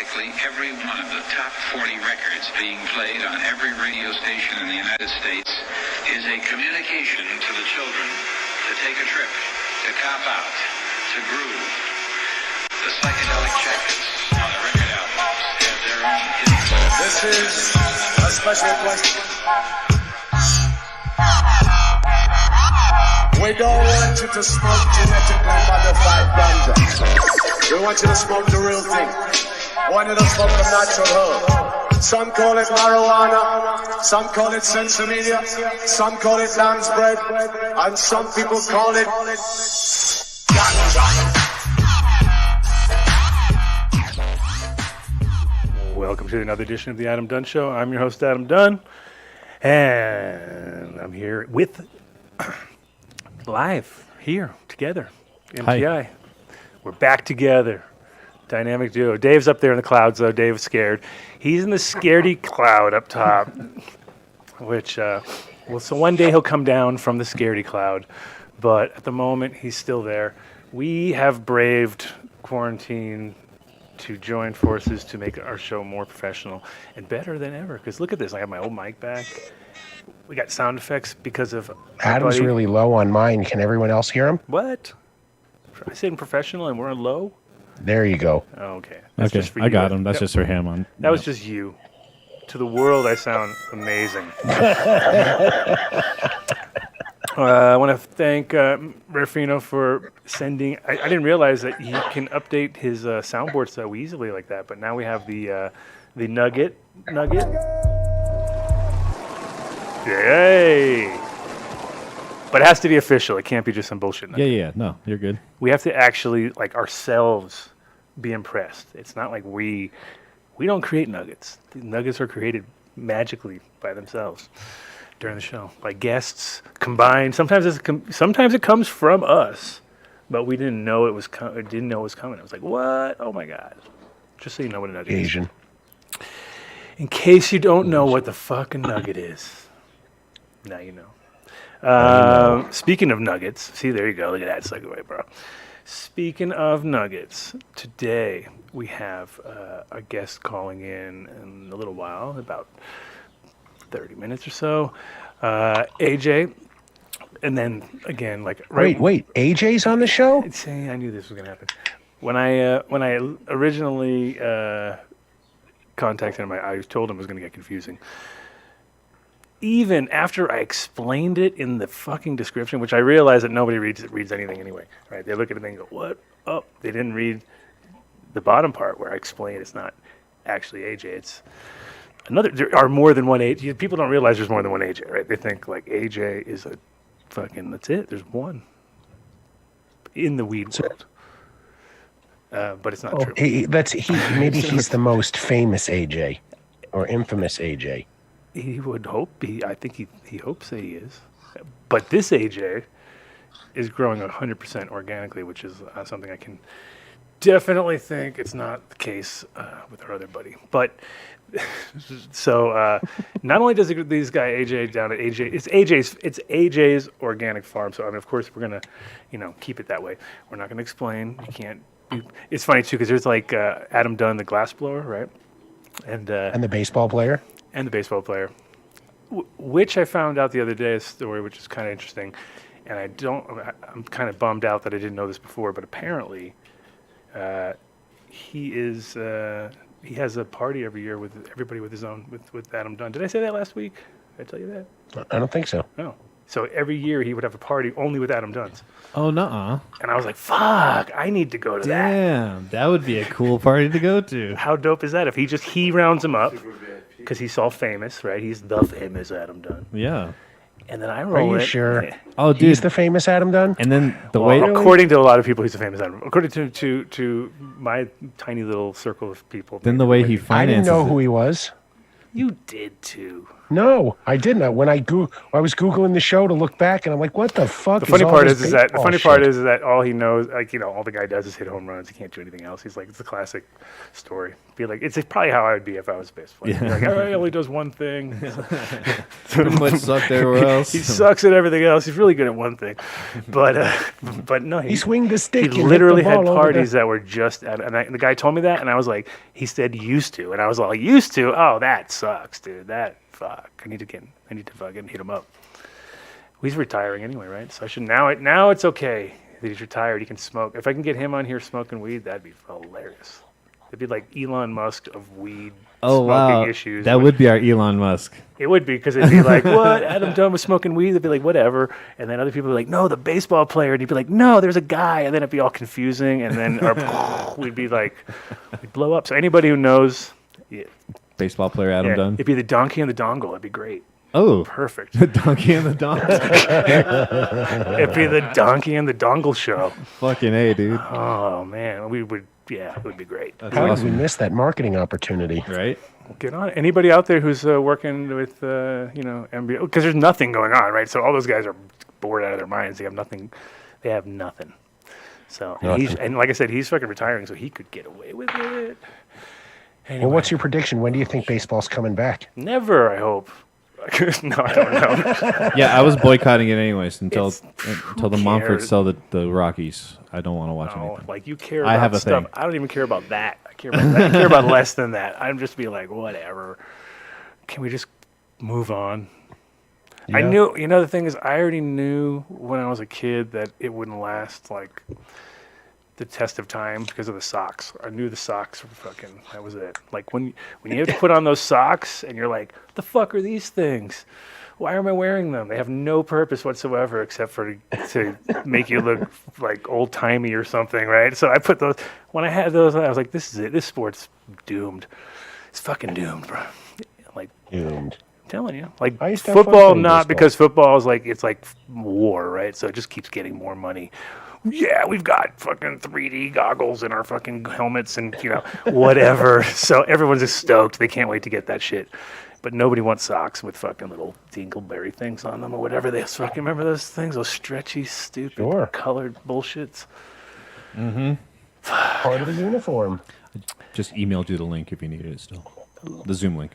practically every one of the top 40 records being played on every radio station in the United States is a communication to the children to take a trip, to cop out, to groove. The psychedelic jackets on the record albums have their own hidden. This is a special question. We don't want you to smoke genetically modified ganja. We want you to smoke the real thing. We want you to smoke the natural herb. Some call it marijuana, some call it sensimedia, some call it lamb's bread, and some people call it ganja. Welcome to another edition of the Adam Dunn Show. I'm your host, Adam Dunn, and I'm here with live here together. MTI. Hi. We're back together. Dynamic duo. Dave's up there in the clouds, though. Dave's scared. He's in the scaredy cloud up top, which, so one day he'll come down from the scaredy cloud, but at the moment he's still there. We have braved quarantine to join forces to make our show more professional and better than ever. Because look at this. I have my old mic back. We got sound effects because of Adam's really low on mine. Can everyone else hear him? What? I said professional and we're on low? There you go. Oh, okay. That's just for you. I got him. That's just for him. That was just you. To the world, I sound amazing. I want to thank Rafino for sending. I didn't realize that he can update his soundboard so easily like that. But now we have the nugget. Yay! But it has to be official. It can't be just some bullshit nugget. Yeah. No, you're good. We have to actually, like, ourselves be impressed. It's not like we don't create nuggets. The nuggets are created magically by themselves during the show by guests combined. Sometimes it comes from us, but we didn't know it was coming. It was like, what? Oh my god! Just so you know what a nugget Asian. is. In case you don't know what the fucking nugget is, now you know. Speaking of nuggets, see, there you go. Look at that segue, bro. Speaking of nuggets, today we have a guest calling in a little while, about 30 minutes or so. AJ, and then again, like wait, AJ's on the show? I knew this was gonna happen. When I originally contacted him, I told him it was gonna get confusing. Even after I explained it in the fucking description, which I realized that nobody reads anything anyway, right? They look at it and go, what? Oh, they didn't read the bottom part where I explain it's not actually AJ. It's another. There are more than one AJ. People don't realize there's more than one AJ, right? They think like AJ is a fucking, that's it. There's one in the weed world. But it's not true. Maybe he's the most famous AJ or infamous AJ. He would hope. I think he hopes that he is. But this AJ is growing 100% organically, which is something I can definitely think it's not the case with our other buddy. But so not only does this guy AJ down at AJ, it's AJ's organic farm. So I mean, of course, we're gonna keep it that way. We're not gonna explain. You can't. It's funny too because there's like Adam Dunn, the glassblower, right? And the baseball player. And the baseball player, which I found out the other day, a story which is kind of interesting, and I'm kind of bummed out that I didn't know this before, but apparently he has a party every year with everybody with Adam Dunn. Did I say that last week? Did I tell you that? I don't think so. No. So every year he would have a party only with Adam Dunn's. Oh, nuh-uh. And I was like, fuck, I need to go to that. Damn, that would be a cool party to go to. How dope is that? If he rounds him up, because he's all famous, right? He's the famous Adam Dunn. Yeah. And then I roll it. Are you sure? Oh, dude. He's the famous Adam Dunn? And then according to a lot of people, he's the famous Adam. According to my tiny little circle of people. Then the way he finances I didn't know who he was. You did too. No, I didn't. When I was Googling the show to look back, and I'm like, what the fuck? The funny all part this is that the baseball funny part shit? is that all he knows, like all the guy does is hit home runs. He can't do anything else. He's like, it's a classic story. Be like, it's probably how I would be if I was a baseball player. Be like, oh, he only does one thing. Pretty much sucked everywhere else. He sucks at everything else. He's really good at one thing, but no, He swinged the stick. He and hit the literally had ball over parties that were just, and the guy told me that, and I was like, he said used to, and I was like, used to? Oh, that sucks, dude. That fuck. I need to fucking hit him up. He's retiring anyway, right? So I should now it's okay that he's retired. He can smoke. If I can get him on here smoking weed, that'd be hilarious. It'd be like Elon Musk of weed smoking issues. That would be our Elon Musk. It would be, because it'd be like, what? Adam Dunn was smoking weed? They'd be like, whatever. And then other people would be like, no, the baseball player. And he'd be like, no, there's a guy. And then it'd be all confusing. And then we'd be like, we'd blow up. So anybody who knows, Baseball player Adam Dunn. it'd be the donkey and the dongle. It'd be great. Oh, Perfect. the donkey and the donkey. It'd be the donkey and the dongle show. Fucking A, dude. Oh, man. It would be great. That's How did awesome. we miss that marketing opportunity? Right? Get on it. Anybody out there who's working with, NBA? Because there's nothing going on, right? So all those guys are bored out of their minds. They have nothing. So, and like I said, he's fucking retiring, so he could get away with it. Anyway, Well, what's your prediction? When do you think baseball's coming back? never, I hope. No, I don't know. Yeah, I was boycotting it anyways until the cares? Montforts sell the Rockies. I don't want to watch No, anything. like you care I about have a stuff. thing. I don't even care about that. I care about that. I care about less than that. I'm just be like, whatever. Can we just move on? I Yeah. knew, the thing is, I already knew when I was a kid that it wouldn't last like the test of time because of the socks. I knew the socks were fucking, that was it. Like when you have to put on those socks and you're like, the fuck are these things? Why am I wearing them? They have no purpose whatsoever except for to make you look like old timey or something, right? So I put those, when I had those, I was like, this is it. This sport's doomed. It's fucking doomed, bro. Like, Doomed. I'm telling you, like I used to have fun football, playing not baseball. because football is like, it's like war, right? So it just keeps getting more money. Yeah, we've got fucking 3D goggles in our fucking helmets and, whatever. So everyone's just stoked. They can't wait to get that shit. But nobody wants socks with fucking little dingleberry things on them or whatever. They fucking remember those things, those stretchy, stupid, Sure. colored bullshits. Part of the uniform. Just emailed you the link if you needed it still. The Zoom link.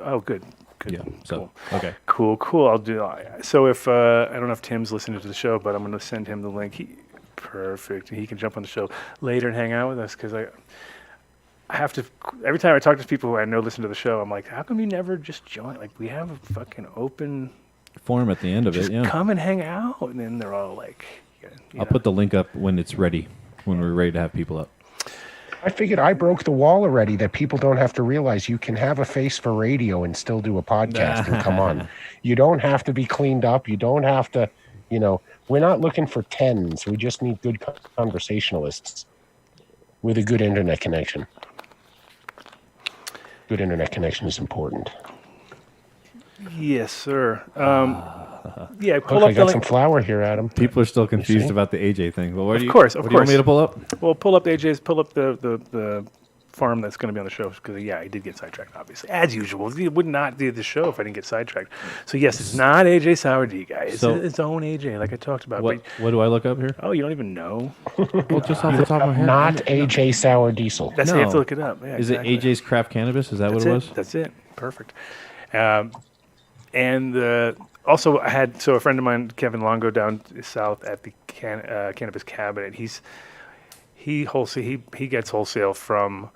Oh, good. Yeah. So, okay. Cool. I'll do. So if I don't know if Tim's listening to the show, but I'm going to send him the link. Perfect. He can jump on the show later and hang out with us because I have to. Every time I talk to people who I know listen to the show, I'm like, how come you never just join? Like we have a fucking open. Form at the end of Just it, yeah. come and hang out, and then they're all like, I'll put the link up when it's ready, when we're ready to have people up. I figured I broke the wall already that people don't have to realize you can have a face for radio and still do a podcast and come on. You don't have to be cleaned up. You don't have to, we're not looking for tens. We just need good conversationalists with a good internet connection. Good internet connection is important. Yes, sir. Yeah, pull Look, up I the got some link. flour here, Adam. People are still confused see? about the AJ thing. Well, what Of course. What do you want me to pull up? Well, pull up the farm that's going to be on the show because I did get sidetracked, obviously, as usual. He would not do the show if I didn't get sidetracked. So yes, it's not AJ Sourdy, guys. It's So- its own AJ, like I talked about. What But, do I look up here? oh, you don't even know? Well, just off the top of my head. Not AJ Sour Diesel. That's you have to No. look it up. Yeah, Is exactly. it AJ's Craft Cannabis? Is that That's what it was? That's it. Perfect. Also, I had a friend of mine, Kevin Longo, down south at the Cannabis Cabinet. He gets wholesale from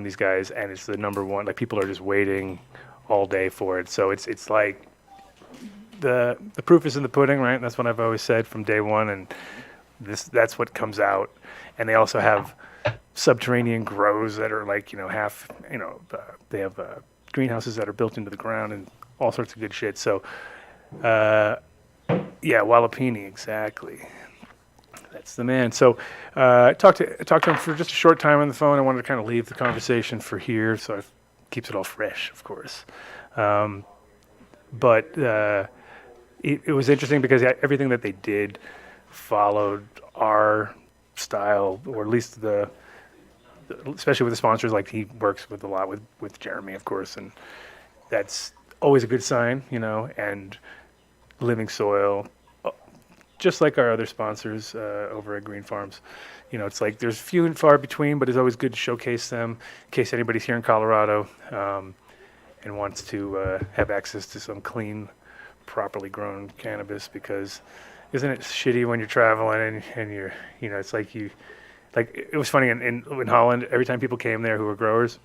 these guys, and it's the number one. Like people are just waiting all day for it. So it's like the proof is in the pudding, right? That's what I've always said from day one, and that's what comes out. And they also have subterranean grows that are like half. They have greenhouses that are built into the ground and all sorts of good shit. So, Walapini, exactly. That's the man. So, I talked to him for just a short time on the phone. I wanted to kind of leave the conversation for here, so it keeps it all fresh, of course. But it was interesting because everything that they did followed our style, or at least the especially with the sponsors, like he works with a lot with Jeremy, of course, and that's always a good sign, and Living Soil, just like our other sponsors over at Green Farms. It's like there's few and far between, but it's always good to showcase them in case anybody's here in Colorado and wants to have access to some clean, properly grown cannabis, because isn't it shitty when you're traveling and you're, it's like it was funny in Holland, every time people came there who were growers,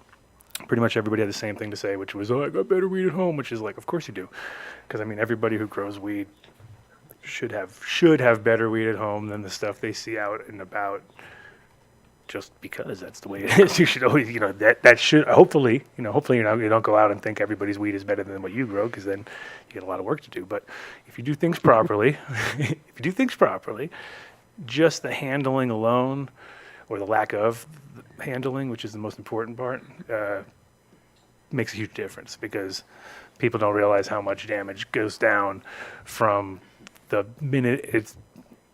pretty much everybody had the same thing to say, which was, I got better weed at home, which is like, of course you do. Because, everybody who grows weed should have better weed at home than the stuff they see out and about, just because that's the way it is. You should always, that should, hopefully you don't go out and think everybody's weed is better than what you grow, because then you get a lot of work to do. But if you do things properly, just the handling alone, or the lack of handling, which is the most important part, makes a huge difference, because people don't realize how much damage goes down from the minute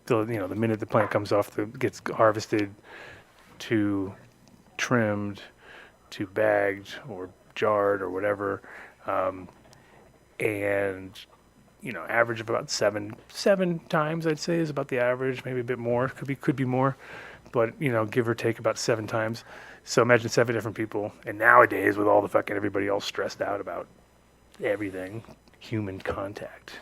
the minute the plant comes off, gets harvested, to trimmed, to bagged or jarred or whatever, and average of about seven times, I'd say, is about the average. Maybe a bit more, could be more, but give or take about 7 times. So imagine 7 different people. And nowadays, with all the fucking everybody all stressed out about everything, human contact.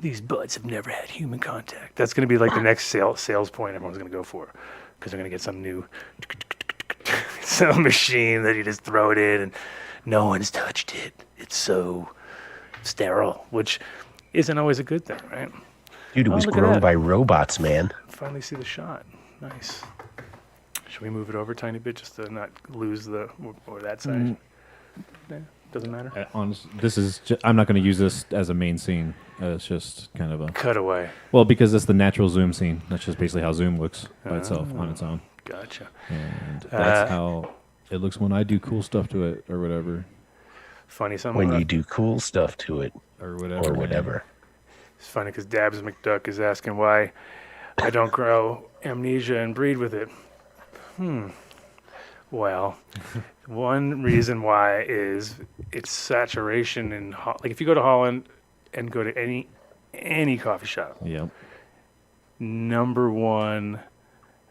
These buds have never had human contact. That's going to be like the next sales point everyone's going to go for, because they're going to get some new some machine that you just throw it in and no one's touched it. It's so sterile, which isn't always a good thing, right? Dude, it was grown by robots, man. Finally see the shot. Nice. Should we move it over a tiny bit just to not lose or that side? Yeah, doesn't matter. I'm not going to use this as a main scene. It's just kind of a cutaway. Well, because it's the natural Zoom scene. That's just basically how Zoom looks by itself on its own. Gotcha. And that's how it looks when I do cool stuff to it or whatever. Funny something. When you do cool stuff to it or whatever. It's funny because Dabs McDuck is asking why I don't grow amnesia and breed with it. Well, one reason why is its saturation in like if you go to Holland and go to any coffee shop. Yep. Number one,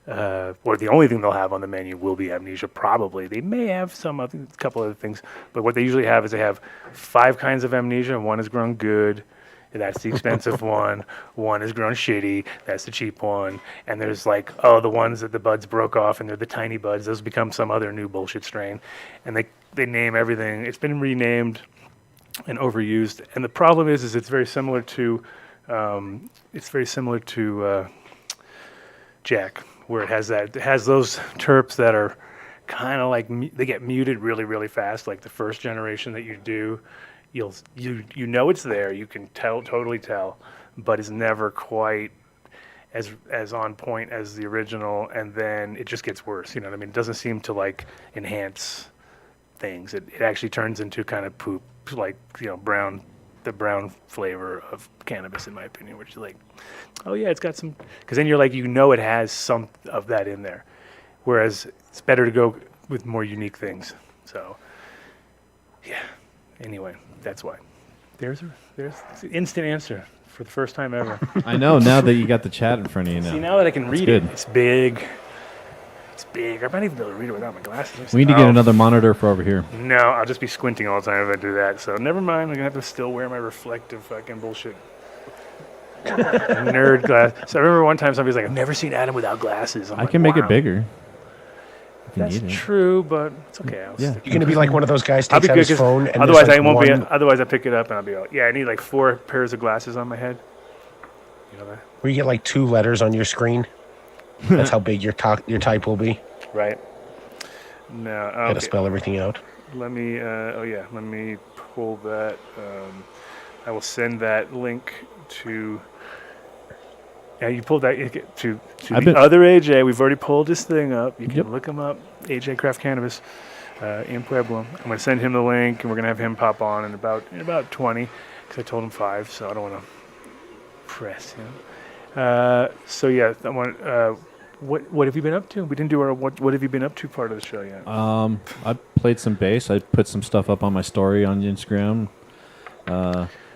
or the only thing they'll have on the menu will be amnesia. Probably they may have a couple other things, but what they usually have is they have 5 kinds of amnesia. One is grown good. That's the expensive one. One is grown shitty. That's the cheap one. And there's like, the ones that the buds broke off and they're the tiny buds. Those become some other new bullshit strain. And they name everything. It's been renamed and overused. And the problem is it's very similar to Jack, where it has those terps that are kind of like they get muted really, really fast. Like the first generation that you do, you it's there. You can totally tell, but it's never quite as on point as the original. And then it just gets worse. You know what I mean? It doesn't seem to like enhance things. It actually turns into kind of poop, like the brown flavor of cannabis, in my opinion. Which is like, oh yeah, it's got some. Because then you're like, it has some of that in there. Whereas it's better to go with more unique things. So, yeah. Anyway, that's why. There's the instant answer for the first time ever. I know, now that you got the chat in front of you now. See, now that I can read good. It's big. It's big. I might even be able to read it without my glasses. We need to get another monitor for over here. No, I'll just be squinting all the time if I do that. So never mind. I'm going to have to still wear my reflective fucking bullshit. Nerd glass. So I remember one time somebody's like, I've never seen Adam without glasses. I can make it bigger. That's true, but it's okay. You're going to be like one of those guys I'll takes be out good, his phone and otherwise like I won't be. Otherwise I pick it up and I'll be like, I need like 4 pairs of glasses on my head. You know that? Where you get like 2 letters on your screen. That's how big your type will be. Right. No. Okay. Got to spell everything out. Let me. Let me pull that. I will send that link to. Yeah, you pulled that to the other AJ. We've already pulled this thing up. You can look him up, AJ Craft Cannabis in Pueblo. I'm going to send him the link, and we're going to have him pop on in about 20, because I told him 5, so I don't want to press him. So yeah, I want What have you been up to? We didn't do our what have you been up to part of the show yet. I played some bass. I put some stuff up on my story on Instagram.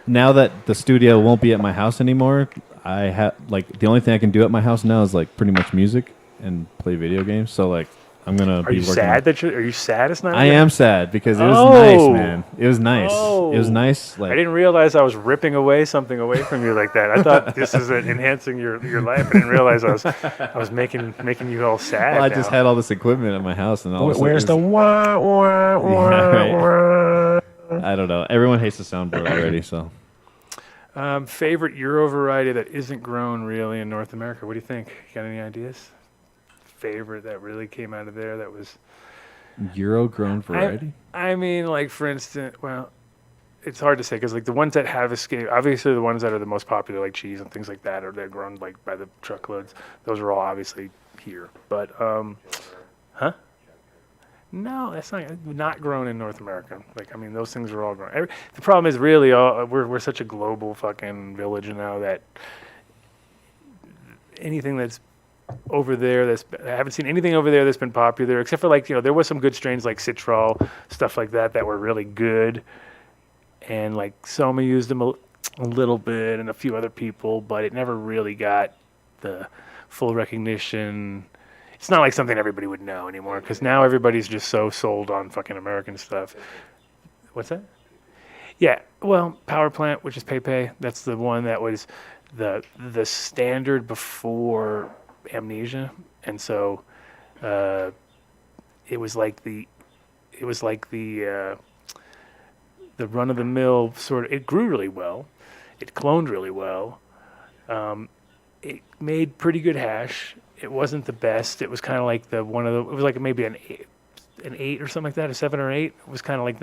Now that the studio won't be at my house anymore, I have like the only thing I can do at my house now is like pretty much music and play video games. So like I'm gonna Are be you working. sad that are you sad it's not? I yet? am sad because it was nice, man. It was nice. It was Oh. nice. Like I didn't realize I was ripping away something away from you like that. I thought this is enhancing your life. I didn't realize I was making you all sad. well, I now. just had all this equipment at my house, and all of a Where's the sudden wah, wah, wah, right. wah? I don't know. Everyone hates the soundboard already, so Favorite Euro variety that isn't grown really in North America. What do you think? You got any ideas? Favorite that really came out of there that was. Euro grown variety. I mean, like for instance, well, it's hard to say because like the ones that have escaped, obviously the ones that are the most popular, like cheese and things like that, or they're grown like by the truckloads. Those are all obviously here, but no, that's not grown in North America. Like I mean, those things are all grown. The problem is really we're such a global fucking village now that anything that's over there I haven't seen anything over there that's been popular except for like there was some good strains like Citral, stuff like that were really good, and like Soma used them a little bit and a few other people, but it never really got the full recognition. It's not like something everybody would know anymore because now everybody's just so sold on fucking American stuff. What's that? Yeah, well, Power Plant, which is Pepe, that's the one that was the standard before Amnesia, and so it was like the run of the mill sort of. It grew really well, it cloned really well, it made pretty good hash. It wasn't the best. It was kind of like it was like maybe an 8 or something like that, a 7 or 8. It was kind of like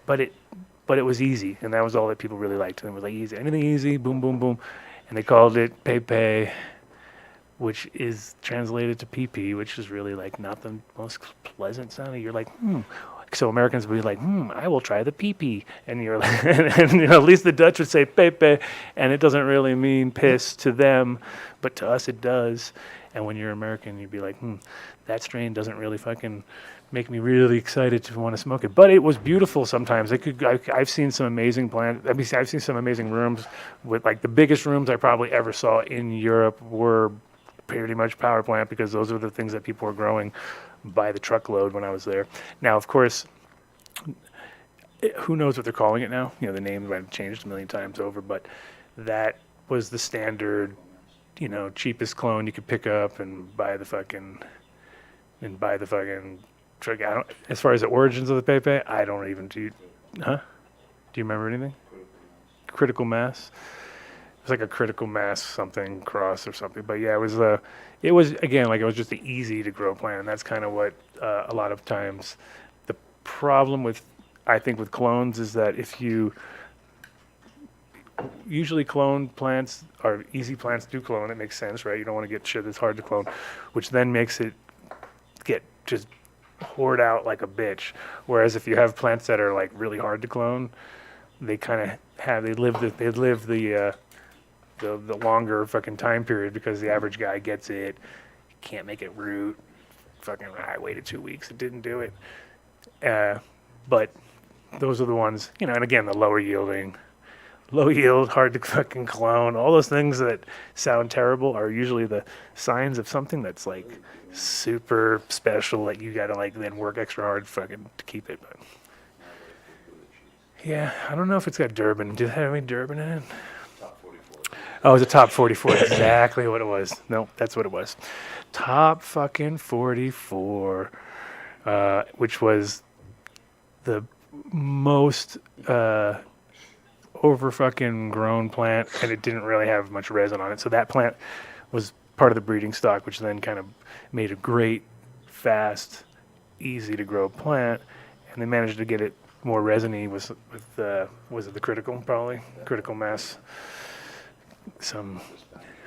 but it was easy, and that was all that people really liked. And it was like easy, anything easy, boom, boom, boom, and they called it Pepe, which is translated to PP, which is really like not the most pleasant sounding. You're like, So Americans would be like, I will try the PP. And you're like, and at least the Dutch would say Pepe, and it doesn't really mean piss to them, but to us it does. And when you're American, you'd be like, that strain doesn't really fucking make me really excited to want to smoke it. But it was beautiful sometimes. I've seen some amazing plants. I mean, I've seen some amazing rooms with like the biggest rooms I probably ever saw in Europe were pretty much Power Plant because those are the things that people were growing by the truckload when I was there. Now, of course, who knows what they're calling it now? The name might have changed a million times over, but that was the standard, cheapest clone you could pick up and buy the fucking truck. As far as the origins of the Pepe, I don't even do. Do you remember anything? Critical Mass. It was like a Critical Mass something cross or something. But yeah, it was again like it was just an easy to grow plant, and that's kind of what a lot of times the problem with clones is that if you usually clone plants or easy plants do clone, it makes sense, right? You don't want to get shit that's hard to clone, which then makes it get just poured out like a bitch. Whereas if you have plants that are like really hard to clone, they kind of live the longer fucking time period because the average guy gets it, can't make it root. Fucking, I waited 2 weeks, it didn't do it. But those are the ones, and again, the low yield, hard to fucking clone, all those things that sound terrible are usually the signs of something that's like super special that you gotta like then work extra hard fucking to keep it. But yeah, I don't know if it's got Durban. Did it have any Durban in it? Oh, it was a top 44. Exactly what it was. No, that's what it was. Top fucking 44, which was the most over fucking grown plant, and it didn't really have much resin on it. So that plant was part of the breeding stock, which then kind of made a great, fast, easy to grow plant, and they managed to get it more resiny was it the critical mass,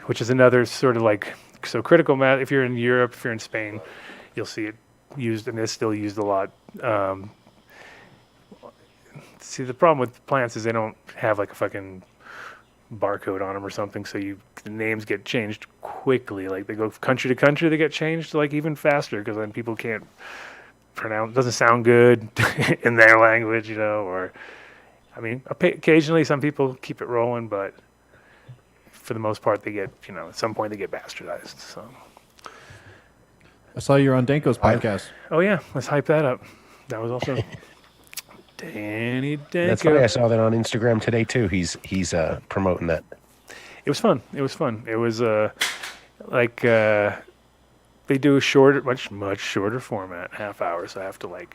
which is another sort of like, so critical mass, if you're in Europe, if you're in Spain, you'll see it used, and it's still used a lot. See, the problem with plants is they don't have like a fucking barcode on them or something, so you the names get changed quickly. Like they go country to country, they get changed like even faster because then people can't pronounce. Doesn't sound good in their language, Or I mean, occasionally some people keep it rolling, but for the most part, they get at some point they get bastardized. So. I saw you're on Danko's podcast. Oh yeah, let's hype that up. That was also Danny Danko. That's funny. I saw that on Instagram today too. He's promoting that. It was fun. It was like they do a shorter, much shorter format, half hour. So I have to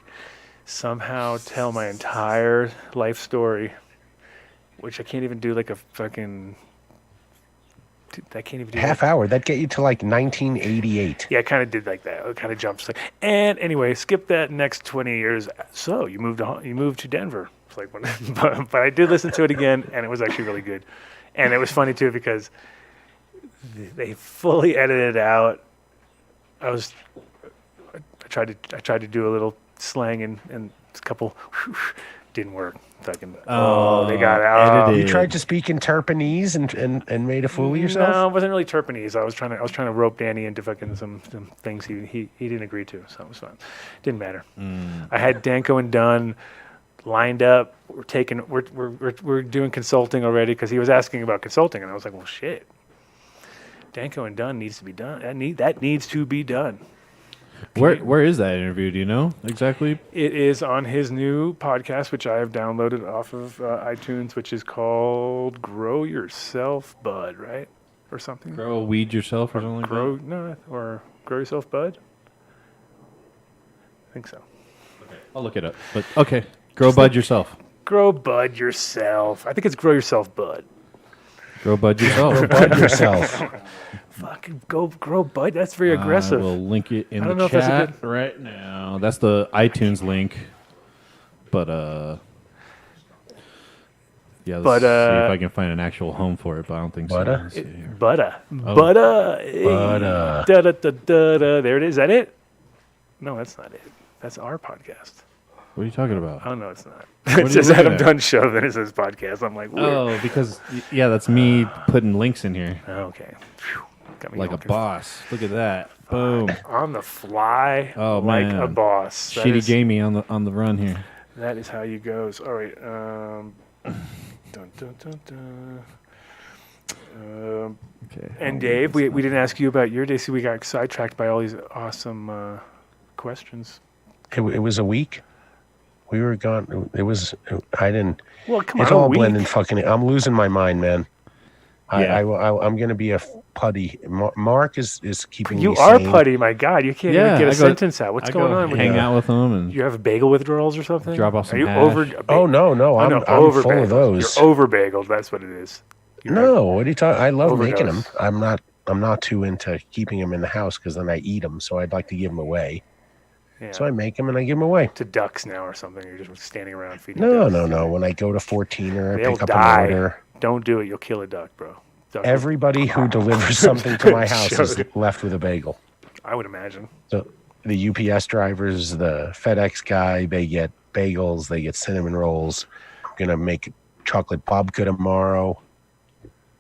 somehow tell my entire life story, which I can't even do like a fucking. I can't even do half hour. That'd get you to 1988. Yeah, I kind of did like that. It kind of jumps. And anyway, skip that next 20 years. So you moved to Denver. It's like, but I did listen to it again, and it was actually really good. And it was funny too because they fully edited it out. I tried to do a little slang and a couple didn't work. Fucking they got out. You tried to speak in Terpanese and made a fool of yourself? No, it wasn't really Terpanese. I was trying to rope Danny into fucking some things he didn't agree to, so it was fun. Didn't matter. I had Danko and Dunn lined up. We're doing consulting already because he was asking about consulting, and I was like, well, shit. Danko and Dunn needs to be done. That needs to be done. Where is that interview? Do you know exactly? It is on his new podcast, which I have downloaded off of iTunes, which is called "Grow Yourself Bud," right, or something. Grow weed yourself, or something like that. Or grow yourself bud. I think so. Okay. I'll look it up. But okay, grow bud yourself. Grow bud yourself. I think it's grow yourself bud. Grow bud yourself. Grow bud yourself. Fucking go grow bud. That's very aggressive. We'll link it in I don't the know if that's a chat right now. That's the iTunes link. But yeah, let's see if I can find an actual home for it. But I don't think so. Let's see here. Butta. There it is. Is that it? No, that's not it. That's our podcast. What are you talking about? Oh no, it's not. It says Adam Dunn Show. Then it says podcast. I'm like, weird. Oh, because that's me putting links in here. Okay. Got me like a boss. Look at that. Boom. On the fly. Oh like man. a boss. Shitty Jamie on the run here. That is how you goes. All right. Dun, dun, dun, dun. Okay. And Dave, we didn't ask you about your day, so we got sidetracked by all these awesome questions. It was a week. We were gone. It was. I didn't. Well, come on. It's all blending. Fucking. I'm losing my mind, man. Yeah. I'm gonna be a putty. Mark is keeping you me are sane. putty. My God, you can't even get a sentence out. What's going on? Hang out with them and you have bagel withdrawals or something? Drop off some Are you hash. over? Oh no, I'm over full bagels. of those. You're over bageled. That's what it is. What are you talking? I love overdose. making them. I'm not too into keeping them in the house because then I eat them. So I'd like to give them away. Yeah. So I make them and I give them away. To ducks now or something. You're just standing around feeding No. ducks. When I go to 14er, I They'll pick up die. an order. Don't do it. You'll kill a duck, bro. Everybody who delivers something to my house is left with a bagel. I would imagine. So the UPS drivers, the FedEx guy, they get bagels, they get cinnamon rolls. I'm gonna make chocolate babka tomorrow.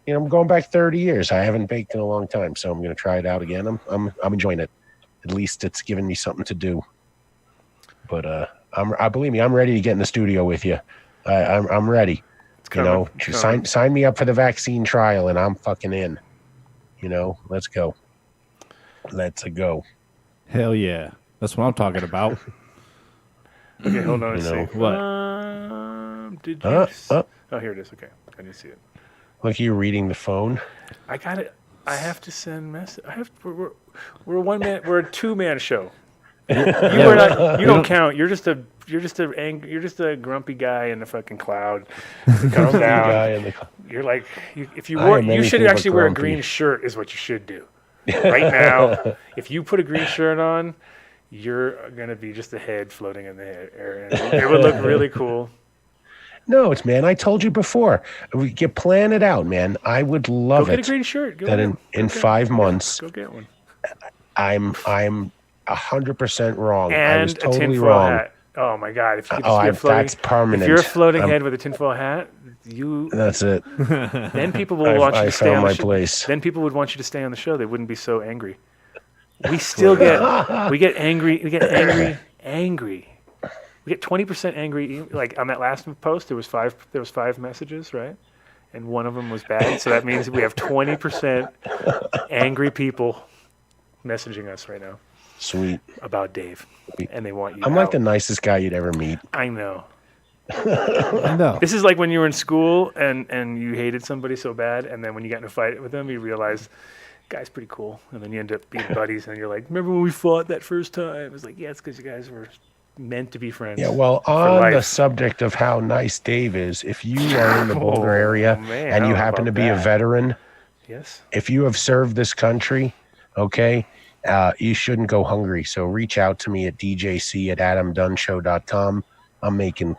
I'm going back 30 years. I haven't baked in a long time, so I'm gonna try it out again. I'm enjoying it. At least it's giving me something to do. But I believe me, I'm ready to get in the studio with you. I'm ready. Sign me up for the vaccine trial, and I'm fucking in. Let's go. Let's go. Hell yeah, that's what I'm talking about. Okay, hold on a sec. What? Did you? Oh, here it is. Okay, I didn't see it. Look, you're reading the phone. I got it. I have to send message. We're one man. We're a two-man show. You don't count. You're just a grumpy guy in the fucking cloud. Calm down. You're like you should actually wear a green shirt is what you should do. Right now, if you put a green shirt on, you're gonna be just a head floating in the air, and it would look really cool. No, man. I told you before. We can plan it out, man. I would love Go get a green shirt. In 5 months, go get one. I'm 100% wrong. And I was totally a tinfoil wrong. hat. Oh my God! If that's permanent. If you're a floating head with a tinfoil hat, you. That's it. Then people will want you I to stay on found the my show. place. Then people would want you to stay on the show. They wouldn't be so angry. We still get angry. We get angry. We get 20% angry. Like on that last post, there was five messages, right? And one of them was bad. So that means we have 20% angry people messaging us right now. Sweet. About Dave, and they want you. I'm like the nicest guy you'd ever meet. I know. I know. This is like when you were in school and you hated somebody so bad, and then when you got in a fight with them, you realize, guy's pretty cool, and then you end up being buddies, and you're like, remember when we fought that first time? It's like, yeah, it's because you guys were meant to be friends. Yeah, well, on the subject of how nice Dave is, if you are in the Boulder area and you happen to be a veteran, yes, if you have served this country, okay, you shouldn't go hungry. So reach out to me at djc@adamdunnshow.com. I'm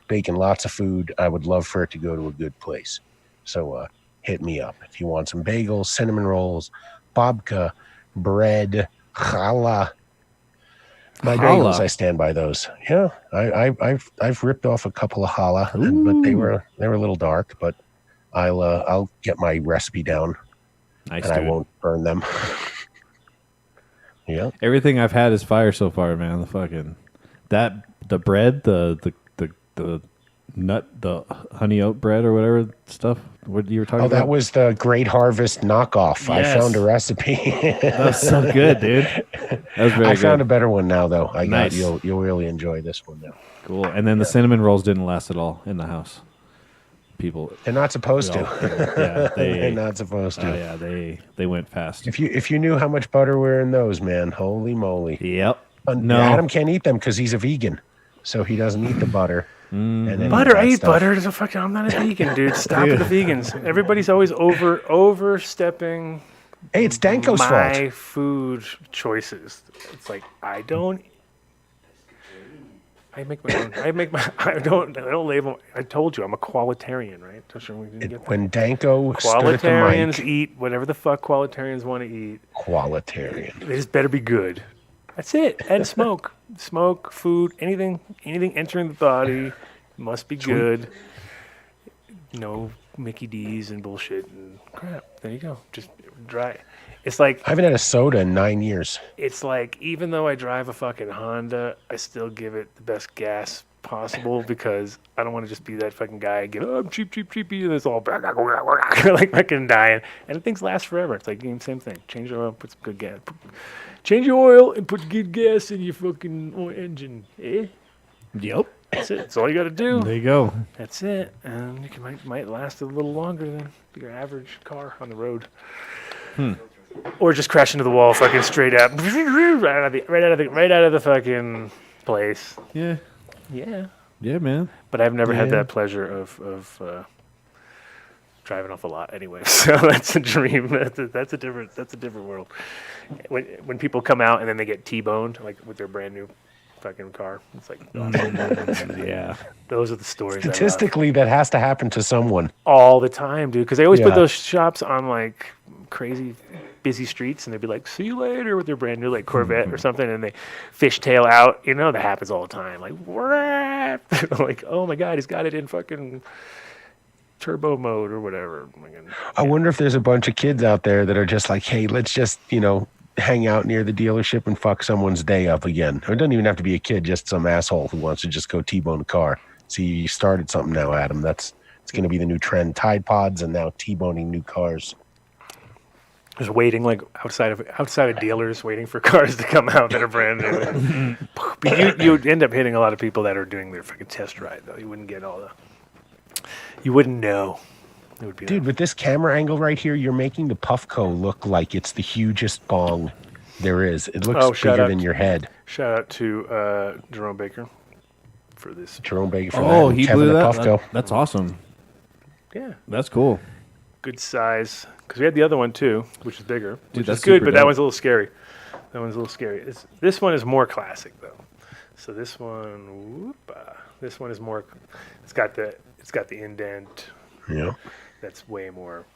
baking lots of food. I would love for it to go to a good place. So hit me up if you want some bagels, cinnamon rolls, babka, bread, challah. My bagels, I stand by those. Yeah, I've ripped off a couple of challah, but they were a little dark. But I'll get my recipe down, Nice, and I won't burn them. Yeah. Everything I've had is fire so far, man. The bread, the nut, the honey oat bread or whatever stuff. What you were talking about? Oh, that was the Great Harvest knockoff. Yes. I found a recipe. That's so good, dude. That was very I good. found a better one now, though. Nice. You'll really enjoy this one now. Cool. And then the cinnamon rolls didn't last at all in the house. They're not supposed to. Yeah, they're not supposed to. Oh yeah, they went fast. If you knew how much butter we're in those, man, holy moly. Yep. No, Adam can't eat them because he's a vegan, so he doesn't eat the butter. Butter, I eat butter. I'm not a vegan, dude. Stop with the vegans. Everybody's always overstepping. Hey, it's Danko's fault. My food choices. It's like I don't make my own. I don't label. I told you I'm a qualitarian, right? When Danko stood at the Qualitarians mic, eat whatever the fuck qualitarians want to eat. Qualitarian. They just better be good. That's it. And smoke, food, anything entering the body must be good. No Mickey D's and bullshit and crap. There you go. Just dry. It's like I haven't had a soda in 9 years. It's like even though I drive a fucking Honda, I still give it the best gas possible because I don't want to just be that fucking guy and I'm cheap, and it's all like fucking dying. And things last forever. It's like same thing. Change the oil, put some good gas. Change your oil and put good gas in your fucking engine. Yep. That's it. That's all you got to do. There you go. That's it. And you might last a little longer than your average car on the road. Or just crash into the wall, fucking straight up, right out of the fucking place. Yeah. Yeah. Yeah, man. But I've never had that pleasure of driving off a lot anyway. So that's a dream. That's a different world. When people come out and then they get T-boned, like with their brand new fucking car, it's like awesome. Yeah. Those are the stories. Statistically, that has to happen to someone all the time, dude. Because they always put those shops on like crazy busy streets, and they'd be like, "See you later" with their brand new like Corvette or something, and they fishtail out. You know that happens all the time. Like, like, oh my god, he's got it in fucking turbo mode or whatever. I wonder if there's a bunch of kids out there that are just like, hey, let's just, hang out near the dealership and fuck someone's day up again. Or it doesn't even have to be a kid, just some asshole who wants to just go T-bone a car. See, you started something now, Adam. It's going to be the new trend. Tide Pods and now T-boning new cars. Just waiting like outside of dealers, waiting for cars to come out that are brand new. But you'd end up hitting a lot of people that are doing their fucking test ride, though. You wouldn't get you wouldn't know. It would be Dude, with this camera angle right here, you're making the Puffco look like it's the hugest bong there is. It looks bigger than your head. Shout out to Jerome Baker for this. Jerome Baker for that. He Kevin blew that. Puffco. That's awesome. Yeah. That's cool. Good size. Because we had the other one, too, which is bigger. Dude, which is good, but that one's a little scary. This one is more classic, though. So this one is more. It's got the indent. Yeah. That's way more.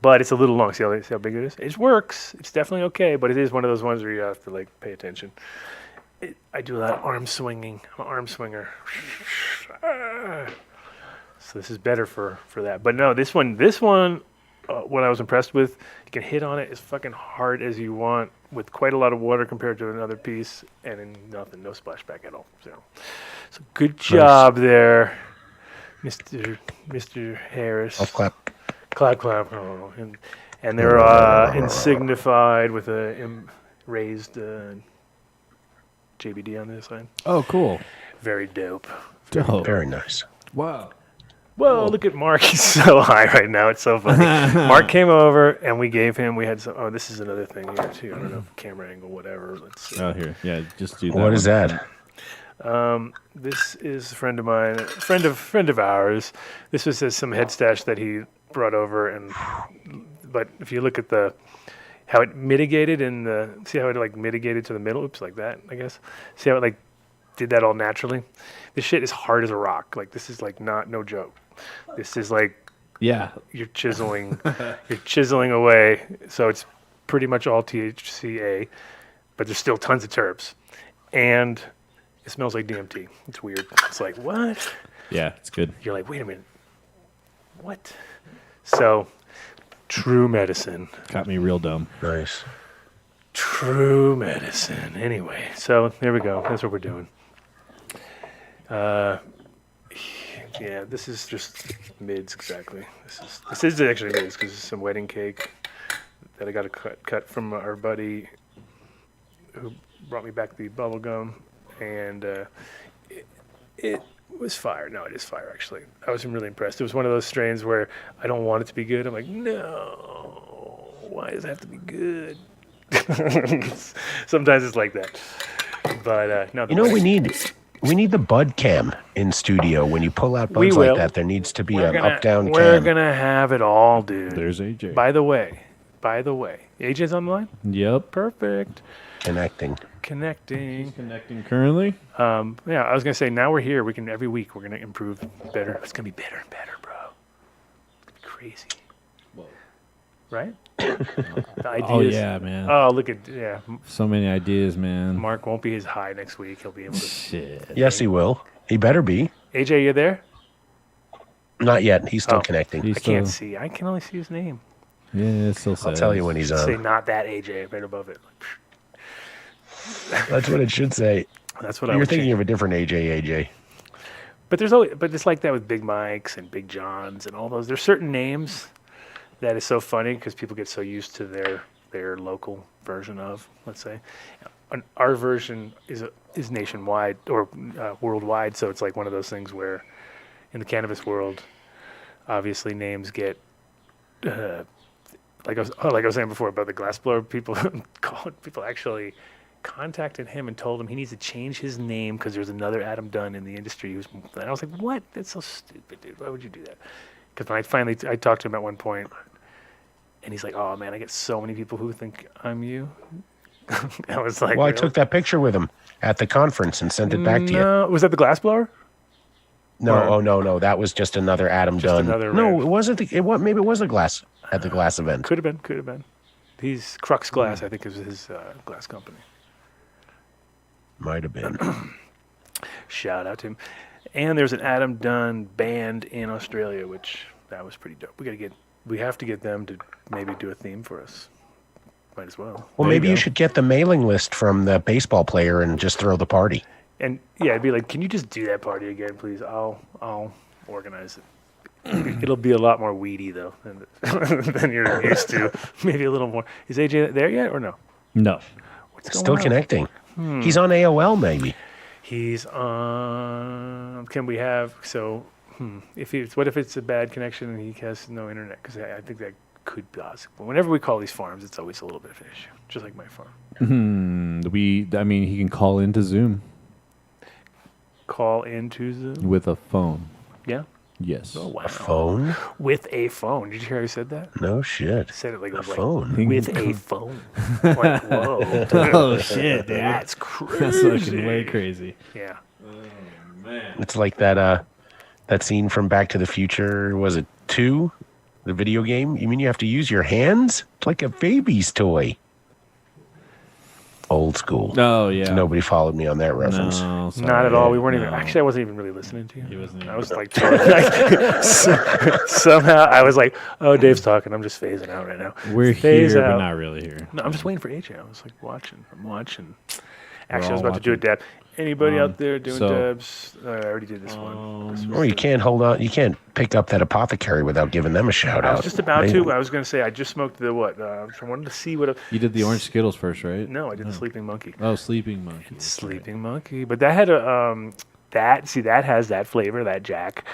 But it's a little long. See how big it is? It works. It's definitely okay, but it is one of those ones where you have to pay attention. I do a lot of arm swinging. I'm an arm swinger. So this is better for that. But no, this one, what I was impressed with, you can hit on it as fucking hard as you want with quite a lot of water compared to another piece, and then nothing, no splashback at all. So good job there, Mr. Harris. Golf clap. Clap. Oh, and they're insignified with a raised JBD on this side. Oh, cool. Very dope. Dope. Very nice. Wow. Whoa, look at Mark. He's so high right now. It's so funny. Mark came over, and we had some. Oh, this is another thing here, too. I don't know, camera angle, whatever. Let's see. Oh, here. Yeah, just do that. What is that? This is a friend of mine, friend of ours. This was some head stash that he brought over, but if you look at how it mitigated see how it mitigated to the middle. Oops, like that, I guess. See how it did that all naturally. This shit is hard as a rock. This is no joke. This is you're chiseling away. So it's pretty much all THCA, but there's still tons of terps, and it smells like DMT. It's weird. It's like, what? Yeah, it's good. You're like, wait a minute, what? So, true medicine. Got me real dumb. Nice. True medicine. Anyway, so there we go. That's what we're doing. Yeah, this is just mids exactly. This is actually mids because it's some wedding cake that I got a cut from our buddy who brought me back the bubble gum, and it was fire. No, it is fire actually. I was really impressed. It was one of those strains where I don't want it to be good. I'm like, no, why does it have to be good? Sometimes it's like that. But no, we need the bud cam in studio. When you pull out buds like that, there needs to be an up-down cam. We're gonna have it all, dude. There's AJ. By the way, AJ's on the line. Yep. Perfect. Connecting currently. Yeah, I was gonna say now we're here. We can every week we're gonna improve better. It's gonna be better and better, bro. It's gonna be crazy. Whoa. Right? The ideas. Oh yeah, man. Oh, look at So many ideas, man. Mark won't be as high next week. He'll be able to. Shit. Yes, he will. He better be. AJ, you there? Not yet. He's still connecting. I can't see. I can only see his name. Yeah, it still says. I'll tell you when he's on. Say not that AJ right above it. That's what it should say. That's what You're thinking of a different AJ. But it's like that with Big Mike's and Big John's and all those. There's certain names that is so funny because people get so used to their local version of, let's say. Our version is nationwide or worldwide, so it's like one of those things where in the cannabis world, obviously names get like I was saying before about the glassblower. People actually contacted him and told him he needs to change his name because there's another Adam Dunn in the industry. And I was like, what? That's so stupid, dude. Why would you do that? Because when I talked to him at one point, and he's like, oh man, I get so many people who think I'm you. I was like, well, I took that picture with him at the conference and sent it back to you. No, was that the glassblower? No, no. That was just another Adam Dunn. No, it wasn't. Maybe it was a glass at the glass event. Could have been. He's Crux Glass, I think, is his glass company. Might have been. Shout out to him. And there's an Adam Dunn band in Australia, which that was pretty dope. We have to get them to maybe do a theme for us. Might as well. Well, maybe you should get the mailing list from the baseball player and just throw the party. And yeah, it'd be like, can you just do that party again, please? I'll organize it. It'll be a lot more weedy though than you're used to. Maybe a little more. Is AJ there yet or no? No. Still connecting. He's on AOL maybe. He's on. Can we have what if it's a bad connection and he has no internet? Because I think that could be possible. Whenever we call these farms, it's always a little bit of an issue, just like my farm. He can call into Zoom. Call into Zoom with a phone. Yeah. Yes. Oh wow. A phone? With a phone. Did you hear how he said that? No shit. He said it like it was a phone. Like, with a phone. Like, whoa. Oh shit, dude. That's crazy. That's fucking way crazy. Yeah. Oh man. It's like that scene from Back to the Future. Was it 2? The video game? You mean you have to use your hands? It's like a baby's toy. old school. Oh yeah. Nobody followed me on that reference. No, sorry. Not at all. We weren't even. No. Actually, I wasn't even really listening to you. He wasn't I even- was like, somehow I was like, oh, Dave's talking. I'm just phasing out right now. We're Phase here, out. but not really here. No, I'm just waiting for AJ. I was like watching. I'm watching. Actually, I all was about to do a watching. dab. Anybody out there doing so- dabs? I already did this one. Or you can't hold on. You can't pick up that apothecary without giving them a shout I out. was just about They- to. I was going to say I just smoked the what? I wanted to see what. You did the orange Skittles first, right? No, I did the Sleeping Monkey. Oh, Sleeping Monkey. that's Sleeping Monkey, but that had a that has that flavor, that Jack,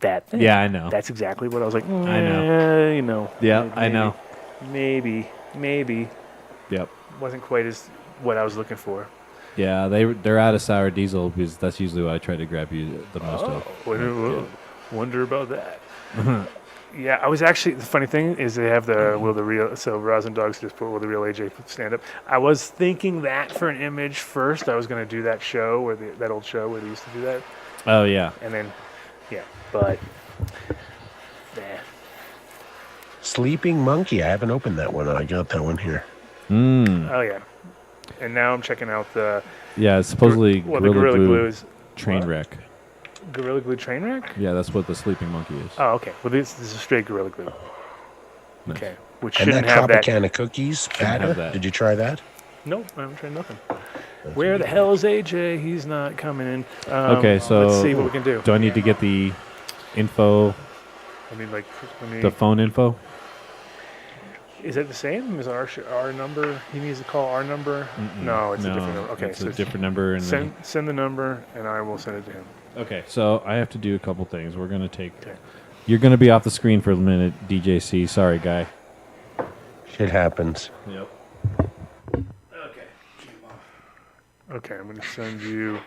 that thing. right. Yeah, I know. That's exactly what I was like. I know. You know. Yeah, maybe, I know. Maybe Yep. wasn't quite as what I was looking for. Yeah, they're out of sour diesel because that's usually what I try to grab you the most of. Wonder about that. Yeah, I was actually. The funny thing is they have the Will the Real. So Rosin Dogs just put Will the Real AJ stand up. I was thinking that for an image first. I was going to do that show where that old show where they used to do that, Oh yeah. and then but. Nah. Sleeping Monkey. I haven't opened that one. I got that one here. Oh yeah, and now I'm checking out the Yeah, it's supposedly the Gorilla Gorilla Glue Glue is train what? wreck. Gorilla Glue train wreck. Yeah, that's what the Sleeping Monkey is. Oh, okay. Well, this is straight Gorilla Glue. Nice. Okay, which And shouldn't that have that. Tropicana cookies have batter. that. Did you try that? Nope, I haven't tried nothing. Where the hell is AJ? He's not coming in. Okay, so let's see what we can do. Do I need to get the info, I mean, like, the phone info? is it the same? Is our number? He needs to call our number. No, it's a different number. Okay, it's so a different number. And send the number, and I will send it to him. okay, so I have to do a couple things. We're gonna take. Okay. You're gonna be off the screen for a minute, DJC. Sorry, guy. Shit happens. Yep. Okay, I'm going to send you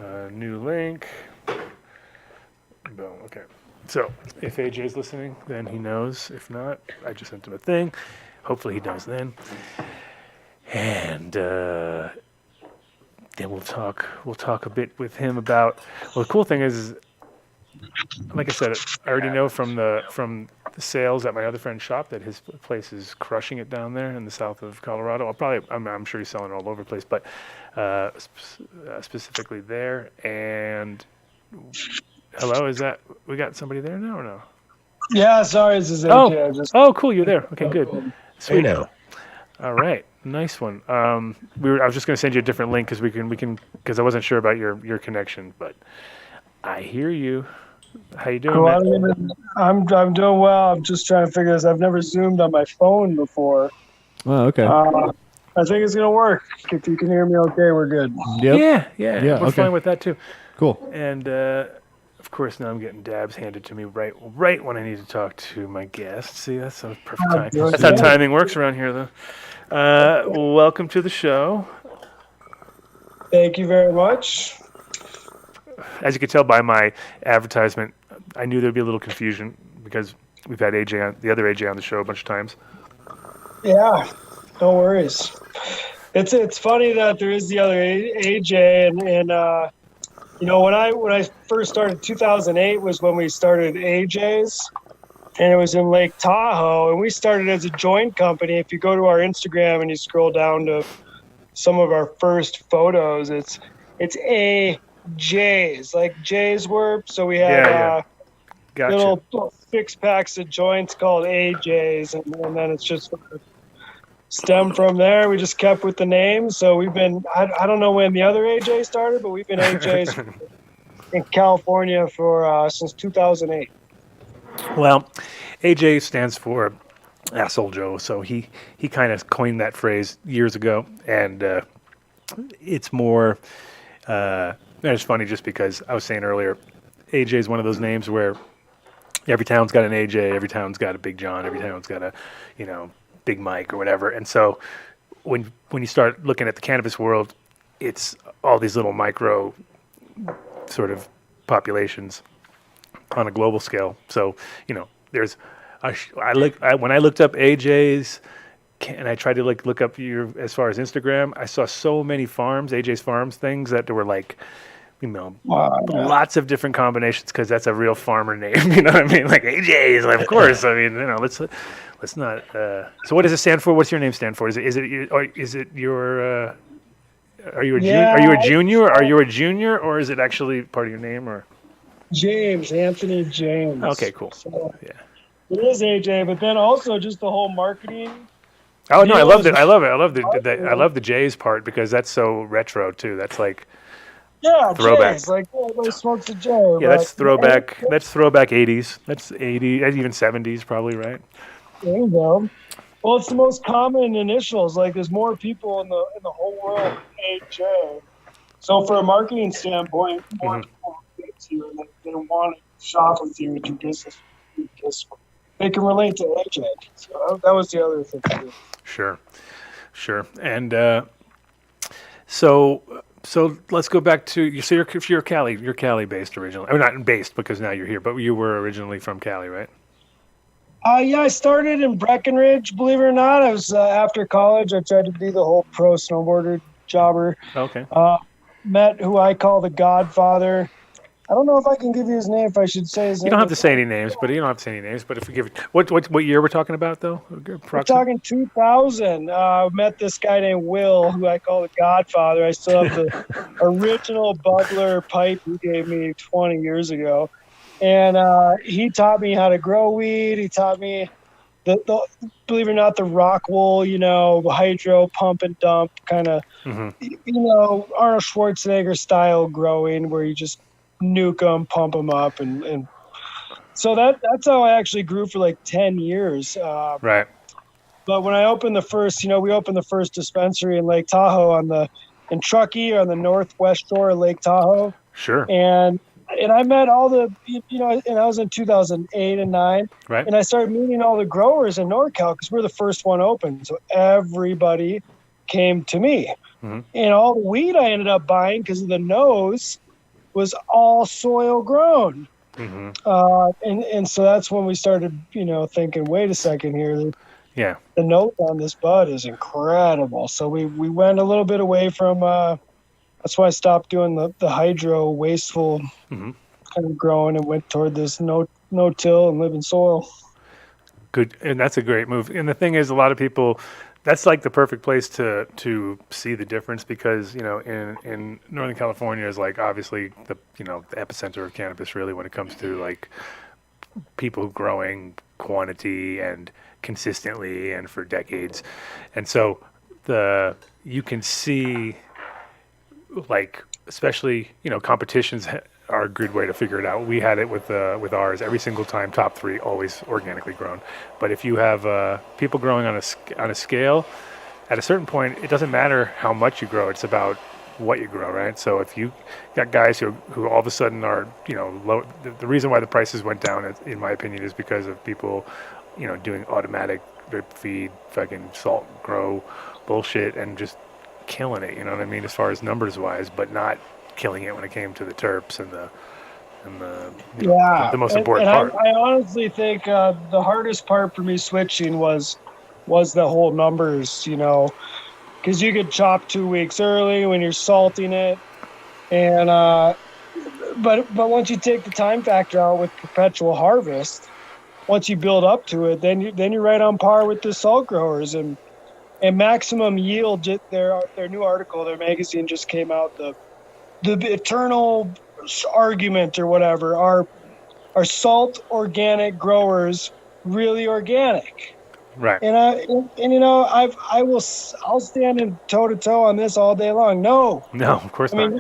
a new link. Boom. Okay. So if AJ's listening, then he knows. If not, I just sent him a thing. Hopefully he knows then. And then we'll talk. We'll talk a bit with him about. Well, the cool thing is, like I said, I already know from the sales at my other friend's shop that his place is crushing it down there in the south of Colorado. I'm sure he's selling all over the place, but specifically there. And hello, is that we got somebody there now or no? Yeah, sorry, this is AJ. Oh, cool, you're there. Okay, good. Hey now. All right, nice one. I was just going to send you a different link because we can because I wasn't sure about your connection, but I hear you. How you doing, man? I'm doing well. I'm just trying to figure this. I've never zoomed on my phone before. Oh, okay. I think it's gonna work. If you can hear me, okay, we're good. Yep. Yeah, Yeah, we're okay. fine with that too. Cool. And of course, now I'm getting dabs handed to me right when I need to talk to my guest. See, that's a perfect time. good. That's how timing works around here, though. Welcome to the show. Thank you very much. As you can tell by my advertisement, I knew there'd be a little confusion because we've had the other AJ on the show a bunch of times. Yeah, no worries. It's funny that there is the other AJ, and you know when I first started, 2008 was when we started AJ's, and it was in Lake Tahoe, and we started as a joint company. If you go to our Instagram and you scroll down to some of our first photos, it's AJ's, like J's were. So we had Gotcha. little 6 packs of joints called AJ's, and then it's just stemmed from there. We just kept with the name. So we've been, I don't know when the other AJ started, but we've been AJ's in California for since 2008. Well, AJ stands for Asshole Joe, so he kind of coined that phrase years ago, and it's more. It's funny just because I was saying earlier, AJ is one of those names where every town's got an AJ, every town's got a Big John, every town's got a, Big Mike or whatever. And so when you start looking at the cannabis world, it's all these little micro sort of populations on a global scale. So, there's when I looked up AJ's and I tried to look up as far as Instagram, I saw so many farms, AJ's Farms things that were like lots of different combinations because that's a real farmer name. You know what I mean? Like AJ's, of course. I mean, let's not. So what does it stand for? What's your name stand for? Is it your? Are you a junior? Are you a junior, or is it actually part of your name? Or James, Anthony James. Okay, cool. So Yeah. it is AJ, but then also just the whole marketing. Oh no, I love it. I love the J's part because that's so retro too. That's like throwback. J's, like everybody smokes a J. Yeah, that's throwback. That's throwback 80s. That's 80s, even 70s probably, right? There you go. Well, it's the most common initials. Like, there's more people in the whole world with AJ. So, for a marketing standpoint, more people get to you and they want to shop with you with your business because they can relate to AJ. So that was the other thing too. Sure. And so let's go back to so you're Cali based originally, or not based because now you're here, but you were originally from Cali, right? I started in Breckenridge, believe it or not. I was after college. I tried to be the whole pro snowboarder jobber. Okay. Met who I call the Godfather. I don't know if I can give you his name. If I should say his name. You don't have to say any names, but if we give it, what year we're talking about though? We're talking 2000. Met this guy named Will, who I call the Godfather. I still have the original Butler pipe he gave me 20 years ago. And he taught me how to grow weed. He taught me, believe it or not, the rock wool, hydro, pump and dump, kind of, Arnold Schwarzenegger style growing where you just nuke them, pump them up. And so that's how I actually grew for like 10 years. Right. But when I opened the first, we opened the first dispensary in Lake Tahoe in Truckee on the northwest shore of Lake Tahoe. Sure. And I met all the, and I was in 2008 and 9. Right. And I started meeting all the growers in NorCal because we're the first one open. So everybody came to me. Mm-hmm. And all the weed I ended up buying because of the nose was all soil grown. Mm-hmm. And so that's when we started, thinking, wait a second here. Yeah. The nose on this bud is incredible. So we went a little bit away from that's why I stopped doing the hydro wasteful kind of growing and went toward this no-till and living soil. Good, and that's a great move. And the thing is, a lot of people, that's like the perfect place to see the difference because in Northern California is like obviously the epicenter of cannabis really when it comes to like people growing quantity and consistently and for decades, and so you can see. Like especially competitions are a good way to figure it out. We had it with ours every single time. Top 3 always organically grown. But if you have people growing on a scale, at a certain point, it doesn't matter how much you grow. It's about what you grow, right? So if you got guys who all of a sudden are low, the reason why the prices went down, in my opinion, is because of people doing automatic drip feed, fucking salt grow bullshit and just killing it, you know what I mean, as far as numbers wise, but not killing it when it came to the terps and the most important part. I honestly think the hardest part for me switching was the whole numbers, because you could chop 2 weeks early when you're salting it, and but once you take the time factor out with perpetual harvest, once you build up to it, then you're right on par with the salt growers and maximum yield. Their new article, their magazine just came out. The eternal argument or whatever are salt organic growers really organic? Right. And I'll stand in toe to toe on this all day long. No, of course not.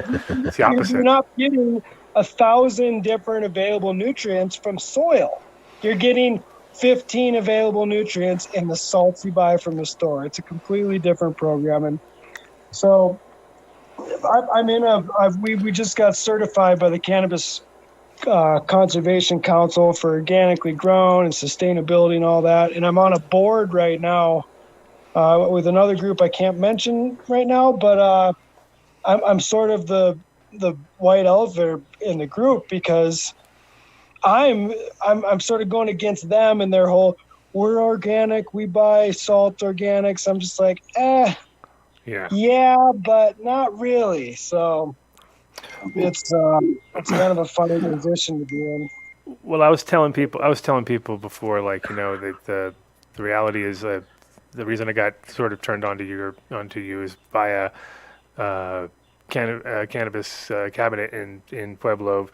It's the opposite. You're not getting 1,000 different available nutrients from soil. You're getting 15 available nutrients in the salts you buy from the store. It's a completely different program. And so we just got certified by the Cannabis Conservation Council for organically grown and sustainability and all that. And I'm on a board right now with another group I can't mention right now, but I'm sort of the white elephant in the group because I'm sort of going against them and their whole, we're organic, we buy salt organics. I'm just like, yeah, but not really. So It's kind of a funny position to be in. Well, I was telling people before, like, the reality is the reason I got sort of turned onto you is via cannabis cabinet in Pueblo,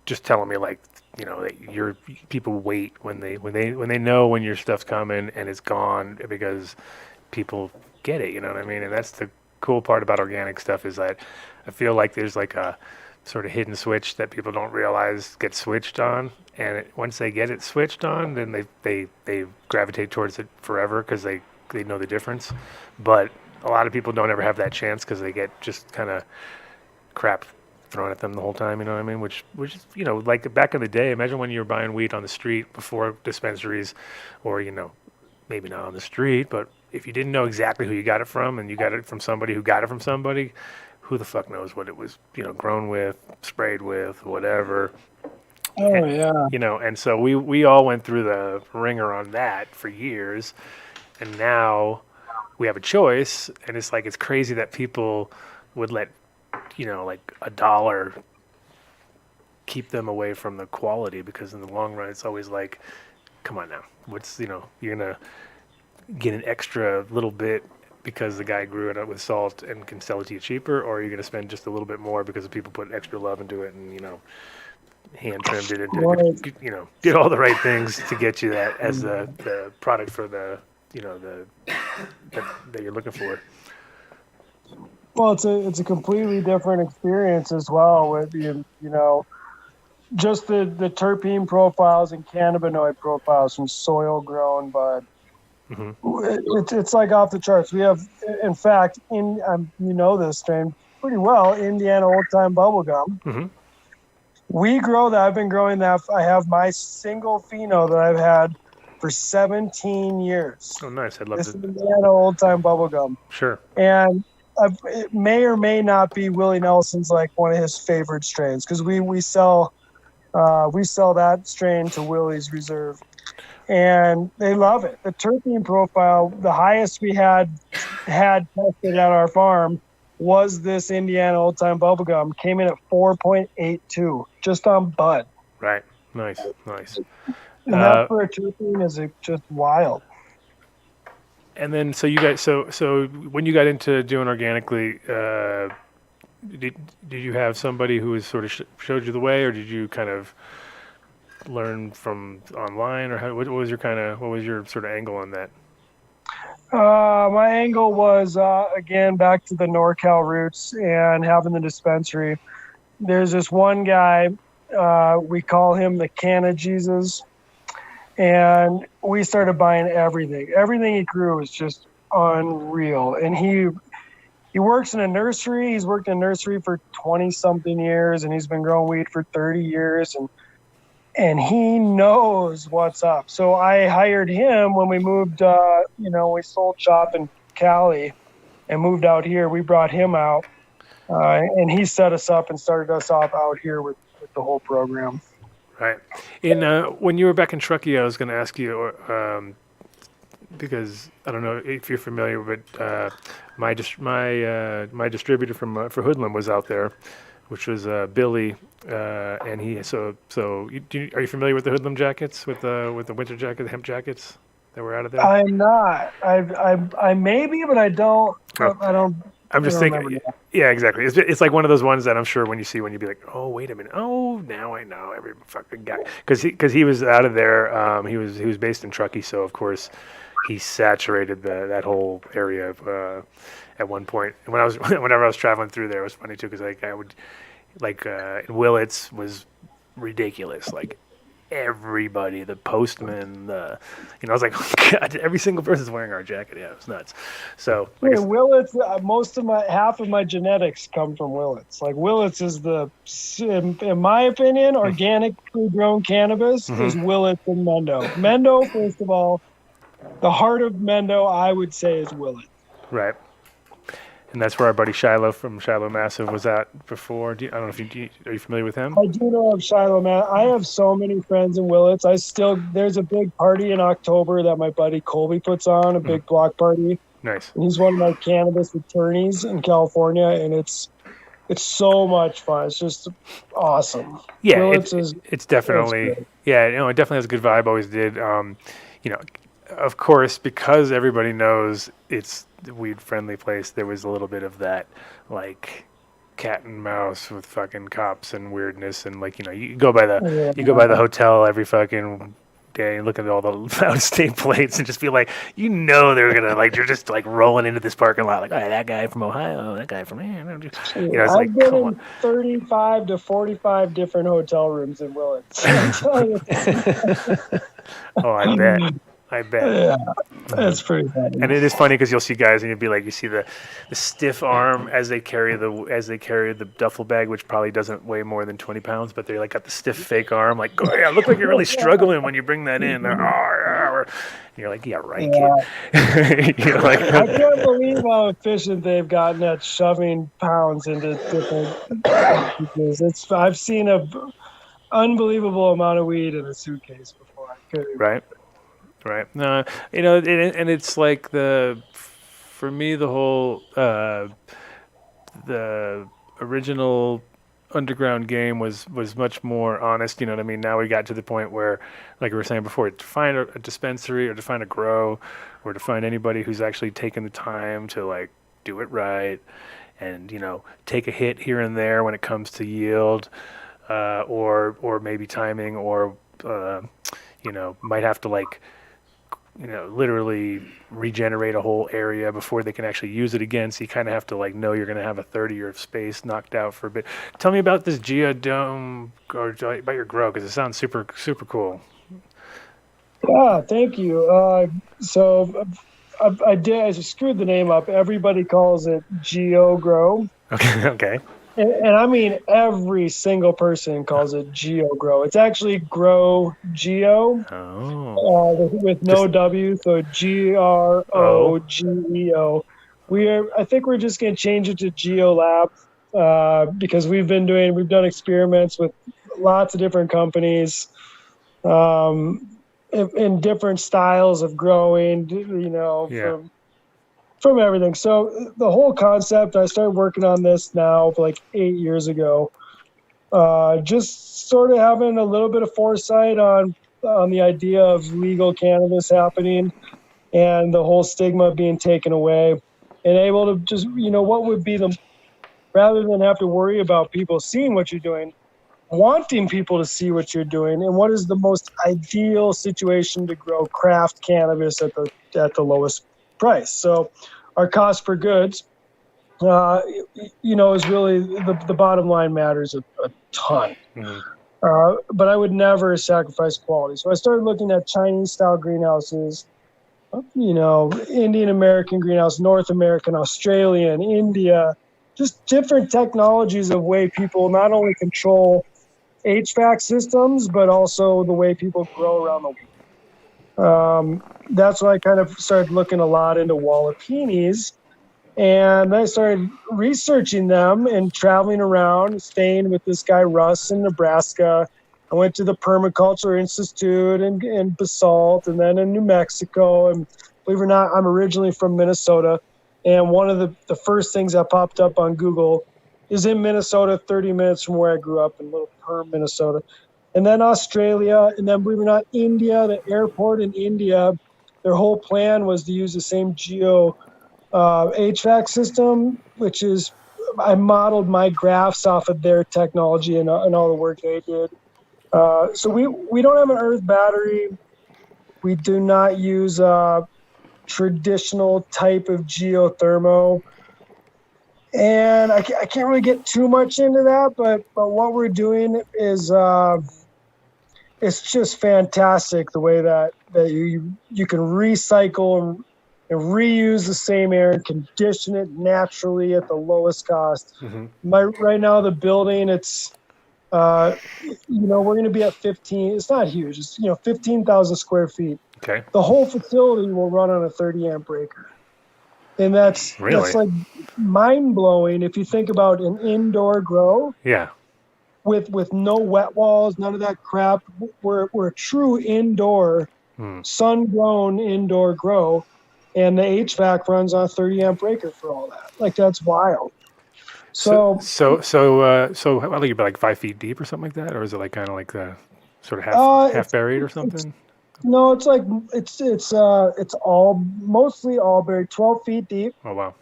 just telling me, like, that your people wait when they know when your stuff's coming and it's gone, because people get it. You know what I mean? And that's the cool part about organic stuff, is that I feel like there's like a sort of hidden switch that people don't realize gets switched on, and once they get it switched on, then they gravitate towards it forever because they know the difference. But a lot of people don't ever have that chance because they get just kind of crap thrown at them the whole time. You know what I mean? Which is, like back in the day. Imagine when you were buying weed on the street before dispensaries, or maybe not on the street, but if you didn't know exactly who you got it from, and you got it from somebody who got it from somebody, who the fuck knows what it was, grown with, sprayed with, whatever. Oh, yeah. And so we all went through the ringer on that for years, and now we have a choice, and it's like, it's crazy that people would let, like $1 keep them away from the quality, because in the long run, it's always like, come on now, what's, you're gonna get an extra little bit because the guy grew it up with salt and can sell it to you cheaper, or are you going to spend just a little bit more because people put extra love into it and hand trimmed it and did all the right things to get you that as the product for the that you're looking for. Well, it's a completely different experience as well, with just the terpene profiles and cannabinoid profiles from soil grown bud. Mm-hmm. It's like off the charts. We have, in fact, this strain pretty well, Indiana Old Time Bubblegum. Mm-hmm. We grow that. I've been growing that. I have my single pheno that I've had for 17 years. Oh, nice. I'd love this to. Indiana Old Time Bubblegum. Sure. And it may or may not be Willie Nelson's like one of his favorite strains, because we sell that strain to Willie's Reserve. And they love it. The terpene profile, the highest we had tested at our farm, was this Indiana Old Time Bubblegum. Came in at 4.82 just on bud. Right. Nice. And that for a terpene is just wild. And then, so you guys, so when you got into doing organically, did you have somebody who was sort of showed you the way, or did you kind of learn from online, or what was your sort of angle on that? My angle was again back to the NorCal roots and having the dispensary. There's this one guy, we call him the Canna Jesus, and we started buying everything. Everything he grew was just unreal. And he works in a nursery. He's worked in a nursery for 20 something years, and he's been growing weed for 30 years, and he knows what's up. So I hired him when we moved, we sold shop in Cali and moved out here. We brought him out, and he set us up and started us off out here with the whole program. Right. When you were back in Truckee, I was going to ask you, because I don't know if you're familiar, but my distributor for Hoodlum was out there, which was Billy, and he. So are you familiar with the Hoodlum jackets, with the winter jacket, the hemp jackets that were out of there? I'm not. I may be, but I don't. Oh. I don't. I'm just thinking. Yeah, exactly. It's like one of those ones that I'm sure when you'd be like, oh, wait a minute. Oh, now I know every fucking guy, because he was out of there. He was based in Truckee, so of course he saturated that whole area at one point. And whenever I was traveling through there, it was funny too, because I would in Willits was ridiculous. Like everybody, the postman, I was like, oh, God, every single person's wearing our jacket. Yeah, it was nuts. So Willits, half of my genetics come from Willits. Like Willits is in my opinion, organic pre-grown cannabis is Willits and Mendo. Mendo, first of all, the heart of Mendo, I would say, is Willits. Right. And that's where our buddy Shiloh from Shiloh Massive was at before. I don't know if are you familiar with him? I do know of Shiloh Massive. I have so many friends in Willits. There's a big party in October that my buddy Colby puts on, a big block party. Nice. And he's one of my cannabis attorneys in California, and it's it's so much fun. It's just awesome. Yeah, Willits it's definitely great. it definitely has a good vibe. Always did. Of course, because everybody knows it's the weed friendly place. There was a little bit of that, like, cat and mouse with fucking cops and weirdness, and you go by the hotel every fucking day and look at all the out of state plates and just feel like they're gonna you're just rolling into this parking lot like, all right, that guy from Ohio, that guy from here. It's I've been come in on. 35 to 45 different hotel rooms in Willits. I'm telling you. Oh, I bet. Yeah, that's pretty funny. And it is funny because you'll see guys and you'll be like, you see the stiff arm as they carry the duffel bag, which probably doesn't weigh more than 20 pounds, but they're got the stiff fake arm, like, oh yeah, look like you're really struggling when you bring that in. And you're like, yeah, right, kid. You're like, I can't believe how efficient they've gotten at shoving pounds into different packages. I've seen a unbelievable amount of weed in a suitcase before. Right. No, and it's like for me, the whole the original underground game was much more honest. You know what I mean? Now we got to the point where, like we were saying before, to find a dispensary or to find a grow or to find anybody who's actually taken the time to do it right and take a hit here and there when it comes to yield or maybe timing or might have to literally regenerate a whole area before they can actually use it again. So you kind of have to know you're going to have a 30-year space knocked out for a bit. Tell me about this Geodome or about your grow, because it sounds super, super cool. Yeah, thank you. So I screwed the name up. Everybody calls it Geo Grow. Okay. And I mean, every single person calls it Geo Grow. It's actually Grow Geo with no W, so GROGEO. I think we're just going to change it to Geo Lab because we've done experiments with lots of different companies in different styles of growing, from everything. So the whole concept, I started working on this now for 8 years ago. Just sort of having a little bit of foresight on the idea of legal cannabis happening and the whole stigma being taken away, and able to just, what would be rather than have to worry about people seeing what you're doing, wanting people to see what you're doing, and what is the most ideal situation to grow craft cannabis at the lowest price. So our cost per goods, is really the bottom line matters a ton. Mm-hmm. But I would never sacrifice quality. So I started looking at Chinese style greenhouses, Indian American greenhouse, North American, Australian, India, just different technologies of way people not only control HVAC systems, but also the way people grow around the world. That's why I kind of started looking a lot into Wallapeenies, and I started researching them and traveling around, staying with this guy Russ in Nebraska. I went to the Permaculture Institute in Basalt, and then in New Mexico. And believe it or not, I'm originally from Minnesota, and one of the first things that popped up on Google is in Minnesota, 30 minutes from where I grew up in Little Perm, Minnesota. And then Australia, and then believe it or not, India, the airport in India. Their whole plan was to use the same Geo HVAC system, which is, I modeled my graphs off of their technology and all the work they did. So we don't have an earth battery. We do not use a traditional type of geothermal. And I can't really get too much into that, but what we're doing is it's just fantastic the way that you can recycle and reuse the same air and condition it naturally at the lowest cost. Mm-hmm. Right now, the building, it's we're going to be at 15. It's not huge. It's 15,000 square feet. Okay. The whole facility will run on a 30 amp breaker, and that's mind blowing if you think about an indoor grow. Yeah. With no wet walls, none of that crap. We're a true indoor, sun-grown indoor grow, and the HVAC runs on a 30 amp breaker for all that. That's wild. So How like, about like 5 feet deep or something like that, or is it like kind of like the sort of half buried or something? No, it's like it's all mostly all buried, 12 feet deep. Oh wow.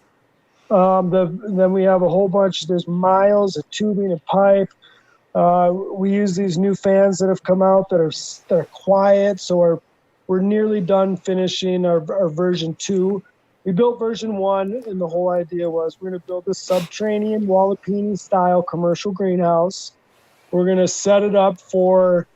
Then we have a whole bunch. There's miles of tubing and pipe. We use these new fans that have come out that are quiet. So we're nearly done finishing our version 2. We built version 1, and the whole idea was we're going to build a subterranean Wallapini style commercial greenhouse. We're going to set it up for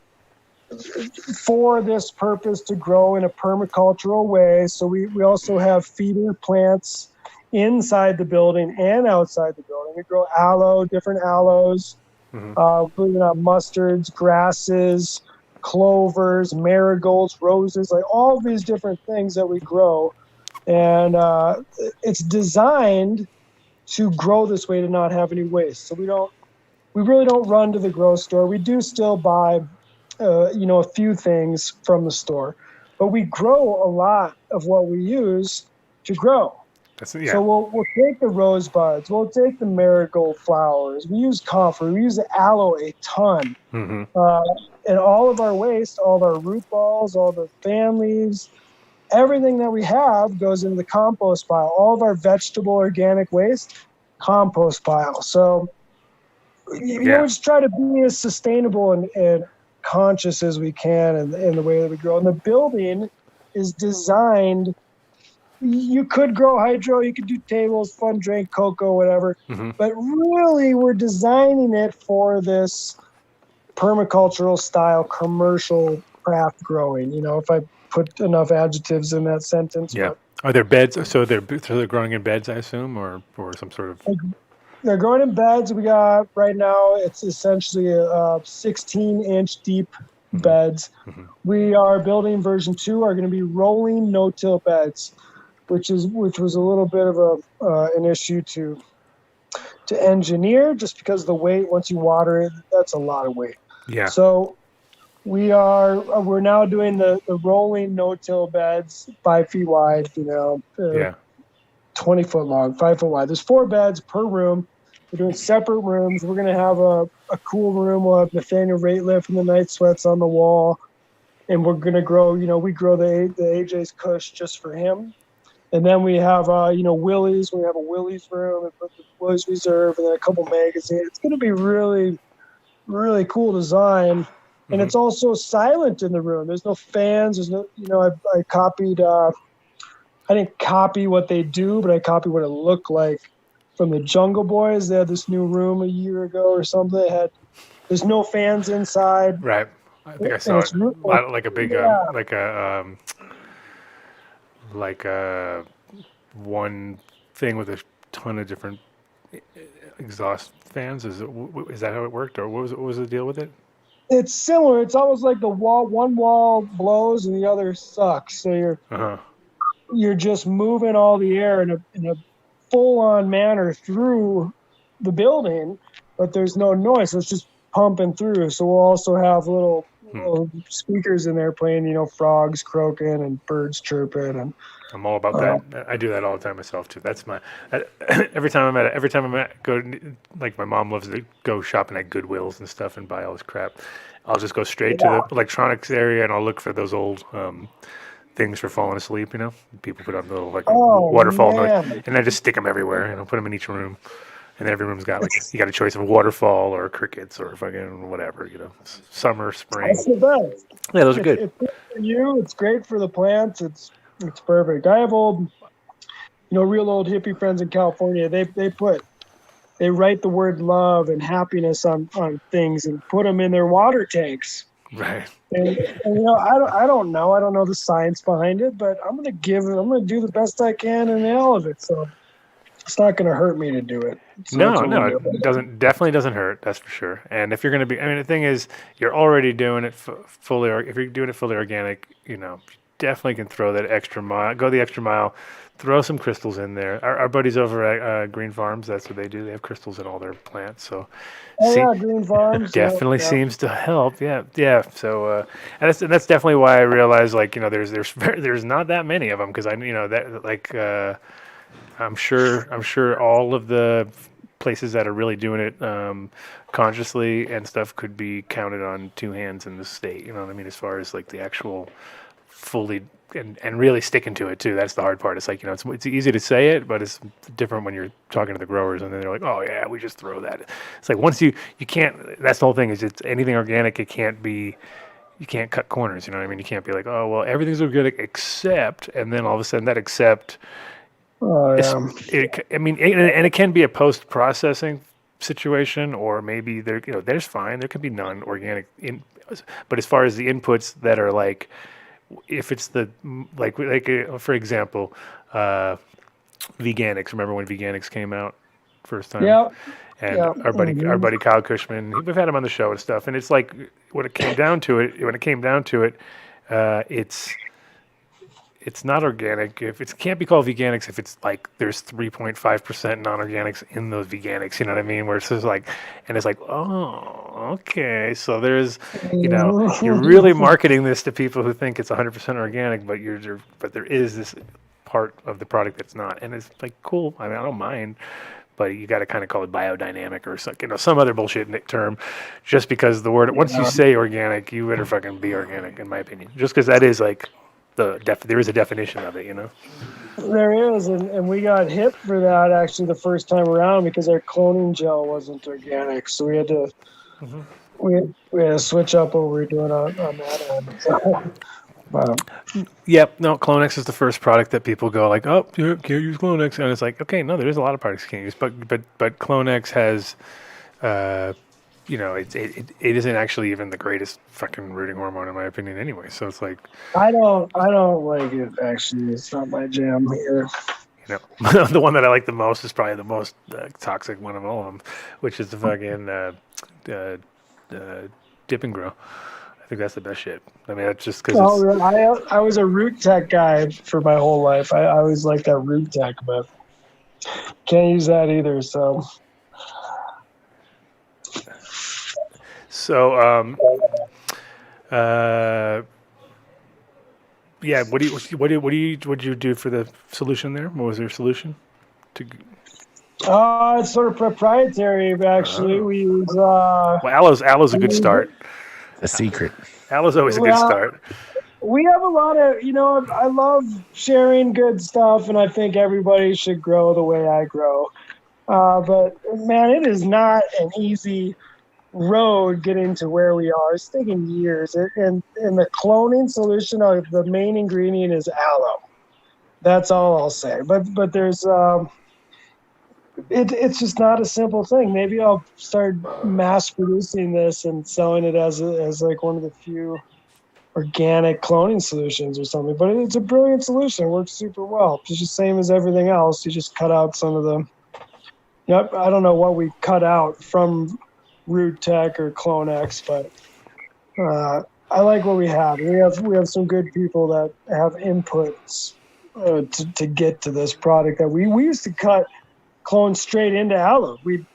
this purpose to grow in a permacultural way. So we also have feeder plants inside the building and outside the building. We grow aloe, different aloes, including mustards, grasses, clovers, marigolds, roses, like all of these different things that we grow. And it's designed to grow this way to not have any waste. So we really don't run to the grocery store. We do still buy a few things from the store, but we grow a lot of what we use to grow. So we'll take the rosebuds, we'll take the marigold flowers, we use comfrey, we use the aloe a ton. And all of our waste, all of our root balls, all the fan leaves, everything that we have goes into the compost pile. All of our vegetable organic waste, compost pile. So we just try to be as sustainable and conscious as we can in the way that we grow. And the building is designed, you could grow hydro, you could do tables, fun drink, cocoa, whatever. But really we're designing it for this permacultural style commercial craft growing, if I put enough adjectives in that sentence. Yeah. Are there beds? So they're growing in beds, I assume, or some sort of... They're growing in beds. We got right now, it's essentially 16-inch deep beds. We are building version 2 are going to be rolling no-till beds, which was a little bit of an issue to engineer, just because the weight, once you water it, that's a lot of weight. Yeah. So we're now doing the rolling no-till beds, 5 feet wide, 20 foot long, 5 foot wide. There's 4 beds per room. We're doing separate rooms. We're going to have a cool room. We'll have Nathaniel Rateliff and the Night Sweats on the wall. And we're going to grow, we grow the AJ's Kush just for him. And then we have, Willie's. We have a Willie's room and put the Willie's Reserve and then a couple magazines. It's going to be really, really cool design. And it's also silent in the room. There's no fans. There's no, I copied, I didn't copy what they do, but I copied what it looked like from the Jungle Boys. They had this new room a year ago or something. There's no fans inside. Right. I think I saw it. Like a big, like one thing with a ton of different exhaust fans. Is that how it worked, or what was the deal with it? It's similar. It's almost like one wall blows and the other sucks. So you're just moving all the air in a full-on manner through the building, but there's no noise. So it's just pumping through. So we'll also have little speakers in there playing, frogs croaking and birds chirping. And I'm all about that. I do that all the time myself too. That's every time I'm at like my mom loves to go shopping at Goodwills and stuff and buy all this crap. I'll just go straight to the electronics area and I'll look for those old things for falling asleep. People put on the little waterfall noise, and I just stick them everywhere. Put them in each room, and every room's got you got a choice of waterfall or crickets or fucking whatever. Summer, spring. That's the best. Yeah, those are good. It's good for you. It's great for the plants. It's perfect. I have real old hippie friends in California. They write the word love and happiness on things and put them in their water tanks. Right. And I don't know. I don't know the science behind it, but I'm gonna do the best I can in all of it. So it's not gonna hurt me to do it. No, it definitely doesn't hurt. That's for sure. And if you're gonna be, the thing is, you're already doing it fully. If you're doing it fully organic, you definitely can throw that extra mile. Go the extra mile. Throw some crystals in there. Our buddies over at Green Farms, that's what they do. They have crystals in all their plants. So, Green Farms definitely seems to help. Yeah. So, and that's definitely why I realized, there's not that many of them, because I'm sure all of the places that are really doing it consciously and stuff could be counted on two hands in the state. You know what I mean? As far as like the actual fully and really sticking to it too. That's the hard part. It's like, it's easy to say it, but it's different when you're talking to the growers and then they're like, oh yeah, we just throw that. It's like once you can't. That's the whole thing. Is it's anything organic. It can't be. You can't cut corners. You know what I mean? You can't be like, oh well, everything's organic except, and then all of a sudden that except. And it can be a post-processing situation, or maybe there's fine. There could be non-organic but as far as the inputs that are like, if it's the for example, Veganics. Remember when Veganics came out first time? Yep. And our buddy Kyle Cushman, we've had him on the show and stuff. And it's like when it came down to it, it's not organic. If it can't be called Veganics, if it's like there's 3.5% non-organics in those Veganics, you know what I mean? Where it's just like, and it's like, oh, okay. So there's, you're really marketing this to people who think it's 100% organic, but there is this part of the product that's not, and it's like cool. I mean, I don't mind, but you got to kind of call it biodynamic or some other bullshit term, just because the word once you say organic, you better fucking be organic, in my opinion. Just because that is like. There is a definition of it, There is, and we got hit for that actually the first time around because our cloning gel wasn't organic, so we had to we had to switch up what we were doing on that end. So, Yep, no, Clonex is the first product that people go like, oh, you can't use Clonex, and it's like, okay, no, there's a lot of products you can't use, but Clonex has. It isn't actually even the greatest fucking rooting hormone in my opinion anyway. So it's like I don't like it actually. It's not my jam here. The one that I like the most is probably the most toxic one of all of them, which is the fucking Dip and Grow. I think that's the best shit. I mean, that's just because I was a Root Tech guy for my whole life. I always liked that Root Tech, but can't use that either. So. So, yeah. What did you do for the solution there? What was their solution? It's sort of proprietary, actually. We use. Well, aloe's a good start. A secret. Aloe's always a good start. We have a lot of, I love sharing good stuff, and I think everybody should grow the way I grow. But man, it is not an easy road getting to where we are. It's taking years, and the cloning solution, the main ingredient is aloe. That's all I'll say. But there's it's just not a simple thing. Maybe I'll start mass producing this and selling it as like one of the few organic cloning solutions or something. But it's a brilliant solution. It works super well. It's just the same as everything else. You just cut out some of the I don't know what we cut out from Root Tech or Clonex, but I like what we have. We have some good people that have inputs to get to this product. That we used to cut clones straight into aloe. We'd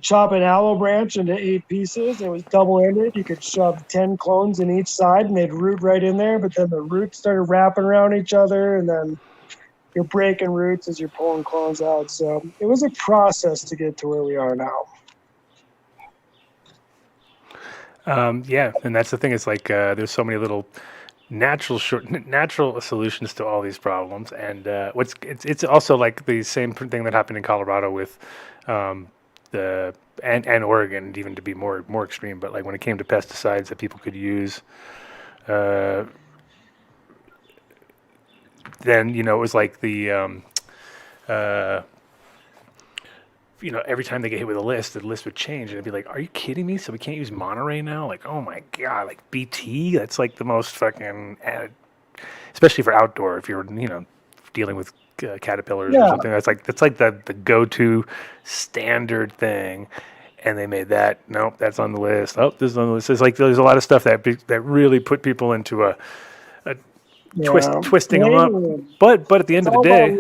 chop an aloe branch into 8 pieces. It was double-ended. You could shove 10 clones in each side, and they'd root right in there. But then the roots started wrapping around each other, and then you're breaking roots as you're pulling clones out. So it was a process to get to where we are now. Yeah, and that's the thing. It's like there's so many little natural solutions to all these problems, and it's also like the same thing that happened in Colorado with and Oregon, even to be more extreme. But like when it came to pesticides that people could use, then it was like the every time they get hit with a list, the list would change, and it'd be like, "Are you kidding me? So we can't use Monterey now? Like, oh my god, like BT? That's like the most fucking, especially for outdoor. If you're, dealing with caterpillars or something, that's like the go-to standard thing." And they made that. Nope, that's on the list. Oh, this is on the list. It's like there's a lot of stuff that really put people into a twisting labeling. them up. But at the end of the day,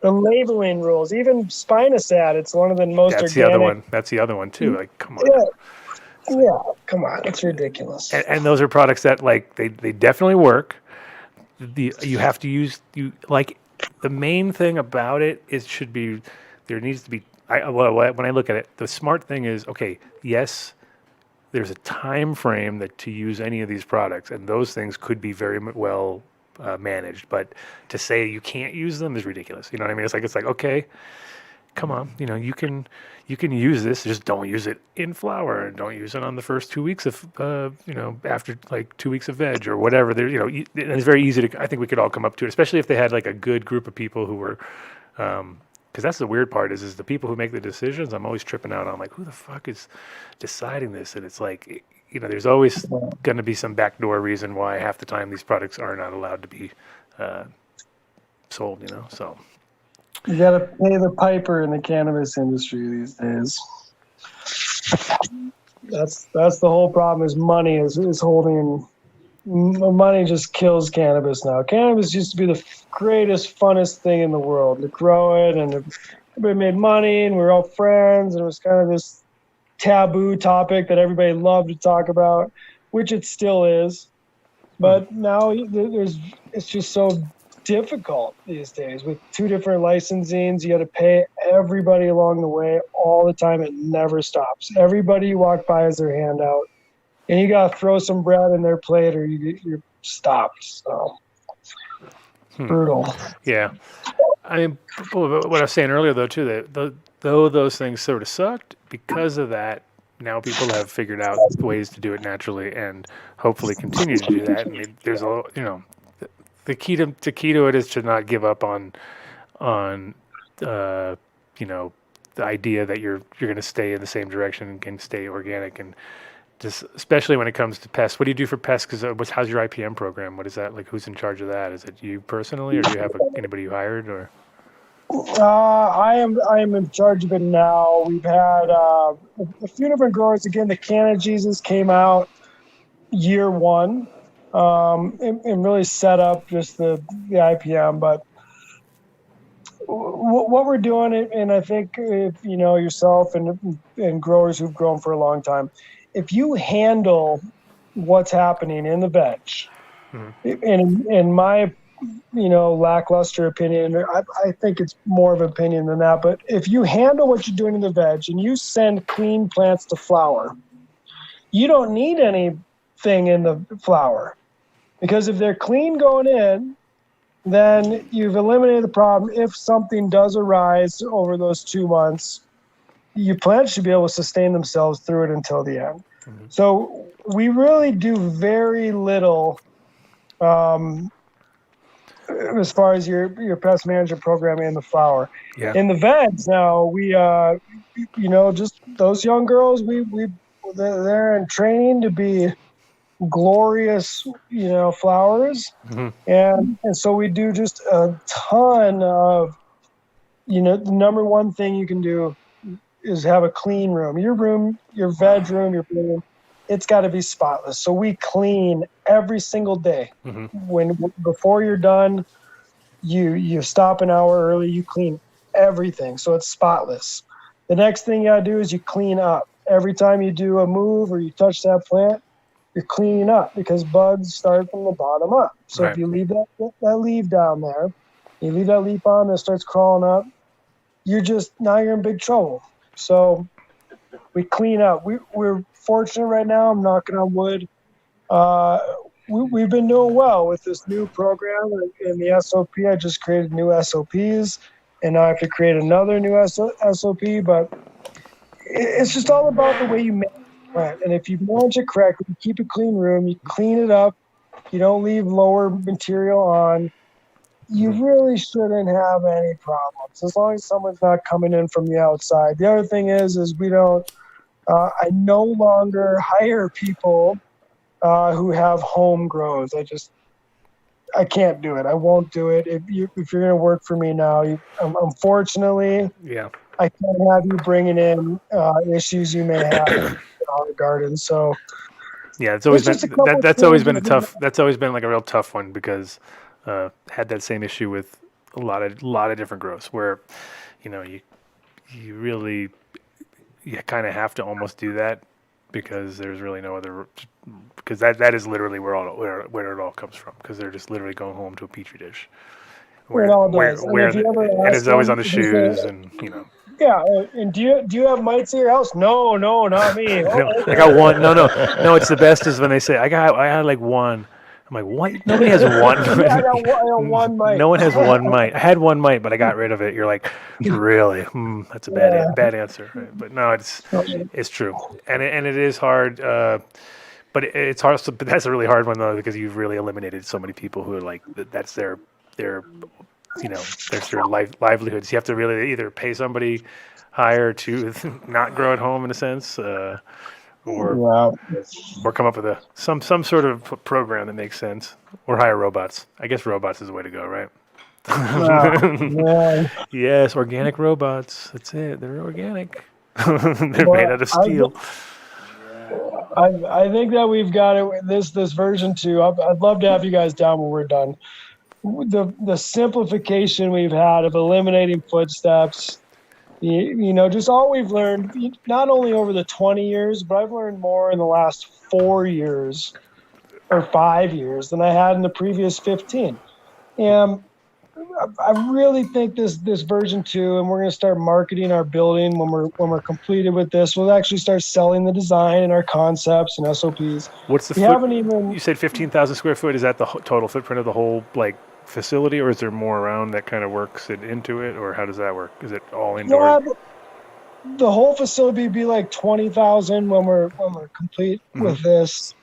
the labeling rules. Even Spinosad, it's one of the most That's organic. That's the other one too. Like, come on. Yeah, come on. It's ridiculous. And those are products that like they definitely work. You have to use the main thing about it should be there needs to be. When I look at it, the smart thing is, okay, yes, there's a time frame that to use any of these products, and those things could be very well managed. But to say you can't use them is ridiculous. You know what I mean? It's like okay, come on, you can use this, just don't use it in flour, and don't use it on the first 2 weeks of after like 2 weeks of veg or whatever. There, and it's very easy to. I think we could all come up to it, especially if they had like a good group of people who were. Because that's the weird part is the people who make the decisions. I'm always tripping out on like who the fuck is deciding this, and it's like there's always going to be some backdoor reason why half the time these products are not allowed to be sold. So. You got to pay the piper in the cannabis industry these days. That's the whole problem. Is money is holding. Money just kills cannabis now. Cannabis used to be the greatest, funnest thing in the world to grow it, and everybody made money, and we were all friends, and it was kind of this taboo topic that everybody loved to talk about, which it still is. But now it's just so difficult these days with 2 different licensings. You got to pay everybody along the way all the time. It never stops. Everybody you walk by has their hand out, and you got to throw some bread in their plate or you're stopped. So brutal. Yeah. I mean, what I was saying earlier though too, that though those things sort of sucked, because of that, now people have figured out ways to do it naturally and hopefully continue to do that. And there's the key to it is to not give up on the idea that you're going to stay in the same direction and can stay organic, and just especially when it comes to pests. What do you do for pests? Because how's your IPM program? What is that like? Who's in charge of that? Is it you personally, or do you have anybody you hired? Or I am in charge of it now. We've had a few different growers. Again, the Canna Jesus came out year 1. And really set up just the IPM. But what we're doing, and I think if yourself and growers who've grown for a long time, if you handle what's happening in the veg, in my lackluster opinion, I think it's more of an opinion than that, but if you handle what you're doing in the veg and you send clean plants to flower, you don't need anything in the flower. Because if they're clean going in, then you've eliminated the problem. If something does arise over those 2 months, your plants should be able to sustain themselves through it until the end. Mm-hmm. So we really do very little as far as your pest management program in the flower. Yeah. In the veg now, we just those young girls, they're in training to be glorious flowers, and so we do just a ton of the number one thing you can do is have a clean room. Your veg room, your room, it's got to be spotless. So we clean every single day. Before you're done, you stop an hour early, you clean everything so it's spotless. The next thing you gotta do is you clean up. Every time you do a move or you touch that plant, you're cleaning up, because bugs start from the bottom up. So If you leave that leaf down there, you leave that leaf on that starts crawling up, now you're in big trouble. So we clean up. We're fortunate right now. I'm knocking on wood. We've been doing well with this new program and the SOP. I just created new SOPs, and now I have to create another new SOP. But it's just all about the way you manage the plant. And if you manage it correctly, you keep a clean room, you clean it up, you don't leave lower material on, you really shouldn't have any problems as long as someone's not coming in from the outside. The other thing is we don't. I no longer hire people who have home grows. I can't do it. I won't do it. If you're going to work for me now, unfortunately, I can't have you bringing in issues you may have in the garden. So it's always been that's always been like a real tough one, because had that same issue with a lot of different grows where you really kind of have to almost do that, because there's really no other, because that is literally where it all comes from, because they're just literally going home to a petri dish. where It all where does. And where if you ever and ask it's always them, on the they say, shoes and yeah. And do you have mites at your house? No, not me. no, Oh, I got one. No. It's the best is when they say I had like one. I'm like, what? Nobody has one. I got one mite. No one has one mite. I had one mite, but I got rid of it. You're like, really? That's a bad answer. Right? But no, it's true, and it is hard. But it's hard. But that's a really hard one though, because you've really eliminated so many people who are like that's their that's their livelihoods. You have to really either pay somebody higher to not grow at home in a sense, or come up with some sort of program that makes sense, or hire robots. I guess robots is the way to go, right? Yeah. Yes, organic robots. That's it. They're organic. They're made out of steel. I think that we've got it. This version 2. I'd love to have you guys down when we're done. The simplification we've had of eliminating footsteps, just all we've learned, not only over the 20 years, but I've learned more in the last 4 years or 5 years than I had in the previous 15. And I really think this version 2, and we're going to start marketing our building when we're completed with this. We'll actually start selling the design and our concepts and SOPs. What's the you said 15,000 square foot. Is that the total footprint of the whole facility, or is there more around that kind of works it into it, or how does that work? Is it all indoor? The whole facility would be like 20,000 when we're complete with this.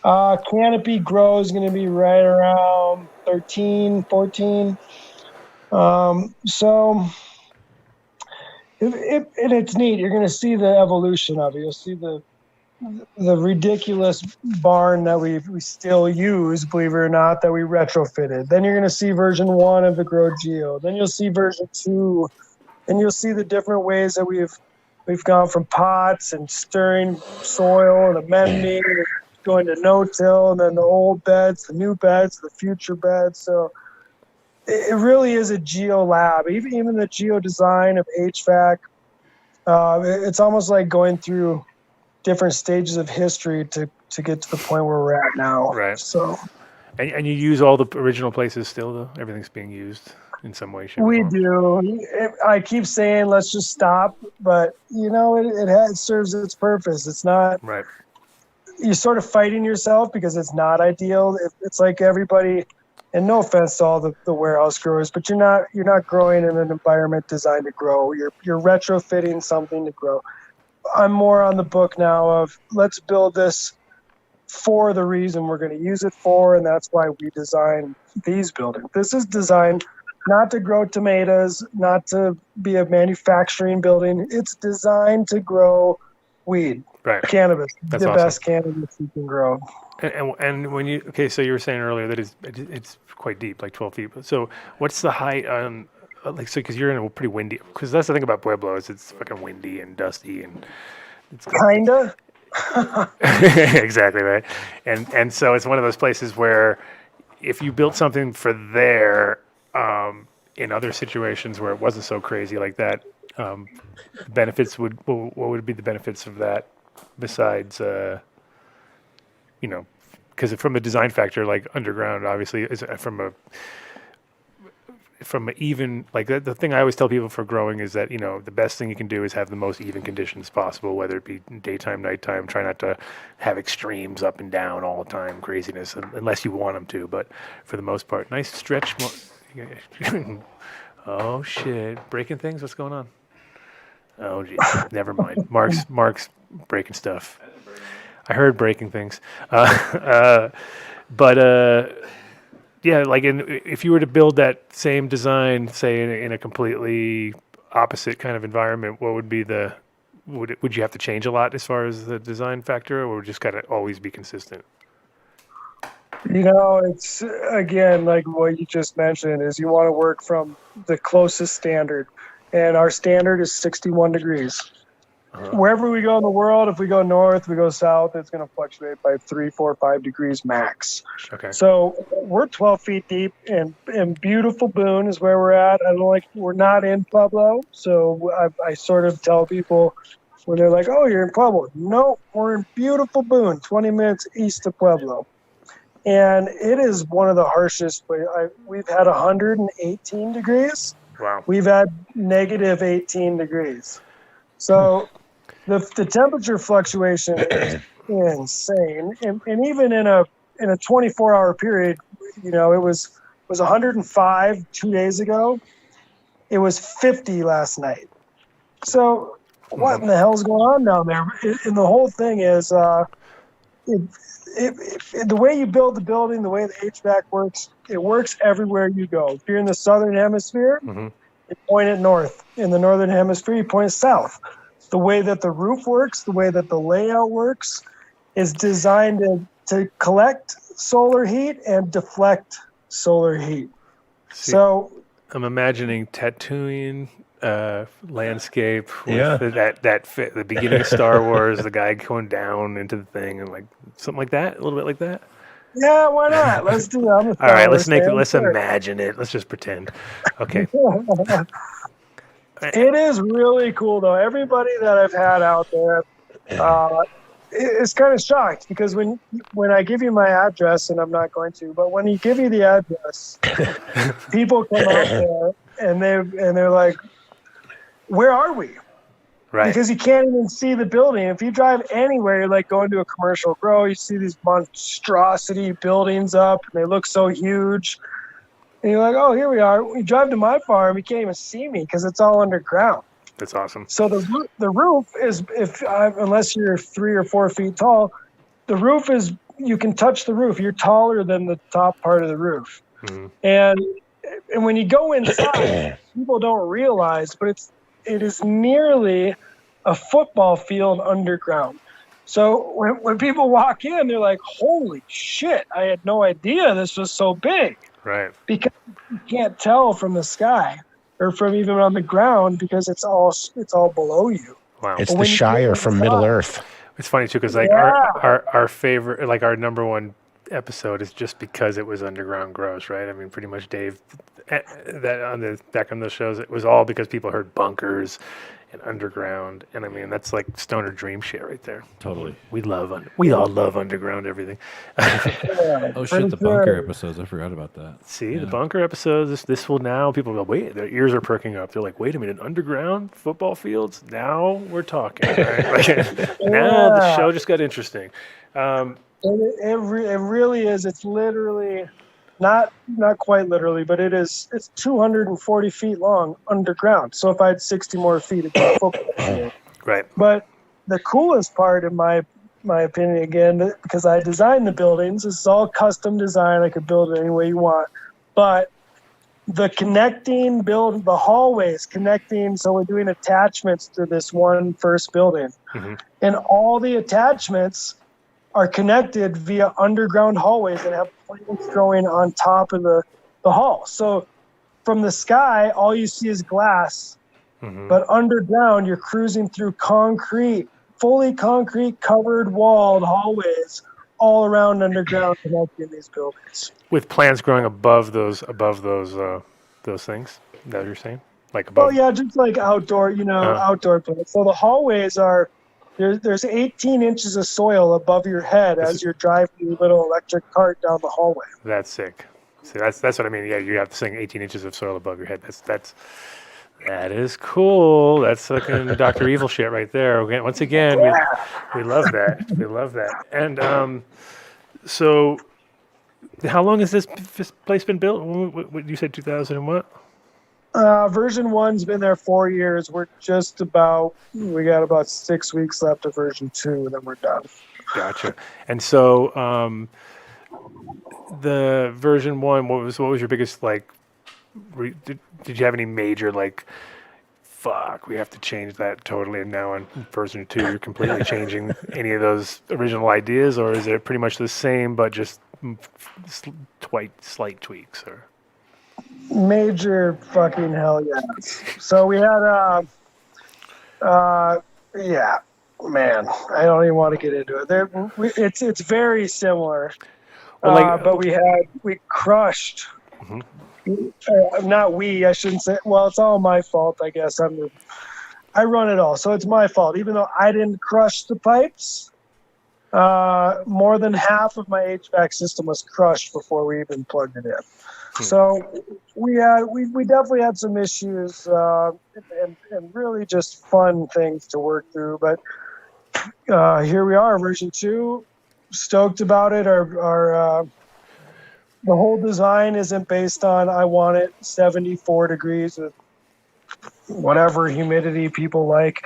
Canopy grow is going to be right around 13, 14. So it's neat. You're going to see the evolution of it. You'll see the ridiculous barn that we still use, believe it or not, that we retrofitted. Then you're going to see version 1 of the Grow Geo. Then you'll see version 2, and you'll see the different ways that we've gone from pots and stirring soil and amending, and going to no-till, and then the old beds, the new beds, the future beds. So it really is a geo lab. Even the geo design of HVAC, it's almost like going through different stages of history to get to the point where we're at now. Right. So, and you use all the original places still, though? Everything's being used in some way, shape, we or form? do. I keep saying let's just stop, but it serves its purpose. It's not. Right. You're sort of fighting yourself because it's not ideal. It's like everybody. And no offense to all the warehouse growers, but you're not growing in an environment designed to grow. You're retrofitting something to grow. I'm more on the book now of let's build this for the reason we're going to use it for, and that's why we design these buildings. This is designed not to grow tomatoes, not to be a manufacturing building. It's designed to grow weed, cannabis, That's the awesome. best cannabis you can grow. And when so you were saying earlier that it's quite deep, like 12 feet. So what's the height on, because you're in a pretty windy, because that's the thing about Pueblo is it's fucking windy and dusty and it's kinda. Exactly right. And so it's one of those places where if you built something for there, in other situations where it wasn't so crazy like that, benefits what would be the benefits of that besides because from a design factor, like underground, obviously, is from a even, like the thing I always tell people for growing is that, the best thing you can do is have the most even conditions possible, whether it be daytime, nighttime. Try not to have extremes up and down all the time, craziness, unless you want them to. But for the most part, nice stretch. Oh, shit. Breaking things? What's going on? Oh, geez. Never mind. Mark's breaking stuff. I heard breaking things. But yeah, like if you were to build that same design, say in a completely opposite kind of environment, what would be would you have to change a lot as far as the design factor, or would it just kind of always be consistent? It's, again, like what you just mentioned, is you want to work from the closest standard. And our standard is 61 degrees. Wherever we go in the world, if we go north, we go south, it's going to fluctuate by 3, 4, 5 degrees max. Okay. So we're 12 feet deep, and beautiful Boone is where we're at. We're not in Pueblo. So I sort of tell people when they're like, oh, you're in Pueblo. No, we're in beautiful Boone, 20 minutes east of Pueblo. and it is one of the harshest. We've had 118 degrees. Wow. We've had negative 18 degrees. So the temperature fluctuation is insane. And even in a 24-hour period, it was 105 2 days ago. It was 50 last night. So what in the hell's going on down there? And the whole thing is the way you build the building, the way the HVAC works, it works everywhere you go. If you're in the southern hemisphere, you point it north. In the northern hemisphere, you point it south. The way that the roof works, the way that the layout works, is designed to collect solar heat and deflect solar heat. See, so I'm imagining tattooing landscape with the beginning of Star Wars, the guy going down into the thing, and like something like that, a little bit like that. Yeah, why not? Let's do that. All right, let's imagine it. Let's just pretend. Okay. It is really cool, though. Everybody that I've had out there is kind of shocked because when I give you my address, and I'm not going to, but when you give you the address, people come out there and they're like, "Where are we?" Right. Because you can't even see the building. If you drive anywhere, you're like going to a commercial grow, you see these monstrosity buildings up, and they look so huge. And you're like, "Oh, here we are." We drive to my farm, you can't even see me because it's all underground. That's awesome. So the roof is, unless you're 3 or 4 feet tall, the roof is, you can touch the roof. You're taller than the top part of the roof. Mm-hmm. And when you go inside, people don't realize, but it is nearly a football field underground. So when people walk in, they're like, "Holy shit, I had no idea this was so big." Right. Because you can't tell from the sky or from even on the ground because it's all below you. Wow. It's the Shire from Middle Earth. It's funny too because like our favorite, like our number one episode is just because it was underground grows, right? I mean, pretty much Dave, that back on those shows, it was all because people heard bunkers and underground, and I mean that's like stoner dream shit right there. Totally. We all love underground everything. Oh shit, the bunker episodes, I forgot about that. See, the bunker episodes, this will now, people go, wait, their ears are perking up. They're like, wait a minute, underground football fields? Now we're talking, right? Now the show just got interesting. It really is. It's literally, not quite literally, but it's 240 feet long underground. So if I had 60 more feet, it'd be a football field. Right. But the coolest part, in my opinion, again, because I designed the buildings, this is all custom design. I could build it any way you want. But the the hallways connecting, so we're doing attachments to this one first building. Mm-hmm. And all the attachments are connected via underground hallways that have planes going on top of the hall. So from the sky, all you see is glass, but underground, you're cruising through fully concrete covered walled hallways all around underground connecting these buildings. With plants growing above those things? Is that what you're saying? Like above? Oh yeah, just like outdoor plants. So the hallways are, there's 18 inches of soil above your head as you're driving your little electric cart down the hallway. That's sick. See, that's what I mean. Yeah, you have to sing 18 inches of soil above your head. That is cool. That's fucking Dr. Evil shit right there. Once again, we love that. We love that. And so, how long has this place been built? What you said 2000 and what? Version 1's been there 4 years. We got about 6 weeks left of version 2, and then we're done. Gotcha. And so, the version 1, what was your biggest, like, did you have any major, like, fuck, we have to change that totally, and now on version 2 you're completely changing any of those original ideas, or is it pretty much the same but just slight tweaks? Or major fucking hell yes. So we had man, I don't even want to get into it. It's very similar. But we crushed. Mm-hmm. I shouldn't say. Well, it's all my fault, I guess. I run it all, so it's my fault. Even though I didn't crush the pipes, More than half of my HVAC system was crushed before we even plugged it in. So we definitely had some issues and really just fun things to work through. But here we are, version 2. Stoked about it. Our the whole design isn't based on I want it 74 degrees with whatever humidity people like.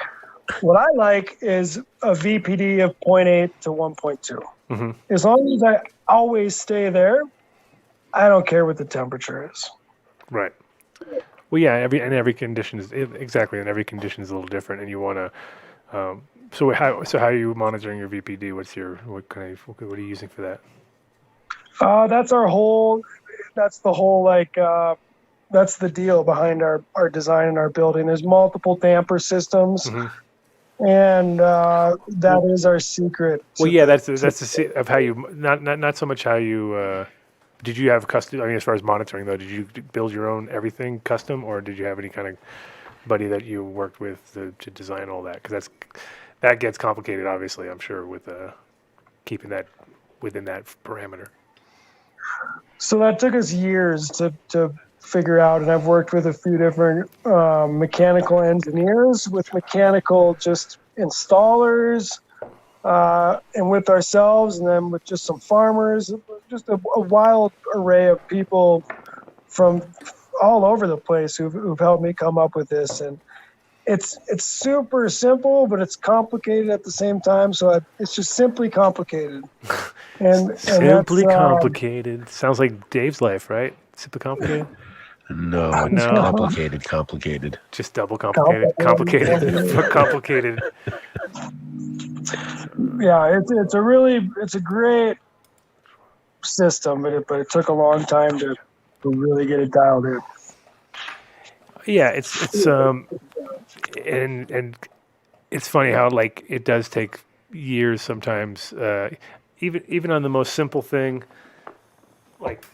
What I like is a VPD of 0.8 to 1.2. Mm-hmm. As long as I always stay there, I don't care what the temperature is. Right. Well, yeah. Every condition is exactly, and every condition is a little different, and you want to. So how are you monitoring your VPD? What are you using for that? That's the whole that's the deal behind our design and our building. There's multiple damper systems. Mm-hmm. And that is our secret. Well, yeah, that's the of how you not so much how you. Did you have custom? I mean, as far as monitoring though, did you build your own everything custom, or did you have any kind of buddy that you worked with to design all that? Because that gets complicated, obviously. I'm sure with keeping that within that parameter. So that took us years to figure out, and I've worked with a few different mechanical engineers, with mechanical just installers, and with ourselves, and then with just some farmers, just a wild array of people from all over the place who've helped me come up with this. And it's super simple, but it's complicated at the same time. So it's just simply complicated. And simply complicated. Sounds like Dave's life, right? Simply complicated. No, it's complicated. Just double complicated. Complicated. Yeah, it's a great system, but it took a long time to really get it dialed in. Yeah, it's and it's funny how like it does take years sometimes. Even on the most simple thing, like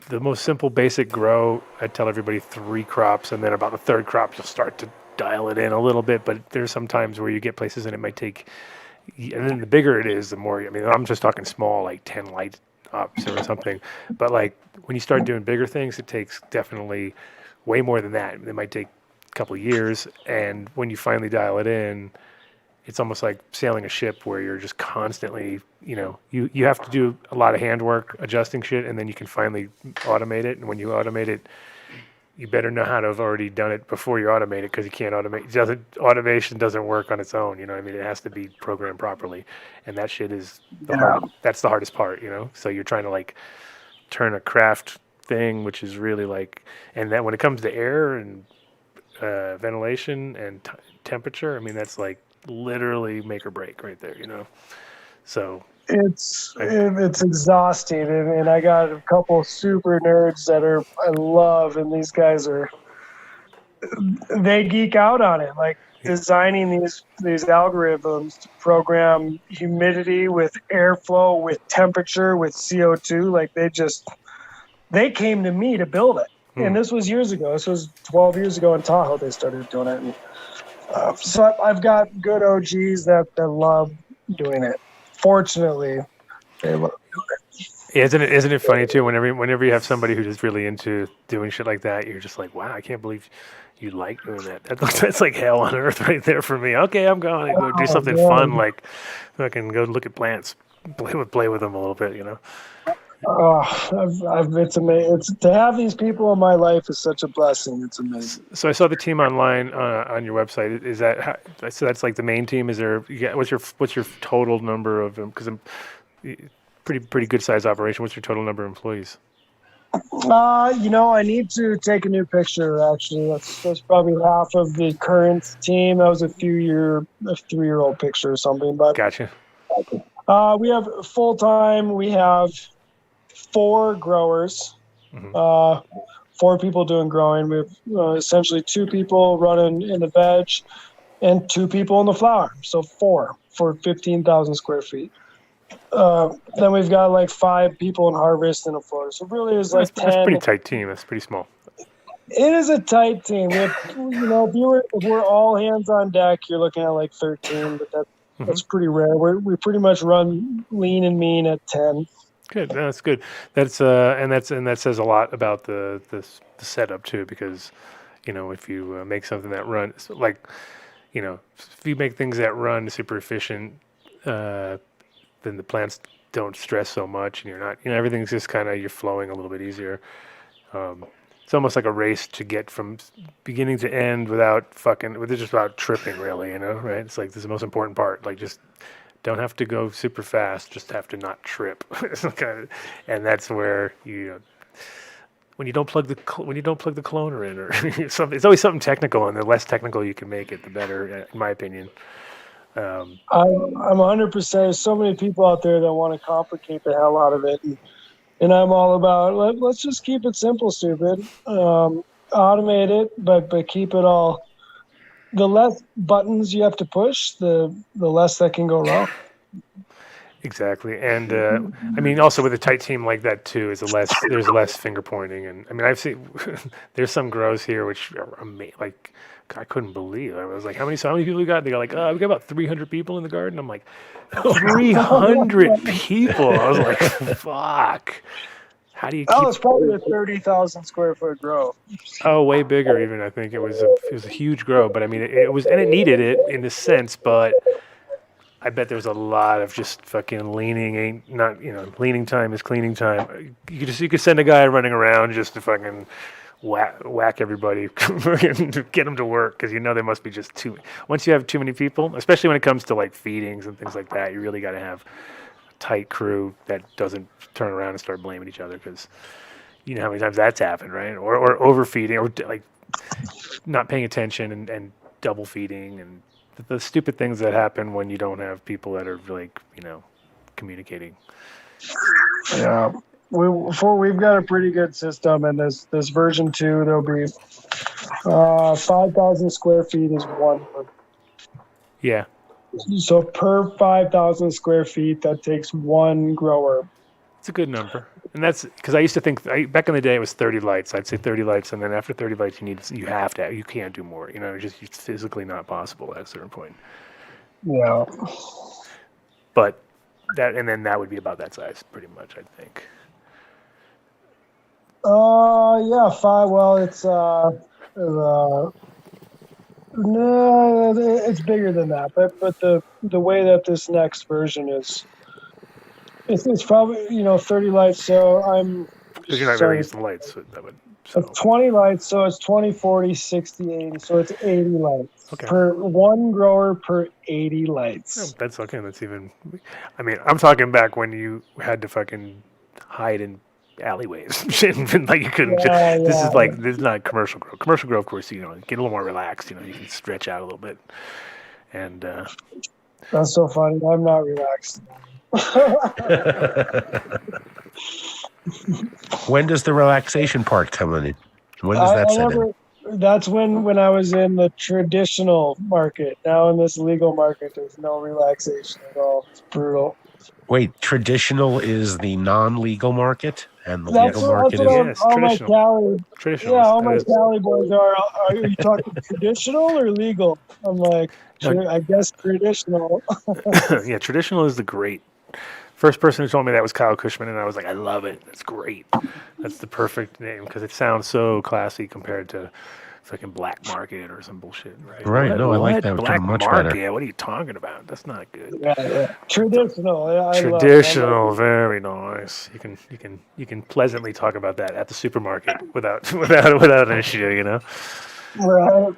the most simple basic grow, I tell everybody 3 crops, and then about the 3rd crop you'll start to dial it in a little bit. But there's some times where you get places and it might take, and then the bigger it is, the more. I mean, I'm just talking small, like 10 light ups or something. But like when you start doing bigger things, it takes definitely way more than that. It might take a couple of years, and when you finally dial it in, it's almost like sailing a ship where you're just constantly, you have to do a lot of handwork adjusting shit, and then you can finally automate it. And when you automate it, you better know how to have already done it before you automate it, because you can't automate. Automation doesn't work on its own. I mean, it has to be programmed properly, and that shit is that's the hardest part. So you're trying to like turn a craft thing, which is really like, and then when it comes to air and ventilation and temperature, I mean, that's like literally make or break right there. So it's exhausting, and I got a couple super nerds that I love, and these guys they geek out on it, like designing these algorithms to program humidity with airflow, with temperature, with CO2. Like they came to me to build it, and this was years ago. This was 12 years ago in Tahoe. They started doing it. And, so I've got good OGs that love doing it. Fortunately, they love doing it. Yeah, isn't it funny too? Whenever you have somebody who's just really into doing shit like that, you're just like, wow, I can't believe you like doing that. That's like hell on earth right there for me. Okay, I'm going to go do something fun, like I can go look at plants, play with them a little bit, It's amazing. To have these people in my life is such a blessing. It's amazing. So I saw the team online on your website. Is that so? That's like the main team. Is there? What's your total number of them? Because I'm pretty good sized operation. What's your total number of employees? I need to take a new picture. Actually, that's probably half of the current team. That was a 3-year-old picture or something. But gotcha. We have full time. We have 4 growers, 4 people doing growing. We have essentially 2 people running in the veg and 2 people in the flower. So 4 for 15,000 square feet. Then we've got like 5 people in harvest and a floater. So really it's like 10. That's a pretty tight team. That's pretty small. It is a tight team. We have, if we're all hands on deck, you're looking at like 13, but That's pretty rare. We pretty much run lean and mean at 10. Good. No, that's good. And that says a lot about the setup too, because if you make something that runs like, if you make things that run super efficient, then the plants don't stress so much, and you're not, everything's just kind of, you're flowing a little bit easier. It's almost like a race to get from beginning to end without just about tripping, really, right? It's like, this is the most important part. Like, just don't have to go super fast, just have to not trip. And that's where when you don't plug the cloner in, or it's always something technical, and the less technical you can make it, the better, in my opinion. I'm 100%. There's so many people out there that want to complicate the hell out of it, and I'm all about let's just keep it simple, stupid. Automate it, but keep it all. The less buttons you have to push, the less that can go wrong. Exactly, and I mean, also with a tight team like that too, there's less finger pointing, and I mean, I've seen there's some grows here which are amazing. Like, I couldn't believe. I was like, how many people you got? They go like, we got about 300 people in the garden. I'm like, 300 people. I was like, fuck. How do you keep? Oh, it's probably a 30,000 square foot grow. Oh, way bigger even. I think it was a huge grow, but I mean, it was, and it needed it in a sense, but I bet there was a lot of just fucking leaning. Leaning time is cleaning time. You could send a guy running around just to fucking whack everybody, get them to work, because there must be just once you have too many people, especially when it comes to like feedings and things like that, you really got to have a tight crew that doesn't turn around and start blaming each other, because you know how many times that's happened, right? Or overfeeding, or like not paying attention and double feeding, and the stupid things that happen when you don't have people that are really communicating. Yeah. We've got a pretty good system, and this version 2, there'll be 5,000 square feet is one. Yeah. So per 5,000 square feet, that takes one grower. It's a good number, and that's because I used to think back in the day it was 30 lights. I'd say 30 lights, and then after 30 lights, you can't do more. It's physically not possible at a certain point. Yeah. But that would be about that size, pretty much, I think. Yeah, 5. Well, it's no, it's bigger than that. But the way that this next version is, it's probably 30 lights. So because you're not very used to lights, so that would. So. It's 20 lights, so it's 20, 40, 60, 80. So it's 80 lights per one grower per 80 lights. Oh, that's okay. That's even. I mean, I'm talking back when you had to fucking hide in alleyways. Like you couldn't. This is not commercial grow. Commercial grow, of course, get a little more relaxed. You can stretch out a little bit. And that's so funny. I'm not relaxed. When does the relaxation part come in? When does that set in? That's when I was in the traditional market. Now in this legal market, there's no relaxation at all. It's brutal. Wait, traditional is the non-legal market, and the legal market is traditional. Traditional. Yeah, all my Cali boys are you talking traditional or legal? I'm like, I guess traditional. Yeah, traditional is the great. First person who told me that was Kyle Cushman, and I was like, I love it. That's great. That's the perfect name, because it sounds so classy compared to fucking black market or some bullshit. Right. No, I like that black much market. better. What are you talking about? That's not good. Yeah. Traditional. Traditional, very nice. You can pleasantly talk about that at the supermarket without an issue. Right.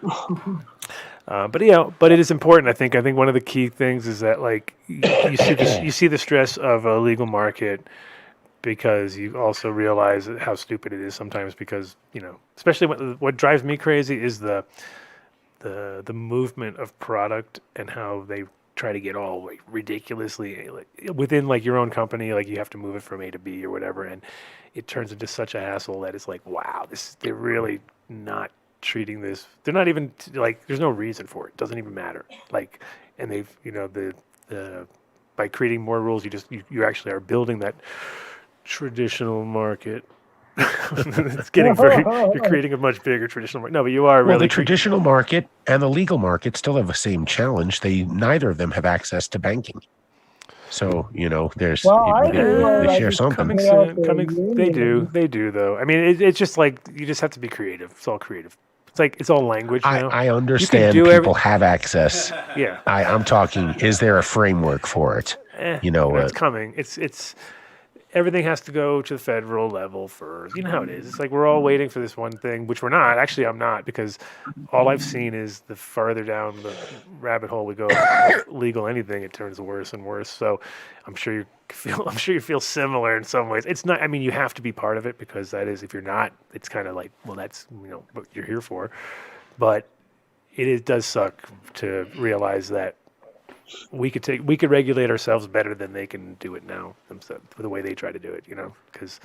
But it is important. I think one of the key things is that like you see the stress of a legal market, because you also realize how stupid it is sometimes, because especially what drives me crazy is the movement of product, and how they try to get all like ridiculously within like your own company, like you have to move it from A to B or whatever, and it turns into such a hassle that it's like, wow, they're really not treating this. They're not even like, there's no reason for it. It doesn't even matter. Like, and they've the by creating more rules, you actually are building that traditional market It's getting you're creating a much bigger traditional market. No, but you are Well, really the traditional market and the legal market still have the same challenge. Neither of them have access to banking. So, there's Well, they share just something. coming put out soon. the Coming. They union. do though. I mean, it's just like you just have to be creative. It's all creative. It's like it's all language now. I You can understand do people have access. Yeah. I'm talking, is there a framework for it? It's coming. It's everything has to go to the federal level first. You know how it is. It's like we're all waiting for this one thing, which we're not. Actually, I'm not, because all I've seen is the farther down the rabbit hole we go, legal anything, it turns worse and worse. So I'm sure you feel similar in some ways. It's not. I mean, you have to be part of it, because that is, if you're not, it's kind of like, well, that's what you're here for. But it does suck to realize that we could regulate ourselves better than they can do it now themselves, the way they try to do it, because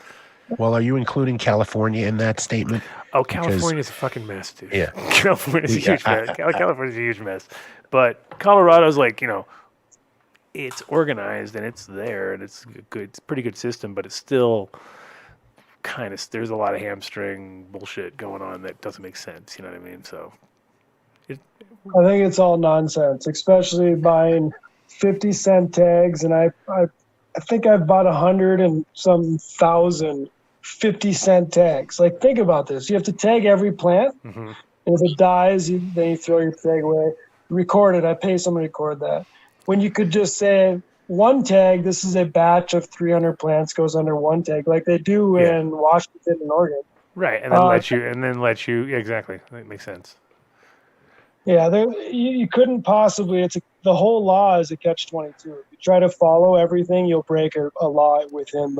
Well, are you including California in that statement? California's a fucking mess, dude. Yeah. California's a huge mess. California's a huge mess. But Colorado's like, it's organized and it's there and it's a pretty good system, but it's still kind of, there's a lot of hamstring bullshit going on that doesn't make sense, you know what I mean? So I think it's all nonsense, especially buying 50-cent tags. And I think I've bought 100 and some thousand 50-cent tags. Like, think about this. You have to tag every plant. mm-hmm. And if it dies, then you throw your tag away. Record it. I pay someone to record that. When you could just say, one tag, this is a batch of 300 plants, goes under one tag, like they do in Washington and Oregon. Right. And then let you, yeah, exactly. That makes sense. Yeah, you couldn't possibly. The whole law is a catch-22. If you try to follow everything, you'll break a law within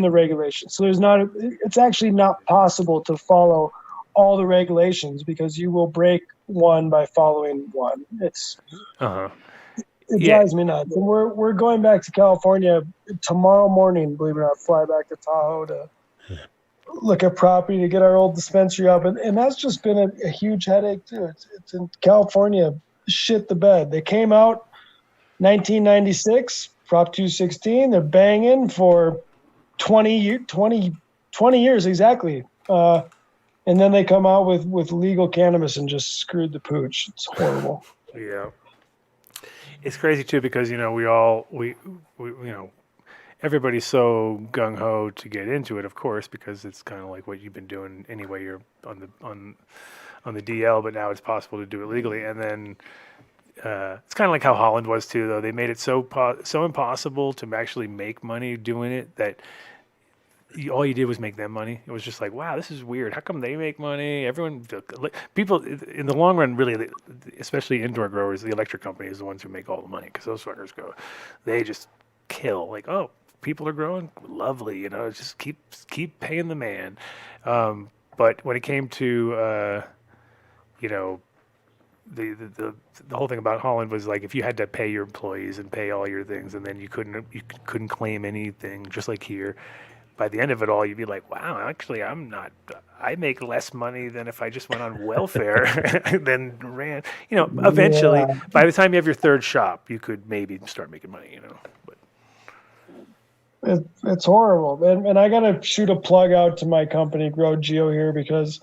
the regulations. So it's actually not possible to follow all the regulations, because you will break one by following one. It drives me nuts. And we're going back to California tomorrow morning. Believe it or not, fly back to Tahoe to look at property to get our old dispensary up, and that's just been a huge headache too. It's in California, shit the bed. They came out 1996, Prop 216. They're banging for 20 years exactly, and then they come out with legal cannabis and just screwed the pooch. It's horrible. Yeah, it's crazy too, because everybody's so gung ho to get into it, of course, because it's kind of like what you've been doing anyway. You're on the DL, but now it's possible to do it legally. And then it's kind of like how Holland was too, though. They made it so impossible to actually make money doing it that all you did was make them money. It was just like, wow, this is weird. How come they make money? People in the long run, really, especially indoor growers, the electric company is the ones who make all the money, because those fuckers they just kill. Like, oh, people are growing, lovely, just keep paying the man. But when it came to the whole thing about Holland was like, if you had to pay your employees and pay all your things, and then you couldn't claim anything, just like here. By the end of it all, you'd be like, wow, actually, I make less money than if I just went on welfare and then ran. Eventually, by the time you have your third shop, you could maybe start making money, But it's horrible. And I got to shoot a plug out to my company, Grow Geo, here, because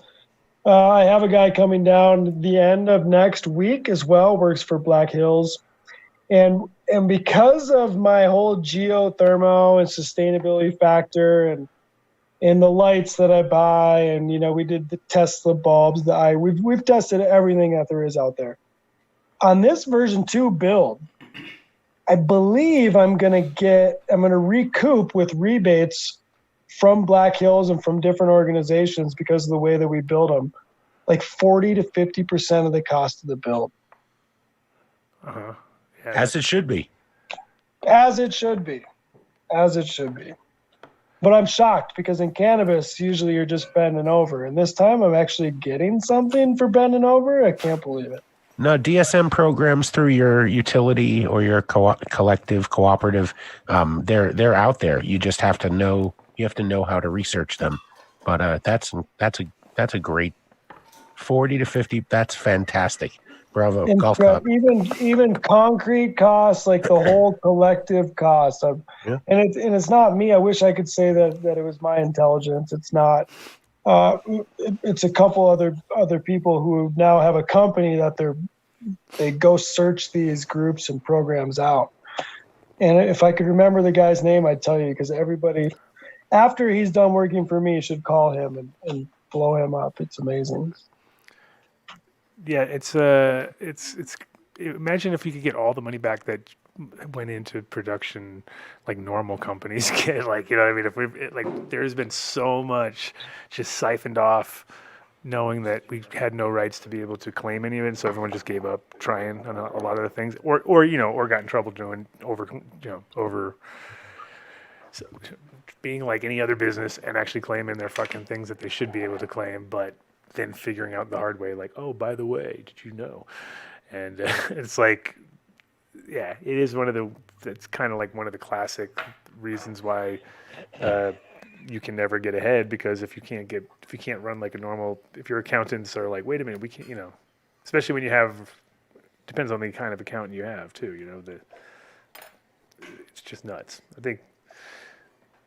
I have a guy coming down the end of next week as well, works for Black Hills. And because of my whole geothermal and sustainability factor and the lights that I buy, and we did the Tesla bulbs, we've tested everything that there is out there. On this version 2 build, I believe I'm going to recoup with rebates from Black Hills and from different organizations, because of the way that we build them, like 40 to 50% of the cost of the build. Yeah. As it should be. As it should be. But I'm shocked, because in cannabis, usually you're just bending over. And this time I'm actually getting something for bending over. I can't believe it. No, DSM programs through your utility or your collective, cooperative, they're out there. You just have to know. You have to know how to research them. But that's a great 40 to 50. That's fantastic. Bravo. Golf cop. Even concrete costs, like the whole collective cost of, Yeah. and it's not me. I wish I could say that it was my intelligence. It's not. It's a couple other people who now have a company that they go search these groups and programs out. And if I could remember the guy's name, I'd tell you, because everybody, after he's done working for me, should call him and blow him up. It's amazing. Yeah, it's imagine if you could get all the money back that went into production like normal companies get. Like, you know what I mean? If there's been so much just siphoned off, knowing that we had no rights to be able to claim any of it, so everyone just gave up trying on a lot of the things, or got in trouble doing over so, being like any other business and actually claiming their fucking things that they should be able to claim, but then figuring out the hard way, like, oh, by the way, did you know? And it's like, yeah, it is it's kind of like one of the classic reasons why you can never get ahead, because if you can't run like a normal, if your accountants are like, wait a minute, we can't, especially when you have, depends on the kind of accountant you have too, it's just nuts. I think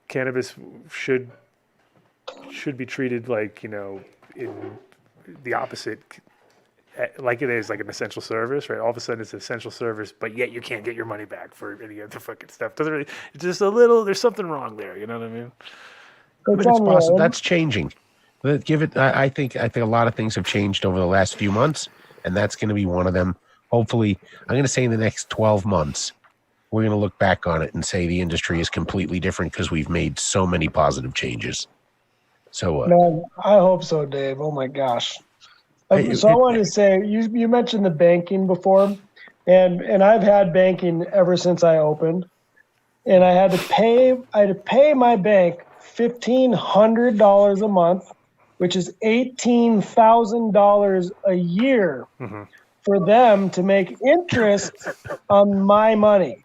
cannabis should be treated like, in the opposite, like it is like an essential service, right? All of a sudden it's an essential service, but yet you can't get your money back for any other fucking stuff. Doesn't really, it's just there's something wrong there, you know what I mean? But it's possible. That's changing. Give it. I think a lot of things have changed over the last few months, and that's going to be one of them. Hopefully, I'm going to say in the next 12 months, we're going to look back on it and say the industry is completely different because we've made so many positive changes. So, man, I hope so, Dave. Oh my gosh. So I wanted to say, you mentioned the banking before, and I've had banking ever since I opened, and I had to pay my bank $1,500 a month, which is $18,000 a year, for them to make interest on my money.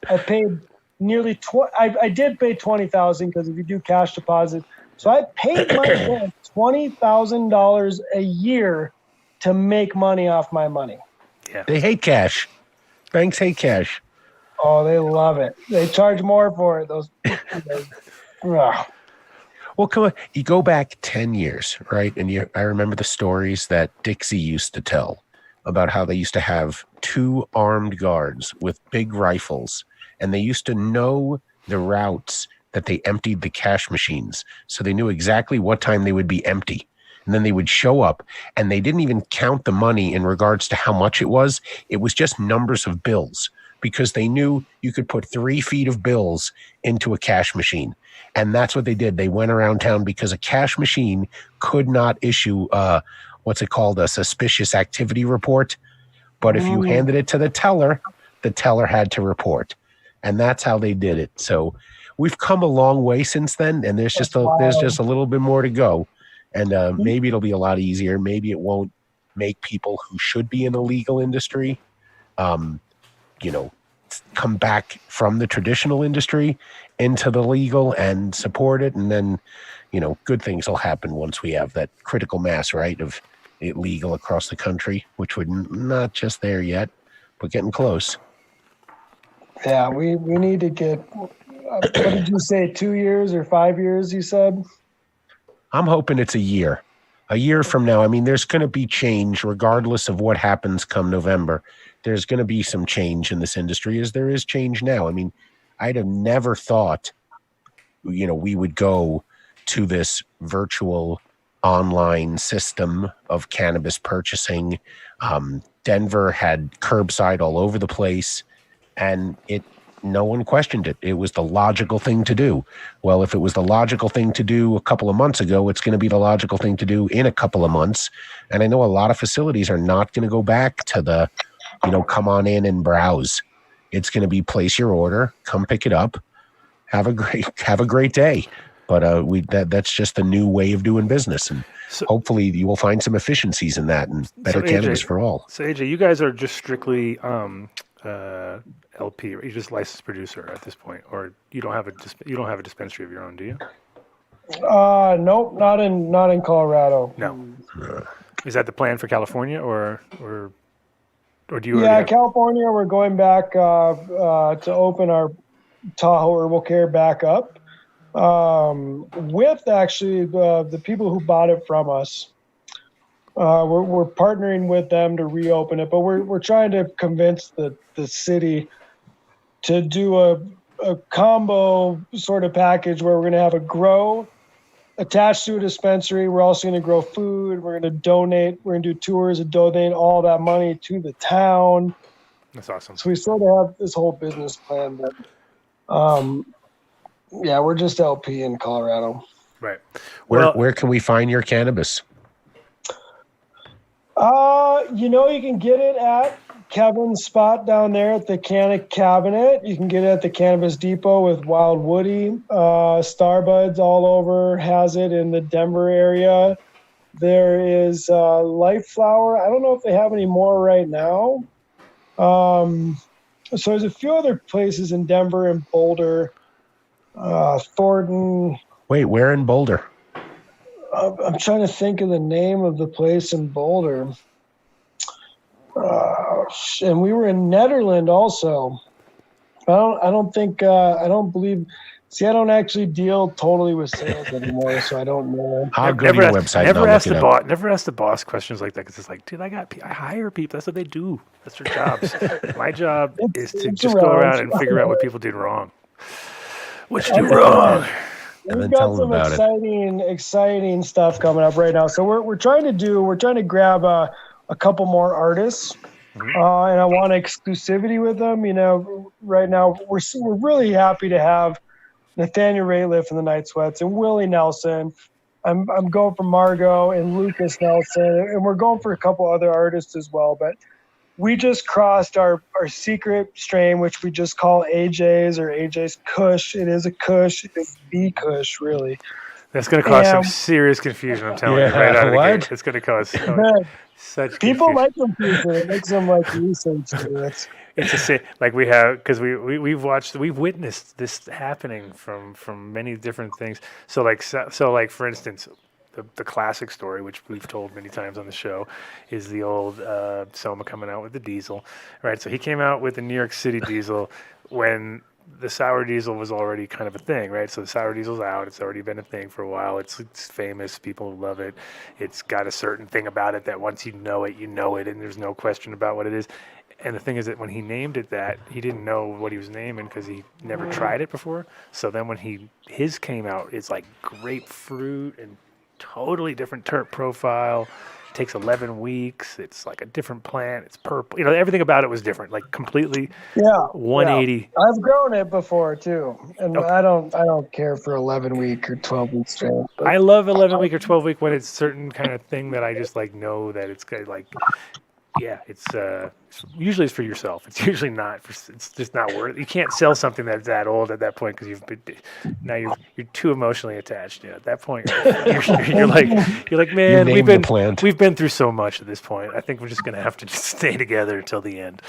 I paid nearly I did pay $20,000 because if you do cash deposit, so I paid my bank $20,000 a year to make money off my money. Yeah. They hate cash. Banks hate cash. Oh, they love it. They charge more for it. Those. Well, come on. You go back 10 years, right? And I remember the stories that Dixie used to tell about how they used to have 2 armed guards with big rifles, and they used to know the routes that they emptied the cash machines. So they knew exactly what time they would be empty. And then they would show up, and they didn't even count the money in regards to how much it was. It was just numbers of bills, because they knew you could put 3 feet of bills into a cash machine. And that's what they did. They went around town because a cash machine could not issue what's it called, a suspicious activity report. But if you handed it to the teller had to report. And that's how they did it. So we've come a long way since then, and there's just a little bit more to go. And maybe it'll be a lot easier. Maybe it won't make people who should be in the legal industry, come back from the traditional industry into the legal and support it. And then, good things will happen once we have that critical mass, right, of it legal across the country, which we're not just there yet, but getting close. Yeah, we need to get, what did you say, 2 years or 5 years, you said? I'm hoping it's a year. A year from now. I mean, there's going to be change regardless of what happens come November. There's going to be some change in this industry, as there is change now. I mean, I'd have never thought, we would go to this virtual online system of cannabis purchasing. Denver had curbside all over the place, and no one questioned it. It was the logical thing to do. Well, if it was the logical thing to do a couple of months ago, it's going to be the logical thing to do in a couple of months. And I know a lot of facilities are not going to go back to the, come on in and browse. It's going to be place your order, come pick it up, have a great day. But that's just a new way of doing business. And hopefully you will find some efficiencies in that and better cannabis for all. So AJ, you guys are just strictly LP, or you're just licensed producer at this point, or you don't have a dispensary of your own, do you? Nope, not in Colorado. No. Is that the plan for California, or? or do you? Yeah, California. We're going back to open our Tahoe Herbal Care back up with actually the people who bought it from us. We're partnering with them to reopen it, but we're trying to convince the city to do a combo sort of package where we're going to have a grow attached to a dispensary. We're also going to grow food. We're going to donate. We're going to do tours and donate all that money to the town. That's awesome. So we sort of have this whole business plan, but yeah, we're just LP in Colorado. Right. Where can we find your cannabis? You can get it at Kevin's spot down there at the Cannic Cabinet. You can get it at the Cannabis Depot with Wild Woody. Starbuds all over has it in the Denver area. There is Life Flower. I don't know if they have any more right now. So there's a few other places in Denver and Boulder. Thornton. Wait, where in Boulder? I'm trying to think of the name of the place in Boulder. And we were in Netherlands also. I don't actually deal totally with sales anymore, so I don't know. I'll go to your website. Never ask the boss questions like that, because it's like, dude, I hire people. That's what they do. That's their jobs. My job is to just go around and figure out what people did wrong. What you do wrong? We've got some exciting stuff coming up right now. So we're trying to grab a couple more artists, and I want exclusivity with them. Right now we're really happy to have Nathaniel Rateliff and the Night Sweats and Willie Nelson. I'm going for Margot and Lucas Nelson, and we're going for a couple other artists as well. But we just crossed our secret strain, which we just call AJ's or AJ's Kush. It is a Kush. It's the Kush, really. That's going to cause some serious confusion, I'm telling you, right out of the gate. It's going to cause such people confusion. like confusion. It makes them like research. It's like we have, because we've witnessed this happening from many different things. So like for instance, the classic story, which we've told many times on the show, is the old Soma coming out with the diesel, right? So he came out with the New York City diesel when the sour diesel was already kind of a thing, right? So the sour diesel's out. It's already been a thing for a while. It's famous. People love it. It's got a certain thing about it that once you know it, and there's no question about what it is. And the thing is that when he named it that, he didn't know what he was naming because he never tried it before. So then when his came out, it's like grapefruit and totally different terp profile. It takes 11 weeks. It's like a different plant. It's purple. Everything about it was different, like completely 180. Yeah. I've grown it before too, and okay. I don't care for 11-week or 12-week strain. I love 11-week or 12-week when it's certain kind of thing that I just like know that it's good, like. Yeah, it's usually it's for yourself. It's usually not. It's just not worth it. You can't sell something that's that old at that point because you're too emotionally attached. Yeah, at that point, you're like, man, we've been through so much at this point. I think we're just gonna have to just stay together until the end.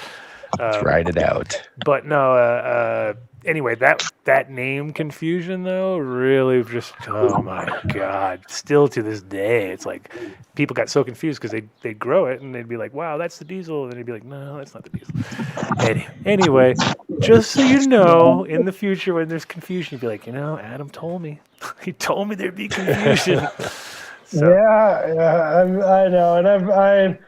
Let's ride it out. But no. Anyway, that name confusion though really just, oh my God, still to this day, it's like people got so confused because they'd grow it and they'd be like, wow, that's the diesel, and they'd be like, no, that's not the diesel. Anyway, just so you know, in the future when there's confusion, you'd be like, Adam told me. He told me there'd be confusion. So. Yeah, I know, and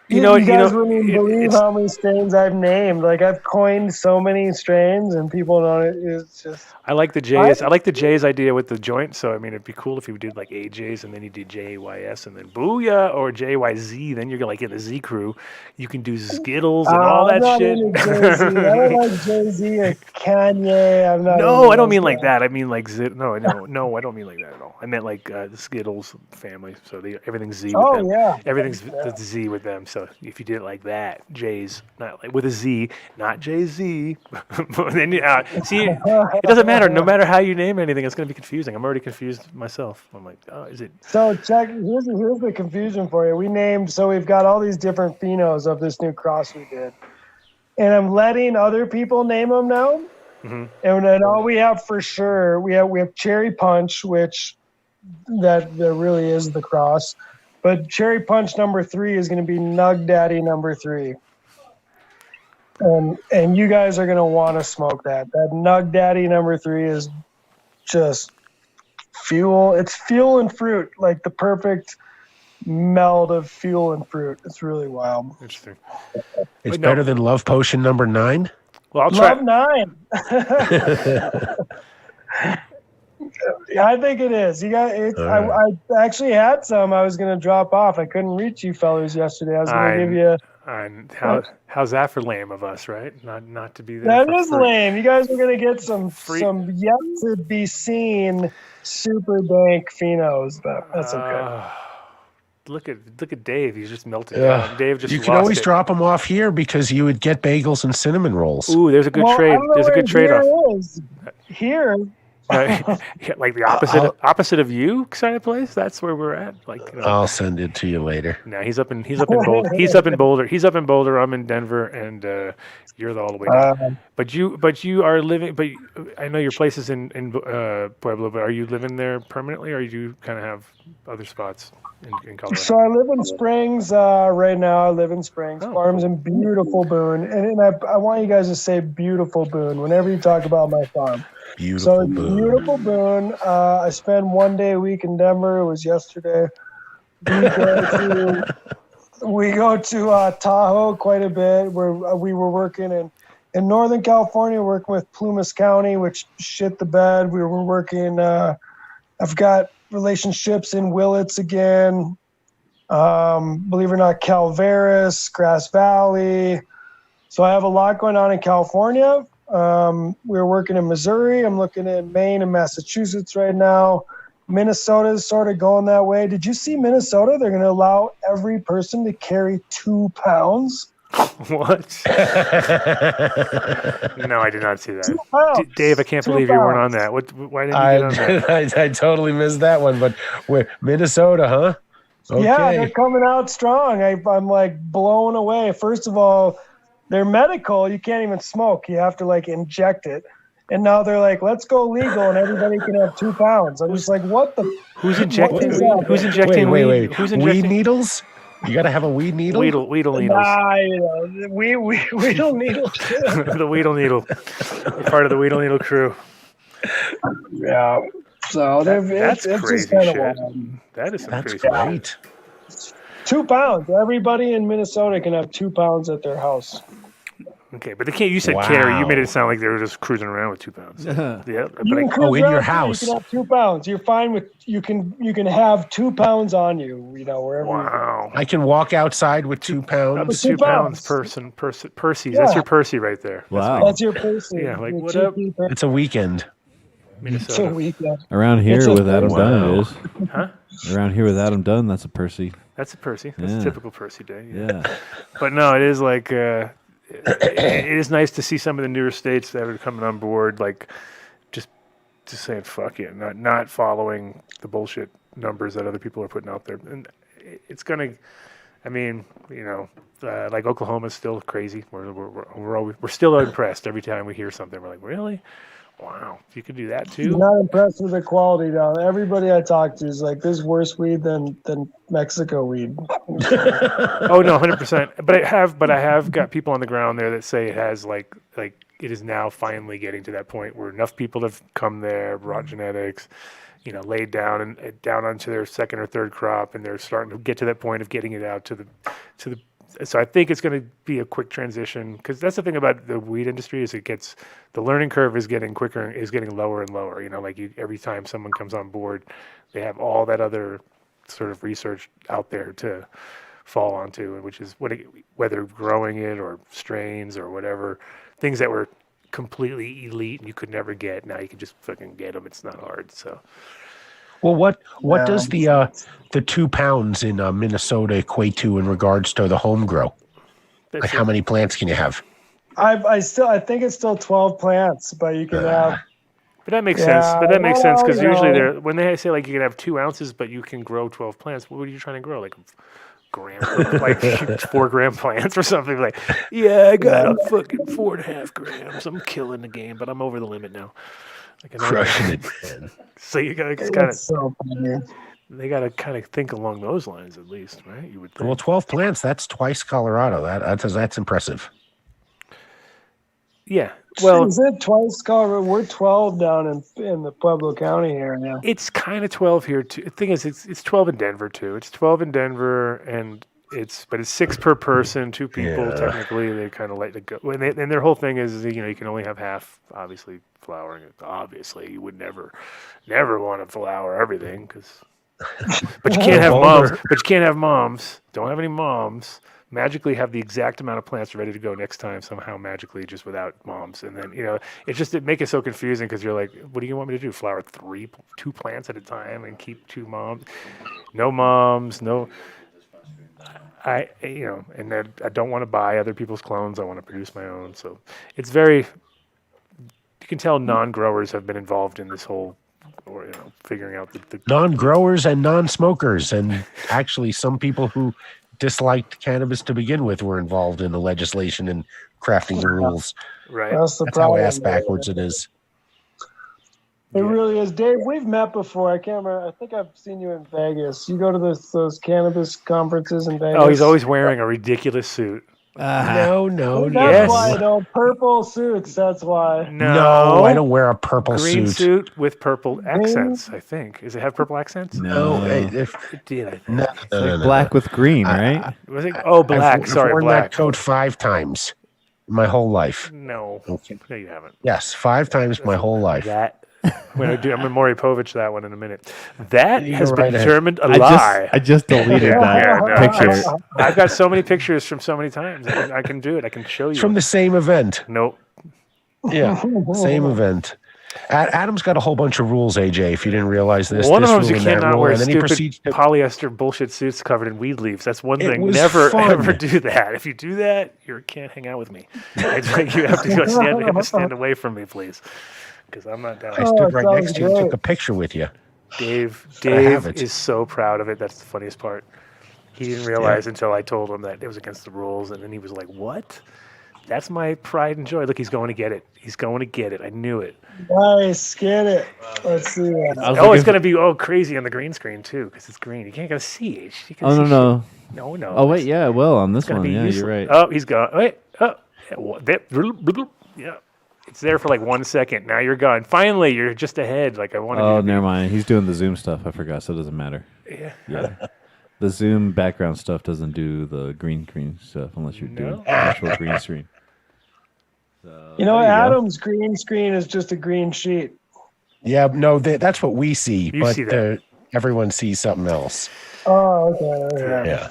you guys wouldn't even believe how many strains I've named. Like I've coined so many strains, and people don't. It's just. I like the J's idea with the joint. So I mean, it'd be cool if you did like AJ's and then you did JYS and then Booyah or JYZ. Then you're like in the Z crew. You can do Skittles and all that shit. I don't like Jay-Z or Kanye. I'm not. No, I don't mean like that. I mean like no, I don't mean like that at all. I meant like the Skittles family. So everything's Z with them. Yeah. Everything's the Z with them. So if you did it like that, J's, not like with a Z, not Jay-Z. Then see, it doesn't matter. No matter how you name anything, it's going to be confusing. I'm already confused myself. I'm like, oh, is it? So check. Here's the confusion for you. We've got all these different phenos of this new cross we did, and I'm letting other people name them now. Mm-hmm. And then all we have for sure, we have Cherry Punch, which that really is the cross. But Cherry Punch number 3 is going to be Nug Daddy number 3. And you guys are gonna want to smoke that. That Nug Daddy number 3 is just fuel. It's fuel and fruit, like the perfect meld of fuel and fruit. It's really wild. Interesting. It's better than Love Potion number 9. Well, I'll try. Love 9. I think it is. You got it. I actually had some. I was gonna drop off. I couldn't reach you fellers yesterday. I was gonna give you. How's that for lame of us, right? Not to be there. That is lame. You guys are gonna get some yet to be seen super dank phenos, but that's okay. Look at Dave. He's just melted down. Dave just. You can always drop them off here because you would get bagels and cinnamon rolls. Ooh, there's a good trade. There's a good trade-off. Here. Like the opposite of you kind of place. That's where we're at. Like I'll send it to you later. No, he's up in Boulder. He's up in Boulder. I'm in Denver, and you're all the way down. But you are living. But I know your place is in Pueblo. But are you living there permanently, or you kind of have other spots in Colorado? So I live in Springs right now. I live in Springs. Farms in beautiful Boone, and I want you guys to say beautiful Boone whenever you talk about my farm. Beautiful Boone. I spend 1 day a week in Denver. It was yesterday. We go to Tahoe quite a bit. Where we were working in Northern California, working with Plumas County, which shit the bed. We were working. I've got relationships in Willits again. Believe it or not, Calveras, Grass Valley. So I have a lot going on in California. We're working in Missouri. I'm looking in Maine and Massachusetts right now. Minnesota is sort of going that way. Did you see Minnesota? They're going to allow every person to carry 2 pounds. What? No, I did not see that. Dave, I can't believe you weren't on that. Why didn't you get on that? I totally missed that one. But Minnesota, huh? Okay. Yeah, they're coming out strong. I'm like blown away. First of all, they're medical. You can't even smoke. You have to like inject it. And now they're like, let's go legal and everybody can have 2 pounds. I'm just like, what the? Who's injecting weed? Who's injecting weed? Wait. Who's injecting weed needles? You got to have a weed needle? Weedle needles. Weedle needle. The Weedle needle. Part of the Weedle needle crew. Yeah. So that's it's crazy just kind shit. of wild. That's crazy. Great. 2 pounds. Everybody in Minnesota can have 2 pounds at their house. Okay, but they can't. You said carry. You made it sound like they were just cruising around with 2 pounds. Yeah. In your house. You can have 2 pounds. You're fine with. You can have 2 pounds on you. Wherever. Wow. I can walk outside with 2 pounds. Up to 2 pounds Percy's. Yeah. That's your Percy right there. Wow. That's your Percy. Yeah. Like what up? It's a weekend. Minnesota. It's a weekend. Around here with Adam Dunn, it is. Huh? Around here with Adam Dunn, that's a Percy. That's a Percy. That's a typical Percy day. Yeah. But no, it is like. It is nice to see some of the newer states that are coming on board, like just saying fuck it, not following the bullshit numbers that other people are putting out there. And it's gonna, I mean, like Oklahoma's still crazy. We're still impressed every time we hear something. We're like, really? Wow, you can do that too? I'm not impressed with the quality down. Everybody I talk to is like, "This is worse weed than Mexico weed." Oh no, 100%. But I have got people on the ground there that say it has like it is now finally getting to that point where enough people have come there, brought genetics, laid down and down onto their second or third crop, and they're starting to get to that point of getting it out to the. So I think it's going to be a quick transition, because that's the thing about the weed industry is the learning curve is getting quicker, is getting lower and lower. Every time someone comes on board, they have all that other sort of research out there to fall onto, which is whether growing it or strains or whatever, things that were completely elite and you could never get. Now you can just fucking get them. It's not hard. So. Well, what does the 2 pounds in Minnesota equate to in regards to the home grow? Like how many plants can you have? I think it's still 12 plants, but you can have. But that makes sense. But that makes sense because usually when they say like you can have 2 ounces, but you can grow 12 plants. What are you trying to grow? Like gram, like 4 gram plants or something? Like, yeah, I got a fucking 4.5 grams. I'm killing the game, but I'm over the limit now. Crushing it. So you gotta kind of. They gotta kind of think along those lines at least, right? You would think. Well, 12 plants. That's twice Colorado. That's impressive. Yeah. Well, is it twice, Colorado? We're 12 down in the Pueblo County area. it's kind of 12 here too. The thing is, it's 12 in Denver too. It's 12 in Denver, and it's 6 per person, 2 people. Yeah. Technically, they kind of let it go. And their whole thing is, you can only have half, obviously, flowering. Obviously, you would never want to flower everything, but you can't have moms. But you can't have moms. Don't have any moms. Magically have the exact amount of plants ready to go next time somehow magically, just without moms. And then it make it so confusing because you're like, what do you want me to do? Flower 2 plants at a time and keep 2 moms? No moms, no. And then I don't want to buy other people's clones. I want to produce my own. So it's very. You can tell non-growers have been involved in this whole, or figuring out the non-growers and non-smokers, and actually some people who disliked cannabis to begin with were involved in the legislation and crafting the rules. Right. That's That's how ass backwards it is. It really is. Dave, we've met before. I can't remember. I think I've seen you in Vegas. You go to those cannabis conferences in Vegas. Oh, he's always wearing a ridiculous suit. No. That's why, though. Purple suits, that's why. No, I don't wear a purple green suit. suit with purple accents, I think. Does it have purple accents? No, It did, I think. no. Black with green, right? Was it? Oh, black. I've Sorry, worn black. that coat 5 times my whole life. No. Okay. No, you haven't. Yes, 5 times my whole life. That. I'm gonna Maury Povich that one in a minute. That You has go been right ahead. determined a lie. I just deleted that no, picture. I've got so many pictures from so many times. I can do it. I can show you. It's from the same event. Nope. Yeah, same event. Adam's got a whole bunch of rules, AJ, if you didn't realize this. One of this them is you rule and that cannot rule, wear and then he stupid proceeds to... polyester bullshit suits covered in weed leaves. That's one It thing. was Never, fun. ever do that. If you do that, you can't hang out with me. It's like you have to stand away from me, please, because I'm not down. I stood right sounds next to you and great. took a picture with you. Dave have it. is so proud of it. That's the funniest part. He didn't realize until I told him that it was against the rules, and then he was like, "What? That's my pride and joy." Look, he's going to get it. He's going to get it. I knew it. Nice, get it. Let's see that. Oh, it's going to be crazy on the green screen too, because it's green. You can't go see. You can Oh, see no. shit. No. Oh, wait, yeah, well, on this It's gonna one, be yeah, useless. you're right. Oh, he's gone. Wait. Oh, yeah. It's there for like 1 second. Now you're gone. Finally, you're just ahead. Like I wanted. Oh, you to be. never mind. He's doing the Zoom stuff. I forgot, so it doesn't matter. Yeah. The Zoom background stuff doesn't do the green screen stuff unless you're doing actual green screen. You know, There you go. Adam's green screen is just a green sheet. Yeah, no, that's what we see, You but see that. everyone sees something else. Oh, okay. Yeah.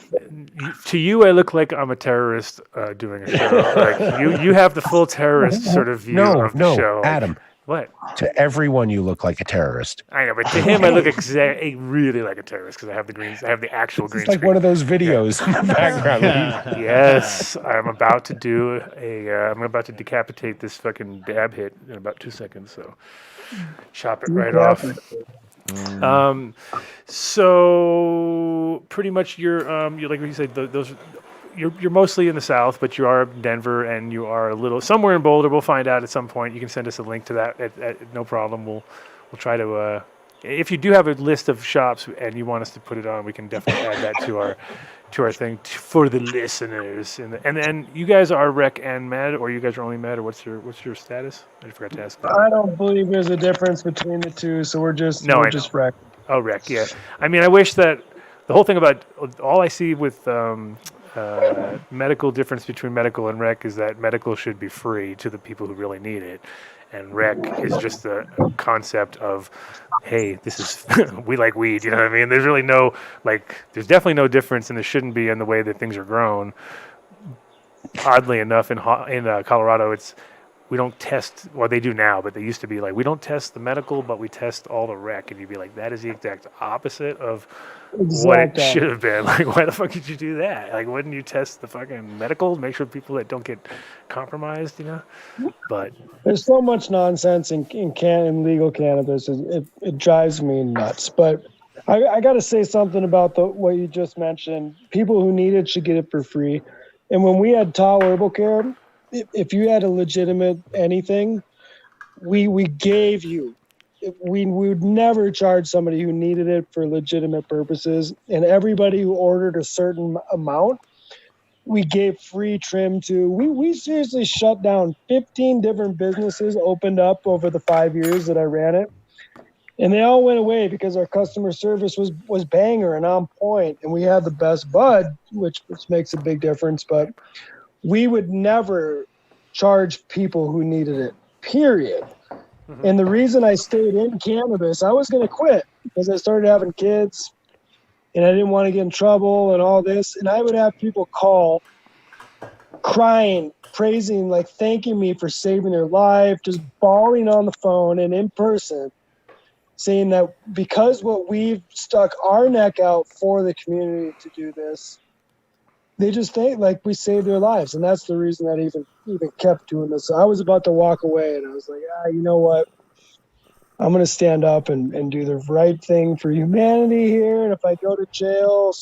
To you, I look like I'm a terrorist doing a show. Like you have the full terrorist sort of view of the show. Adam. What? To everyone, you look like a terrorist. I know, but to him, I look really like a terrorist because I have the greens. I have the actual green It's like screen. one of those videos in the background. Yes, I'm about to do I'm about to decapitate this fucking dab hit in about 2 seconds. So chop it right off. So pretty much you're like you said, those you're mostly in the South, but you are Denver and you are a little somewhere in Boulder. We'll find out at some point. You can send us a link to that. No problem. We'll try to. If you do have a list of shops and you want us to put it on, we can definitely add that to our thing for the listeners. And then you guys are rec and med, or you guys are only med, or what's your status? I forgot to ask that. I don't believe there's a difference between the two, so we're just No, I just know. rec. Oh, rec, yeah. I mean, I wish that the whole thing about all I see with medical difference between medical and rec is that medical should be free to the people who really need it, and rec is just a concept of, hey, this is we like weed, you know what I mean? There's really no there's definitely no difference, and there shouldn't be in the way that things are grown. Oddly enough, in Colorado, we don't test. Well, they do now, but they used to be like, we don't test the medical, but we test all the rec, and you'd be like, that is the exact opposite of what it should have been. Like, why the fuck did you do that? Like, wouldn't you test the fucking medical, make sure people that don't get compromised, you know? But There's so much nonsense in legal cannabis. It drives me nuts. But I got to say something about what you just mentioned. People who need it should get it for free. And when we had Tall Herbal Care, if you had a legitimate anything, we gave you. We would never charge somebody who needed it for legitimate purposes. And everybody who ordered a certain amount, we gave free trim to. We seriously shut down 15 different businesses, opened up over the 5 years that I ran it. And they all went away because our customer service was banger and on point, and we had the best bud, which makes a big difference. But we would never charge people who needed it, period. And the reason I stayed in cannabis, I was going to quit because I started having kids and I didn't want to get in trouble and all this. And I would have people call crying, praising, like thanking me for saving their life, just bawling on the phone and in person, saying that because what we've stuck our neck out for the community to do this, they just think like we saved their lives. And that's the reason that I even kept doing this. I was about to walk away and I was like, you know what? I'm going to stand up and do the right thing for humanity here. And if I go to jail,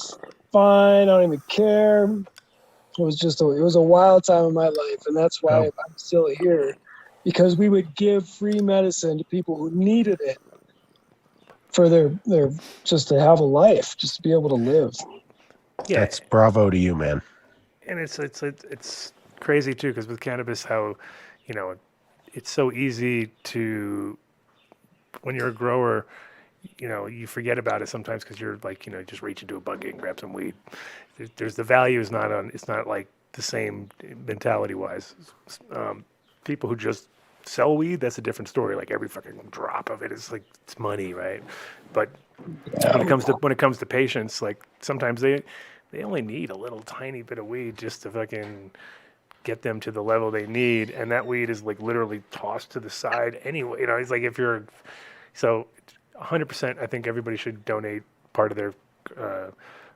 fine. I don't even care. It was a wild time in my life. And that's why I'm still here, because we would give free medicine to people who needed it for their just to have a life, just to be able to live. Yeah. That's bravo to you, man. And it's crazy too, because with cannabis, how, you know, it's so easy to, when you're a grower, you know, you forget about it sometimes because you're like, you know, just reach into a bucket and grab some weed. There's the value is not on, it's not like the same mentality wise. People who just sell weed, that's a different story. Like every fucking drop of it is like, it's money, right? But when it comes to patients, like sometimes they only need a little tiny bit of weed just to fucking get them to the level they need, and that weed is like literally tossed to the side anyway. You know, it's like so 100%. I think everybody should donate part of their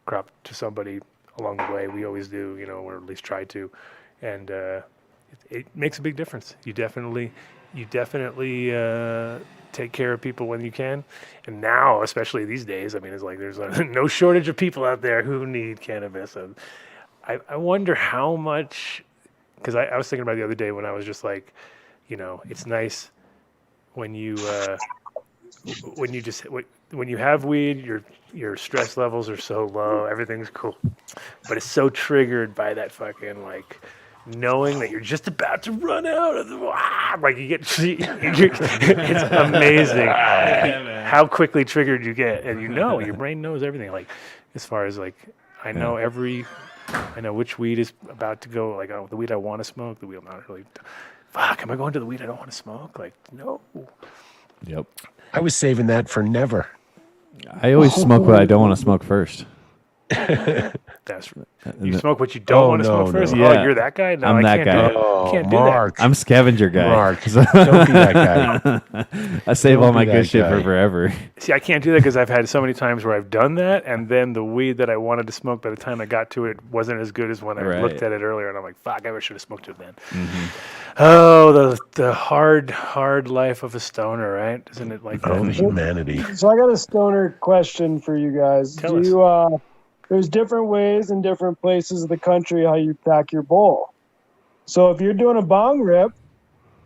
crop to somebody along the way. We always do, you know, or at least try to, and it makes a big difference. You definitely take care of people when you can, and now, especially these days, I mean, it's like there's no shortage of people out there who need cannabis. And I wonder how much, because I was thinking about it the other day when I was just like, you know, it's nice when you have weed, your stress levels are so low, everything's cool, but it's so triggered by that fucking like knowing that you're just about to run out of the like you get it's amazing how quickly triggered you get, and you know your brain knows everything, like as far as like I know which weed is about to go, like the weed I want to smoke, the weed I'm not really, am I going to the weed I don't want to smoke? Like no. Yep. I was saving that for never. I always smoke what I don't want to smoke first. That's you smoke what you don't want to smoke first. No. Oh, Yeah. you're that guy. No, I'm I that can't guy. do that. Oh, Can't Mark. do I'm scavenger guy. Mark, don't be that guy. I save all my be good that shit guy. for forever. that. See, I can't do that because I've had so many times where I've done that, and then the weed that I wanted to smoke, by the time I got to it, wasn't as good as when I looked at it earlier, and I'm like, fuck, I should have smoked it then. Mm-hmm. Oh, the hard life of a stoner, right? Isn't it like Oh, that? humanity. So I got a stoner question for you guys. Tell us. There's different ways in different places of the country how you pack your bowl. So if you're doing a bong rip,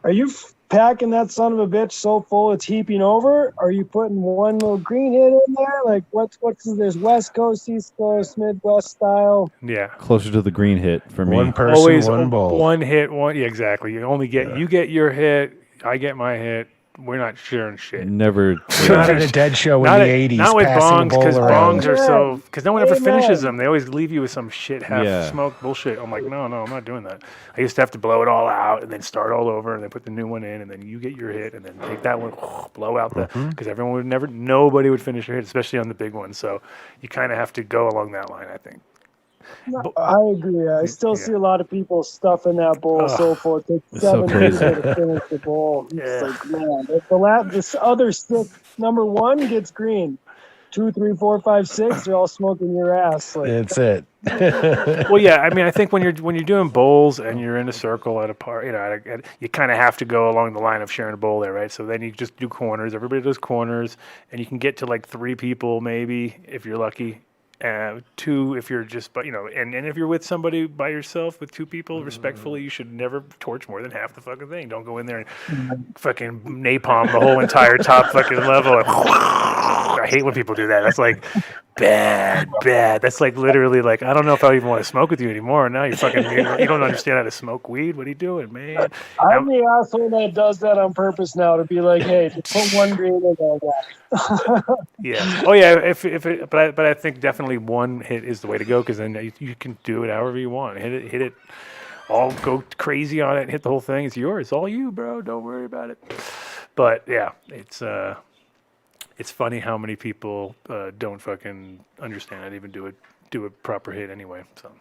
are you packing that son of a bitch so full it's heaping over? Are you putting one little green hit in there? Like what's there's West Coast, East Coast, Midwest style? Yeah. Closer to the green hit for me. One person, Always one bowl. one hit, one. Yeah, exactly. You get your hit, I get my hit. We're not sharing shit. Never. Not at a dead show in Not the at- 80s. Not with passing bongs, the bowl because around. bongs are so. Because no one ever Amen. finishes them. They always leave you with some shit half Yeah. smoked bullshit. I'm like, no, I'm not doing that. I used to have to blow it all out and then start all over and then put the new one in and then you get your hit and then take that one, blow out the. Because everyone would nobody would finish your hit, especially on the big ones. So you kind of have to go along that line, I think. I agree. I still see a lot of people stuffing that bowl so full. It takes It's so 7 crazy. people to finish the bowl. It's like, man, this other stick, number 1 gets green. 2, 3, 4, 5, 6, they're all smoking your ass. Like, That's it. Well, yeah. I mean, I think when you're doing bowls and you're in a circle at a party, you know, you kind of have to go along the line of sharing a bowl there, right? So then you just do corners. Everybody does corners, and you can get to like 3 people maybe if you're lucky. 2 if you're just, but you know, and if you're with somebody by yourself with 2 people, respectfully, you should never torch more than half the fucking thing. Don't go in there and fucking napalm the whole entire top fucking level. I hate when people do that. That's like bad. That's like literally like, I don't know if I even want to smoke with you anymore. Now you don't understand how to smoke weed. What are you doing, man? I'm the asshole that does that on purpose now to be like, hey, just put one green in there, guy. Yeah. Oh yeah. But I think definitely one hit is the way to go, because then you can do it however you want. Hit it. All go crazy on it and hit the whole thing. It's yours. It's all you, bro. Don't worry about it. But yeah, it's funny how many people don't fucking understand how to even do a proper hit anyway. So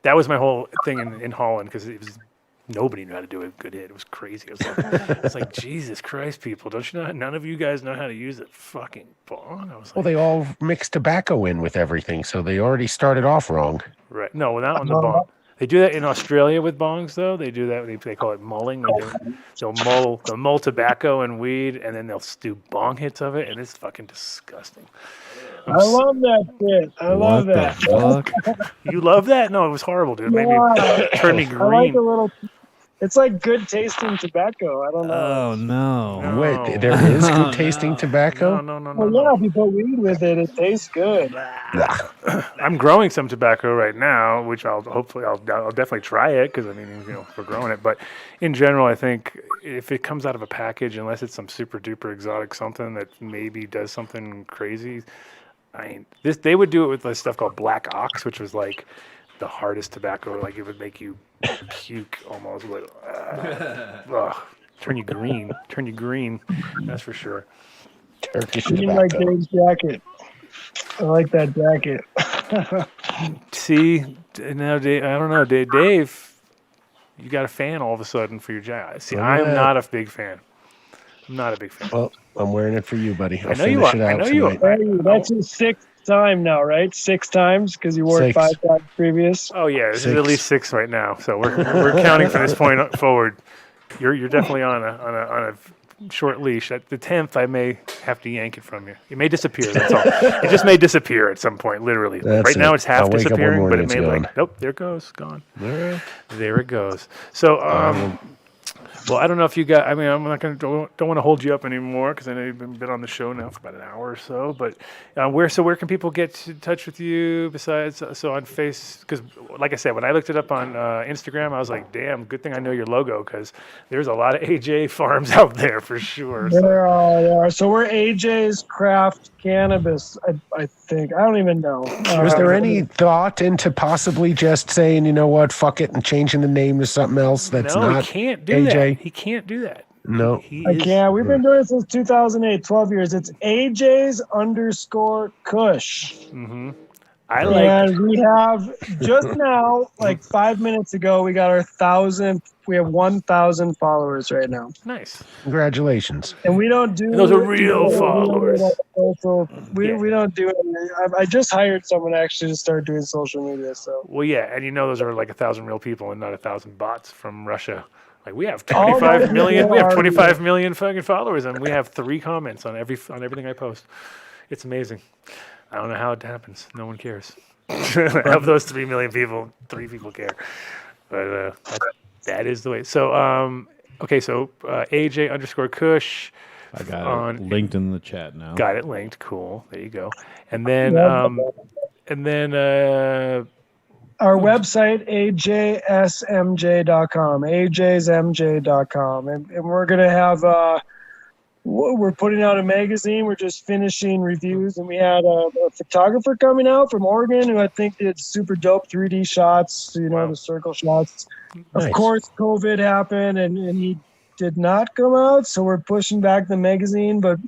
that was my whole thing in Holland, because it was nobody knew how to do a good hit. It was crazy. It's like Jesus Christ, people, don't you know? None of you guys know how to use a fucking bong. I was like, Well, they all mix tobacco in with everything, so they already started off wrong. right? No, not on the bong. They do that in Australia with bongs, though. They do that. They call it mulling. They'll mull tobacco and weed, and then they'll do bong hits of it, and it's fucking disgusting. I love that shit. I love that. Fuck? You love that? No, it was horrible, dude. It made me turn me I like green. a little. It's like good tasting tobacco. I don't know. Oh no. No. Wait, there is good tasting tobacco? No. Well, yeah, if you put weed with it, it tastes good. I'm growing some tobacco right now, which I'll definitely try it, because I mean, we're growing it. But in general, I think if it comes out of a package, unless it's some super duper exotic something that maybe does something crazy, they would do it with this stuff called Black Ox, which was like the hardest tobacco. Like it would make you puke almost. Like, turn you green. That's for sure. Turkish You like tobacco. Dave's jacket. I like that jacket. See, now Dave, I don't know, Dave, you got a fan all of a sudden for your jacket. See, I'm not a big fan. I'm not a big fan. Well, I'm wearing it for you, buddy. I'll I know you finish are. it out I know you are. tonight. Hey, that's your sixth time now, right? 6 times, because you wore it 6. 5 times previous. Oh yeah, this is 6. at least 6 right now. So we're counting from this point forward. You're definitely on a short leash. At the 10th, I may have to yank it from you. It may disappear. That's all. It just may disappear at some point, literally. That's right now, it. it's half I'll wake up one disappearing, but morning, it may it's like, gone. nope, there it goes, gone. All right. There it goes. So, well, I don't know if you got. I mean, I'm not going to don't want to hold you up anymore, because I know you've been on the show now for about an hour or so. But where can people get in touch with you besides on Face? Because like I said, when I looked it up on Instagram, I was like, damn, good thing I know your logo, because there's a lot of AJ farms out there for sure. So. There are. So we're AJ's Craft Cannabis, I think. I don't even know. Was there any thought into possibly just saying, you know what, fuck it, and changing the name to something else that's No, not he can't do AJ? that. He can't do that. No. I can't. We've been doing it since 2008, 12 years. It's AJ's _ Kush. Mm-hmm. I like. And we have just now, like 5 minutes ago, we got our 1,000. We have 1,000 followers right now. Nice. Congratulations. And we don't do. Those are real followers. We don't do it. I just hired someone actually to start doing social media. So. Well, yeah, and those are like 1,000 real people and not 1,000 bots from Russia. Like we have 25 million. We have 25 million fucking followers, and we have 3 comments on everything I post. It's amazing. I don't know how it happens. No one cares. Of those 3 million people, 3 people care. But that is the way. So, okay, so AJ _ Kush. I got it linked in the chat now. Got it linked. Cool. There you go. And then, our website, ajsmj.com, ajsmj.com. And we're going to have, we're putting out a magazine. We're just finishing reviews. And we had a photographer coming out from Oregon who I think did super dope 3D shots, the circle shots. Nice. Of course, COVID happened and he did not come out. So we're pushing back the magazine. But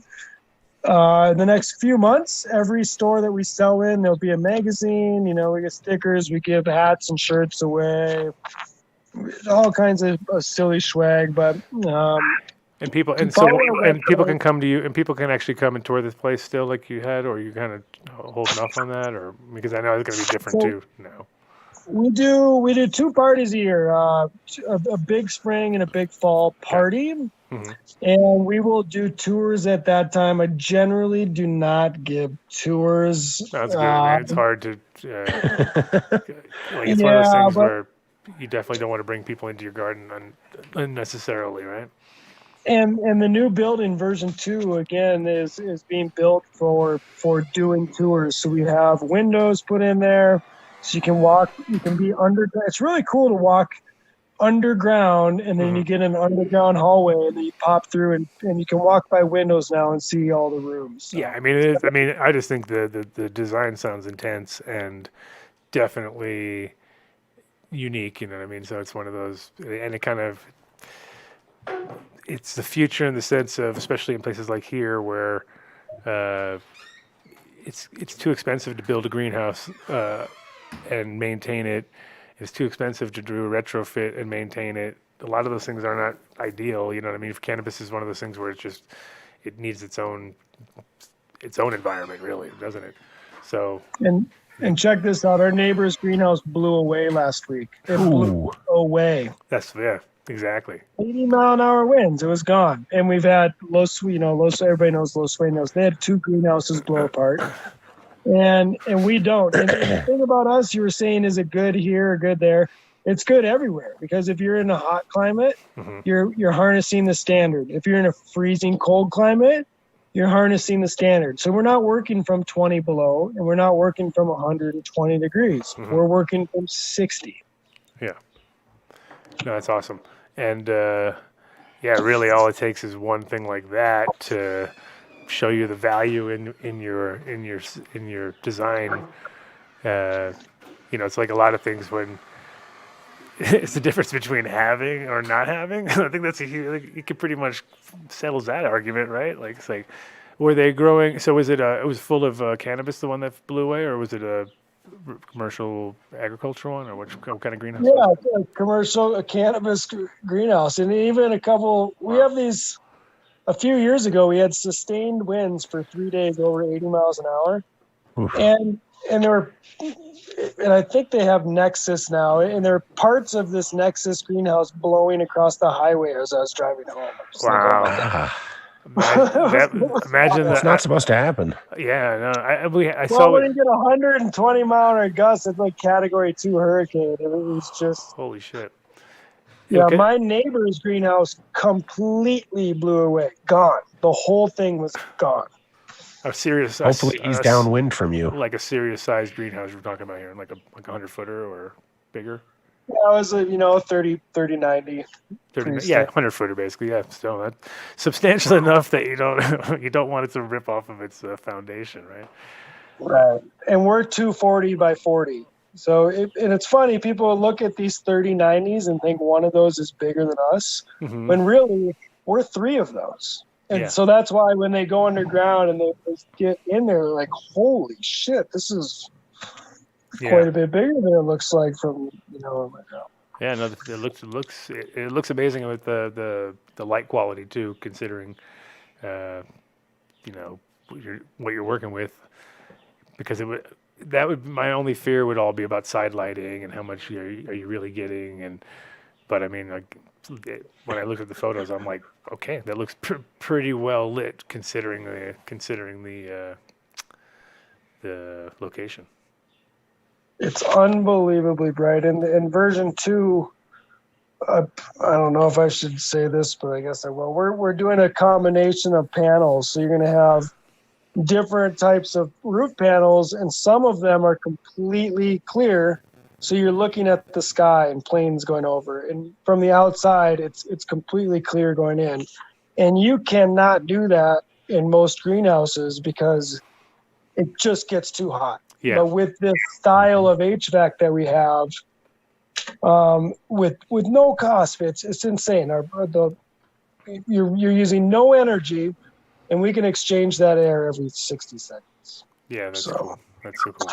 in the next few months, every store that we sell in, there'll be a magazine. We get stickers, we give hats and shirts away, all kinds of silly swag. But and people can come to you, and people can actually come and tour this place still, like you had, or you kind of holding off on that, or because I know it's going to be different too now. We do 2 parties a year, a big spring and a big fall party. Mm-hmm. And we will do tours at that time. I generally do not give tours. That's good, man. It's hard to. It's one of those things where you definitely don't want to bring people into your garden unnecessarily, right? And the new building version 2 again is being built for doing tours. So we have windows put in there, so you can be under. It's really cool to walk underground, and then you get an underground hallway, and then you pop through, and you can walk by windows now and see all the rooms. So. Yeah, I mean, it is. I mean, I just think the design sounds intense and definitely unique. You know what I mean? So it's one of those, and it kind of, it's the future in the sense of, especially in places like here where it's too expensive to build a greenhouse and maintain it. It's too expensive to do a retrofit and maintain it. A lot of those things are not ideal. You know what I mean? If cannabis is one of those things where it needs its own environment, really, doesn't it? So and check this out. Our neighbor's greenhouse blew away last week. It blew away. That's exactly. 80-mile-an-hour winds. It was gone. And we've had everybody knows Los Sueños. They had 2 greenhouses blow apart. And we don't. And the thing about us, you were saying, is it good here or good there? It's good everywhere, because if you're in a hot climate, you're harnessing the standard. If you're in a freezing cold climate, you're harnessing the standard. So we're not working from 20 below, and we're not working from 120 degrees. We're working from 60. Yeah. No, that's awesome. And really, all it takes is one thing like that to show you the value in your design. It's like a lot of things when it's the difference between having or not having. I think that's you can pretty much settles that argument, right? Like, it's like, were they growing? So was it it was full of cannabis, the one that blew away, or was it a commercial agricultural one, or what kind of greenhouse? Yeah, a commercial cannabis greenhouse. And even we have these. A few years ago, we had sustained winds for 3 days over 80 miles an hour. Oof. And I think they have Nexus now, and there are parts of this Nexus greenhouse blowing across the highway as I was driving home. Wow. Imagine that's not supposed to happen. Yeah, no, I saw when you get 120 mile an hour gusts, it's like Category 2 hurricane. It was just holy shit. Yeah, okay? My neighbor's greenhouse completely blew away. Gone. The whole thing was gone. A serious. Hopefully, he's downwind from you. Like a serious sized greenhouse we're talking about here, like a 100-footer or bigger. Yeah, it was 30, 90. 30, yeah, 100-footer basically. Yeah, so that's substantial enough that you don't want it to rip off of its foundation, right? Right, and we're 240 by 40. So and it's funny, people look at these 3090s and think one of those is bigger than us, when really we're 3 of those. And so that's why when they go underground and they get in there, they're like, holy shit, this is quite a bit bigger than it looks like from Yeah, no, it looks amazing with the light quality too, considering what you're working with, because my only fear would all be about side lighting and how much are you really getting, but I mean, like, when I look at the photos, I'm like, okay, that looks pretty well lit considering the location. It's unbelievably bright. And version 2, I don't know if I should say this, but I guess I will. We're doing a combination of panels, so you're going to have different types of roof panels, and some of them are completely clear, so you're looking at the sky and planes going over, and from the outside it's completely clear going in, and you cannot do that in most greenhouses because it just gets too hot. But with this style of HVAC that we have, with no cost, it's insane. You're using no energy, and we can exchange that air every 60 seconds. Yeah, that's cool. That's so cool.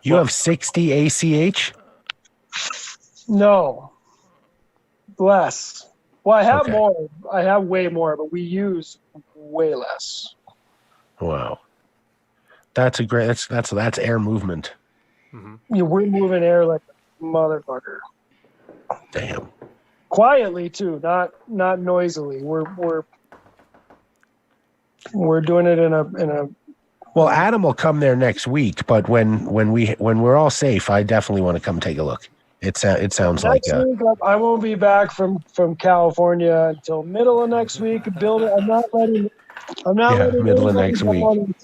You have 60 ACH? No. Less. Well, I have more. I have way more, but we use way less. Wow. That's a great, that's air movement. Yeah, we're moving air like a motherfucker. Damn. Quietly too, not noisily. We're doing it in a. Well, Adam will come there next week, but when we're all safe, I definitely want to come take a look It sounds like Next week, I won't be back from California until middle of next week. I'm not letting middle of anybody next week. down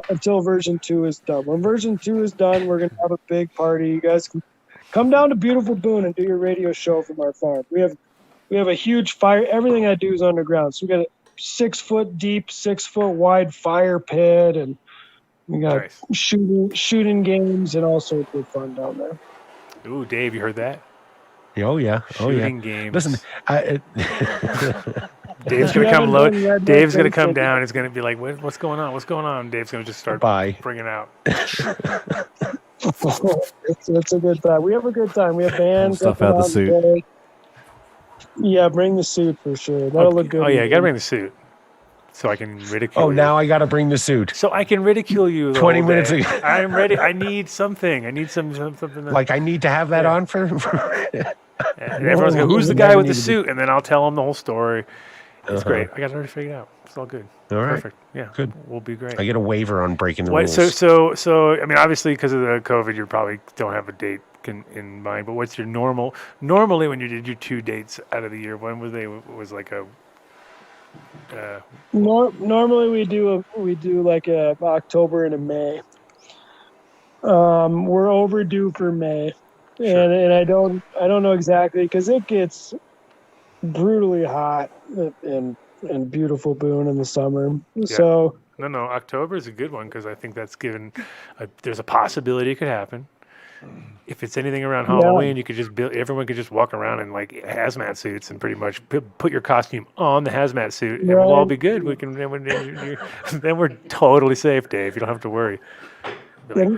until version 2 is done. When version 2 is done, we're gonna have a big party. You guys can come down to beautiful Boone and do your radio show from our farm. We have a huge fire. Everything I do is underground. So we got a 6 foot deep, 6 foot wide fire pit, and we got shooting games and all sorts of fun down there. Ooh, Dave, you heard that? Oh yeah, Shooting games. Listen, Dave's gonna come load. Dave's gonna come down. He's gonna be like, "What's going on? What's going on?" Dave's gonna just start bringing out. It's a good time. We have a good time. We have bands. Stuff out the suit. Yeah, bring the suit for sure. That'll look good. Oh yeah, you gotta bring the suit, so I can ridicule. Oh, you. now I gotta bring the suit. So I can ridicule you. 20 minutes ago. I'm ready. I need something. I need something. Like I need to have that on for. And everyone's going, "Who's the guy with the suit?" And then I'll tell them the whole story. It's great. I got it already figured out. It's all good. All right. Perfect. Yeah. Good. We'll be great. I get a waiver on breaking the rules. So I mean, obviously because of the COVID, you probably don't have a date in mind. But what's your normal? Normally, when you did your 2 dates out of the year, when was like a. Normally we do like a October and a May. We're overdue for May, and I don't know exactly because it gets brutally hot in beautiful Boone in the summer. Yeah. So no, October is a good one because I think that's given. There's a possibility it could happen. If it's anything around Halloween, you could just everyone could just walk around in like hazmat suits and pretty much put your costume on the hazmat suit, and we'll all be good. We can then we're totally safe, Dave. You don't have to worry.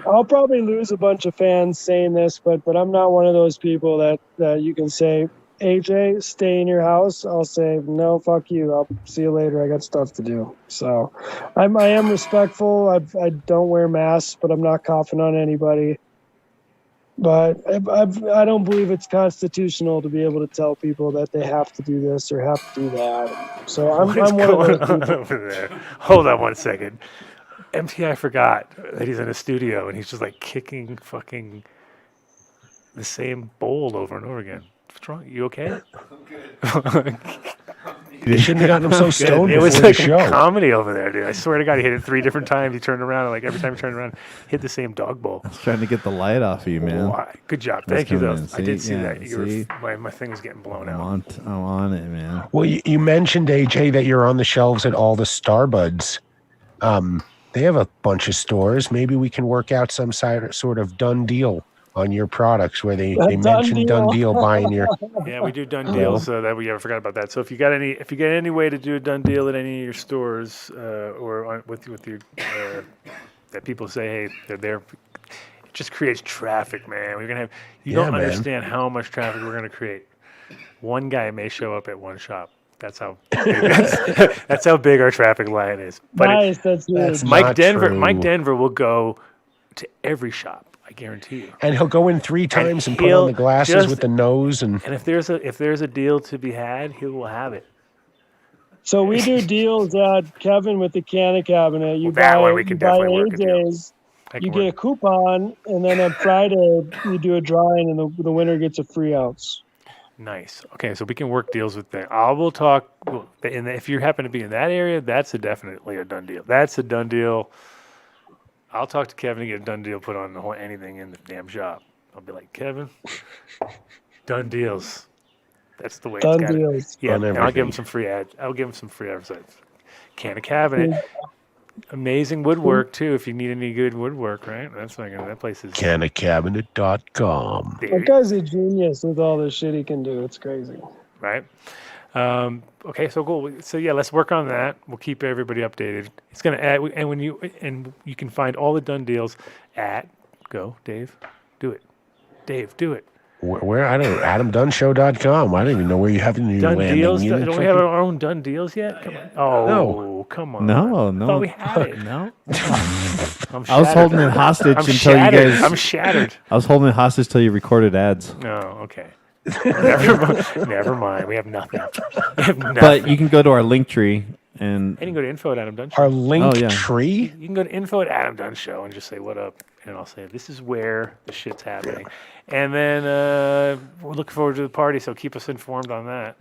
I'll probably lose a bunch of fans saying this, but I'm not one of those people that you can say, AJ, stay in your house. I'll say, no, fuck you. I'll see you later. I got stuff to do. So I am respectful. I don't wear masks, but I'm not coughing on anybody. But I don't believe it's constitutional to be able to tell people that they have to do this or have to do that. So I'm one of those people. Over there? Hold on 1 second. MTI forgot that he's in a studio and he's just like kicking fucking the same bowl over and over again. What's wrong? You okay? I'm good. You shouldn't have gotten him so stoned. It was like like a comedy over there, dude. I swear to God, he hit it 3 different times. He turned around, and like every time he turned around, hit the same dog bowl. I was trying to get the light off of you, man. Why? Good job. Thank you, though. I did see that. My thing was getting blown out. I'm on it, man. Well, you mentioned, AJ, that you're on the shelves at all the Starbuds. They have a bunch of stores. Maybe we can work out some sort of done deal on your products where they mentioned done deal buying your. Yeah, we do done deals. That we forgot about that. So if you got any way to do a done deal at any of your stores or with your that people say, hey, they're there. It just creates traffic, man. We're gonna have. You don't understand how much traffic we're gonna create. One guy may show up at one shop. That's how big our traffic line is. But nice, that's Mike Denver. True. Mike Denver will go to every shop. I guarantee you. And he'll go in 3 times and put on the glasses with the nose and if there's a deal to be had, he will have it. So we do deals at Kevin with the Canna Cabinet. You buy AJ's, you get a coupon, and then on Friday you do a drawing, and the winner gets a free ounce. Nice. Okay, so we can work deals with that. I will talk. And if you happen to be in that area, that's definitely a done deal. That's a done deal. I'll talk to Kevin and get a done deal put on anything in the damn shop. I'll be like, Kevin, done deals. That's the way it's got it. Yeah, and I'll give him some free ads. I'll give him some free advertisements. Canna Cabinet. Amazing woodwork, too, if you need any good woodwork, right? That's not gonna, that place is... CannaCabinet.com. That guy's a genius with all the shit he can do. It's crazy. Right? Okay, so cool. So yeah, let's work on that. We'll keep everybody updated. It's gonna add, and you can find all the done deals at Dave, do it. Dave, do it. Where I don't know, AdamDunnShow.com. I don't even know where you have any done landing deals. unit. Don't we have our own done deals yet? Come on. Oh, no. Come on. No. I thought we had it. No. I was holding it hostage until you guys. I'm shattered. I was holding it hostage till you recorded ads. Oh, okay. Never mind. We have nothing. But you can go to our link tree And you can go to info at Adam Dunn Show. Our link Oh, yeah. tree. You can go to info at Adam Dunn Show and just say what up, and I'll say this is where the shit's happening. And then we're looking forward to the party, so keep us informed on that.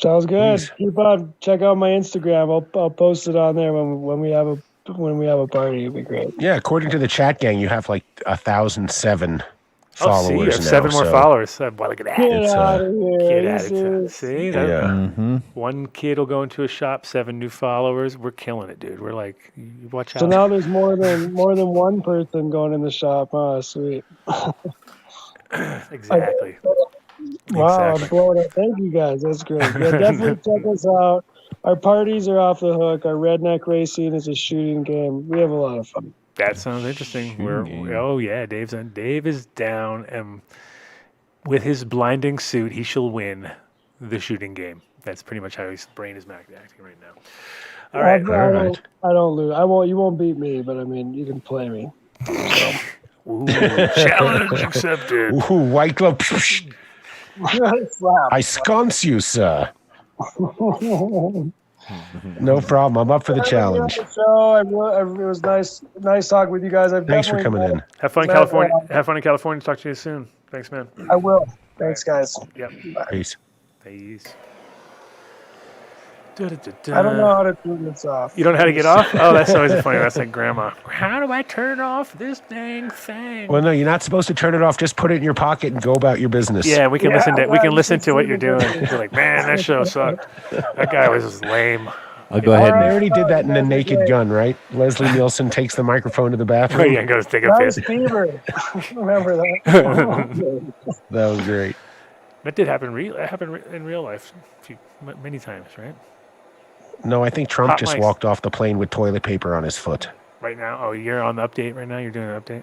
Sounds good. Please. Keep on. Check out my Instagram. I'll post it on there when we have a party. It'd be great. Yeah, according to the chat gang, you have like 1,007 Oh, followers see, you have now. 7 more so- followers. Well, look at that. Get out of Kid here. added to- See, that, Yeah. one kid will go into a shop, 7 new followers. We're killing it, dude. We're like, you watch out. So now there's more than one person going in the shop. Oh, sweet. Exactly. Wow, Exactly. I'm blowing up. Thank you guys. That's great. Yeah, definitely check us out. Our parties are off the hook. Our redneck racing is a shooting game. We have a lot of fun. That sounds interesting. game. Oh yeah, Dave is down, and with his blinding suit, he shall win the shooting game. That's pretty much how his brain is acting right now. All right. I don't lose. I won't. You won't beat me, but I mean, you can play me. Ooh, challenge accepted. Ooh, White Glove. Slap. I sconce you, sir. No problem. I'm up for the challenge. So it was nice talking with you guys. Thanks for coming in. Have fun in California. Have fun in California. Talk to you soon. Thanks, man. I will. Thanks, guys. Yep. Peace. Peace. I don't know how to turn this off. You don't know how to get off? Oh, that's always funny. That's like grandma. How do I turn off this dang thing? Well, no, you're not supposed to turn it off. Just put it in your pocket and go about your business. Yeah, we can Yeah, listen to well, what you're doing. You're like, man, that show sucked. That guy was lame. I'll go ahead They and already did that in The Naked Gun, right? Leslie Nielsen takes the microphone to the Oh bathroom. yeah, goes take a Nice piss. fever. Remember that? That was great. That did happen. That happened in real life, many times, right? No, I think Trump Hot just mics. walked off the plane with toilet paper on his foot. Right now. Oh, you're on the update right now. You're doing an update.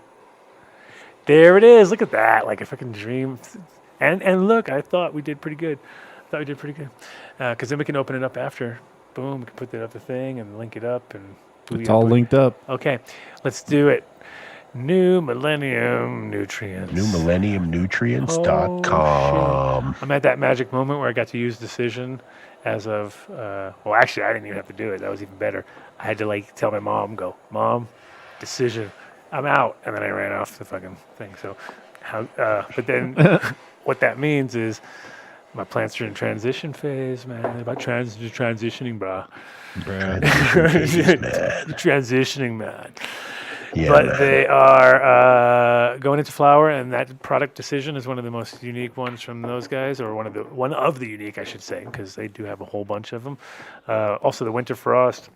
There it is. Look at that. Like a fucking dream. And look, I thought we did pretty good. Because then we can open it up after. Boom. We can put that up the thing and link it up and. it's all linked up. Okay, let's do it. New Millennium Nutrients. NewMillenniumNutrients.com. I'm at that magic moment where I got to use Decision as of, well, actually, I didn't even have to do it. That was even better. I had to like tell my mom, Mom, Decision, I'm out. And then I ran off the fucking thing. So, but then what that means is my plants are in transition phase, man. They're about transitioning, bro. Transitioning, man. Yeah, But they are going into flower, and that product Decision is one of the most unique ones from those guys, or one of the unique, I should say, because they do have a whole bunch of them. Also, the Winter Frost,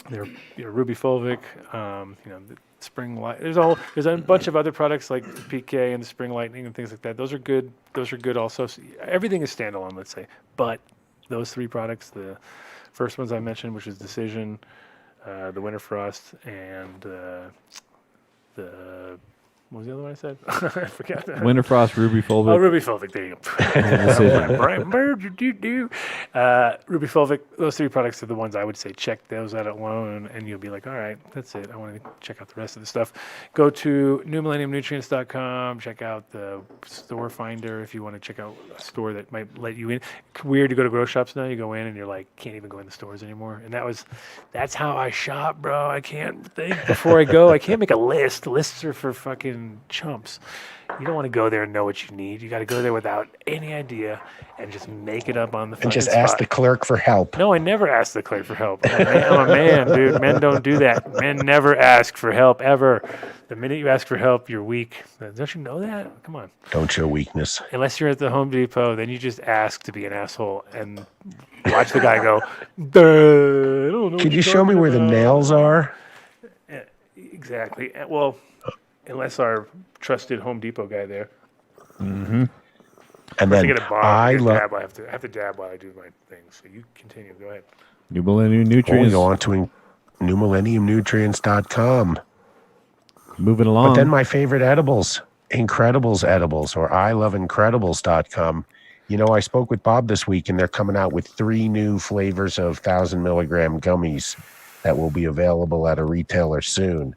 they're Ruby Fulvic, the Spring Light. There's a bunch of other products like the PK and the Spring Lightning and things like that. Those are good. Those are good also. So everything is standalone, let's say, but those 3 products, the first ones I mentioned, which is Decision, the Winter Frost, and the what was the other one I said? I forgot that. Winter Frost, Ruby Fulvic. Oh, Ruby Fulvic. There you go. Ruby Fulvic. Those 3 products are the ones I would say check those out alone, and you'll be like, all right, that's it. I want to check out the rest of the stuff. Go to newmillenniumnutrients.com. Check out the store finder if you want to check out a store that might let you in. Weird to go to grow shops now. You go in and you're like, can't even go in the stores anymore. And that's how I shop, bro. I can't think before I go. I can't make a list. Lists are for fucking chumps. You don't want to go there and know what you need. You got to go there without any idea and just make it up on the fucking and just spot. ask the clerk for help. No, I never ask the clerk for help. I'm a man, dude. Men don't do that. Men never ask for help, ever. The minute you ask for help, you're weak. Don't you know that? Come on. Don't show weakness. Unless you're at the Home Depot, then you just ask to be an asshole and watch the guy go, "Duh, I don't know Could what you you're show me talking where the about." nails are? Exactly. Well, unless our trusted Home Depot guy there. And I then get a bomb. I love. I have to dab while I do my thing. So you continue. Go ahead. New Millennium We Nutrients. go on to newmillenniumnutrients.com. Moving along. But then my favorite edibles, Incredibles Edibles, or iloveincredibles.com. You know, I spoke with Bob this week, and they're coming out with 3 new flavors of 1,000 milligram gummies that will be available at a retailer soon.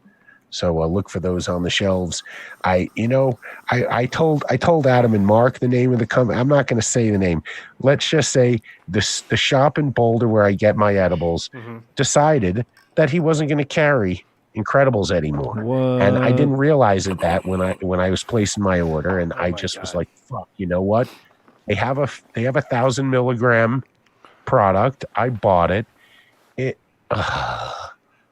So look for those on the shelves. I told Adam and Mark the name of the company. I'm not going to say the name. Let's just say the shop in Boulder where I get my edibles decided that he wasn't going to carry Incredibles anymore. What? And I didn't realize that when I was placing my order, and I just was like, fuck, you know what? They have a 1,000 milligram product. I bought it.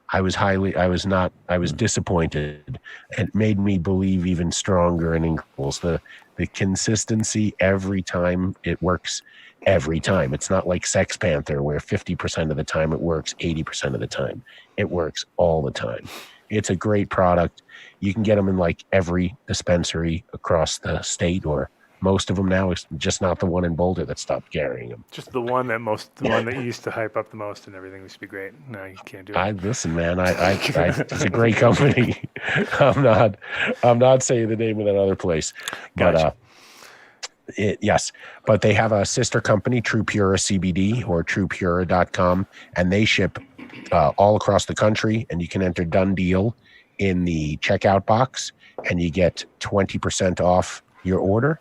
I was disappointed. It made me believe even stronger in Incredibles. The consistency every time it works. Every time. It's not like Sex Panther where 50% of the time it works, 80% of the time. It works all the time. It's a great product. You can get them in like every dispensary across the state, or most of them now. It's just not the one in Boulder that stopped carrying them. Just the one that used to hype up the most and everything used to be great. No, you can't do it. Listen, man, it's a great company. I'm not saying the name of that other place. Gotcha. But yes, but they have a sister company, True Pura CBD or truepura.com, and they ship all across the country, and you can enter Dunn Deal in the checkout box, and you get 20% off your order.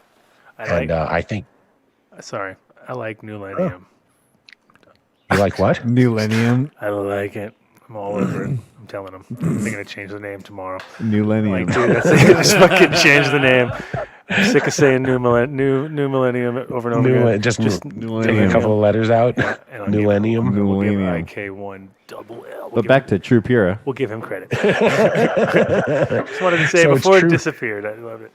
I think... Sorry, I like Newlenium. You like what? Newlenium. I like it. I'm all over it. I'm telling them. They're going to change the name tomorrow. Newlenium. Like, dude, just fucking change the name. I'm sick of saying new millennium over and over again. Just Newlenium. take a couple of letters out. Yeah, Newlenium. We'll give Newlenium. IK1 double L. But back to True Pura. We'll give him credit. Just wanted to say So before it's it disappeared. I love it.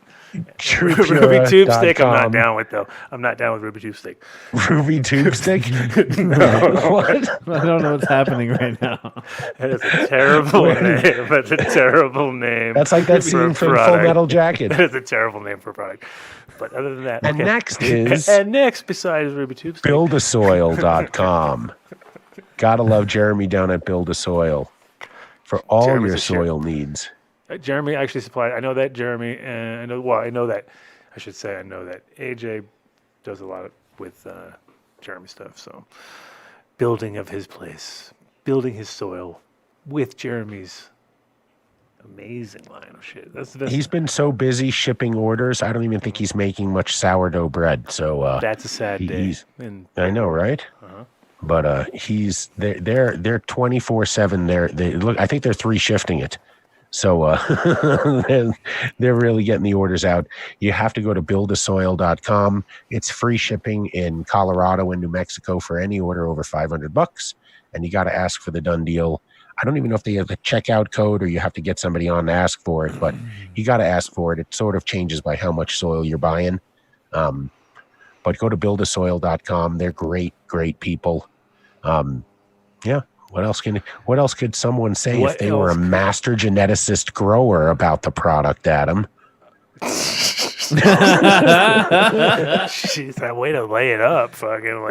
TruePura.com. Ruby Tube Stick, I'm not down with, though. I'm not down with Ruby Tube Stick. Ruby Tube Stick? What? I don't know what's happening right now. That is a terrible name. That's a terrible name. That's like that scene from Full Metal Jacket. That is a terrible name for a product. But other than that, And okay. next is And next, besides Ruby Tube Stick, buildasoil.com. Gotta love Jeremy down at Build a Soil for all Jeremy's your a shit. soil needs. Jeremy actually supplied. I know that Jeremy, and I know that AJ does a lot with Jeremy stuff. So, building of his place, building his soil with Jeremy's amazing line of shit. That's the best. He's been so busy shipping orders, I don't even think he's making much sourdough bread. So That's a sad day. he's- And I know, right? But they're 24/7. They look. I think they're 3 shifting it. So they're really getting the orders out. You have to go to buildasoil.com. It's free shipping in Colorado and New Mexico for any order over $500, and you got to ask for the Dunn Deal. I don't even know if they have a checkout code or you have to get somebody on to ask for it, but you got to ask for it. It sort of changes by how much soil you're buying. But go to buildasoil.com. They're great people. Yeah. What else could someone say if they were a master geneticist grower about the product, Adam? Jeez, that way to lay it up, fucking.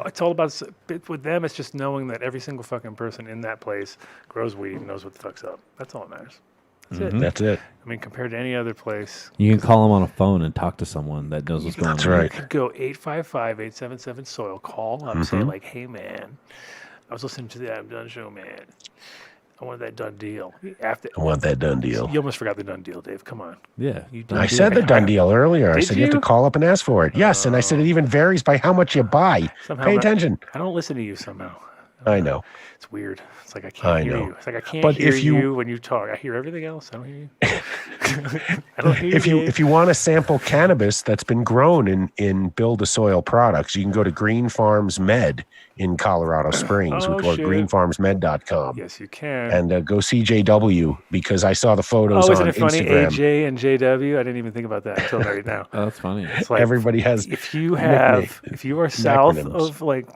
It's all about with them. It's just knowing that every single fucking person in that place grows weed and knows what the fuck's up. That's all that matters. That's it. That's it. I mean, compared to any other place, You can call them on a phone and talk to someone that knows what's going on. That's right. you could go 855-877-SOIL. Call up, say like, "Hey man, I was listening to the Adam Dunn show, man. I want that Dunn Deal." I want that Dunn Deal. You almost forgot the Dunn Deal, Dave. Come on. Yeah. You I said the Dunn Deal earlier. I Did said you have to you? call up and ask for it. Yes, and I said it even varies by how much you buy. Somehow Pay not- attention. I don't listen to you somehow. I know. It's weird. It's like I I can't hear know. you. It's like I can't But hear if you- you when you talk. I hear everything else. I don't hear you. I don't hear If you. you want to sample cannabis that's been grown in Build a Soil products, you can go to Green Farms Med in Colorado Springs Oh, or shit. greenfarmsmed.com. Yes, you can. And go see JW because I saw the photos isn't on it funny? Instagram. AJ and JW. I didn't even think about that until right now. Oh, that's funny. It's like Everybody has if you are south acronyms. of like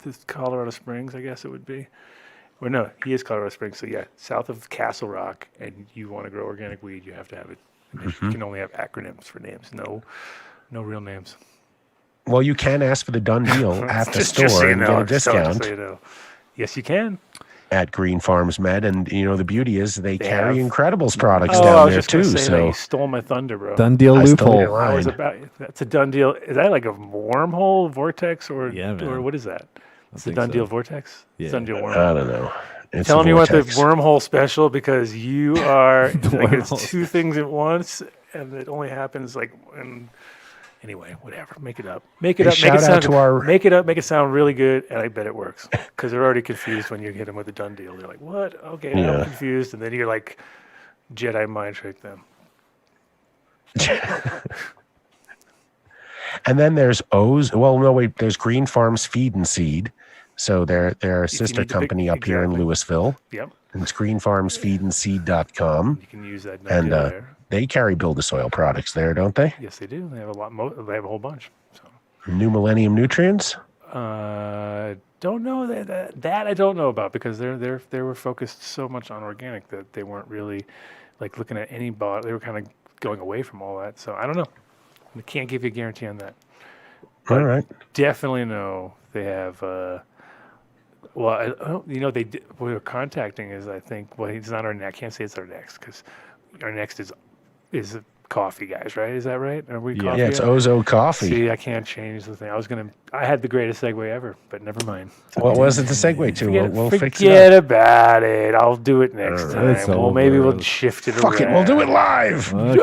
this Colorado Springs, I guess it would be. Or no, he is Colorado Springs. So yeah, south of Castle Rock, and you want to grow organic weed, you have to have it. You can only have acronyms for names. No real names. Well, you can ask for the Dunn Deal at the Just store so you and know, get a just so discount you know. Yes, you can. at Green Farms Med. And, the beauty is they carry have- Incredibles products I down was there just gonna too. say that. So You stole my thunder, bro. Done deal I stole your loophole. line. I was about. That's a done deal. Is that like a wormhole vortex or Yeah, man. or what is that? It's a think done so. deal vortex. Yeah. It's done deal I wormhole. don't know. It's Tell a them you want the vortex. wormhole special because you are like wormhole it's two things at once, and it only happens like when. Anyway, whatever. Make it up. Make it Hey, up. Make it shout out sound. to our- Make it up. Make it sound really good, and I bet it works. Because they're already confused when you hit them with a done deal. They're like, "What? Okay, Yeah. I'm confused." And then you're like, Jedi mind trick them. And then there's O's. Well, no, wait. There's Green Farms Feed and Seed. So they're a you sister need the big- company up here in exactly. Louisville. Yep. And it's greenfarmsfeedandseed.com. You can use that And deal there. they carry Build a Soil products there, don't they? Yes, they do. They have a lot. They have a whole bunch. So. New Millennium Nutrients. Don't know that I don't know about because they were focused so much on organic that they weren't really like looking at any bot. They were kind of going away from all that. So I don't know. I can't give you a guarantee on that. All right. Definitely know they have. They did, we were contacting is I think. Well, it's not our next. I can't say it's our next because our next is coffee guys, right? Is that right? Are we Yeah. coffee? Yeah, it's yet? Ozo Coffee. See, I can't change the thing. I had the greatest segue ever, but never mind. What was it to segue to? We'll fix it Forget up. about it. I'll do it next All time. right. It's Well, maybe over. we'll shift it Fuck around. it, we'll do it live. Okay.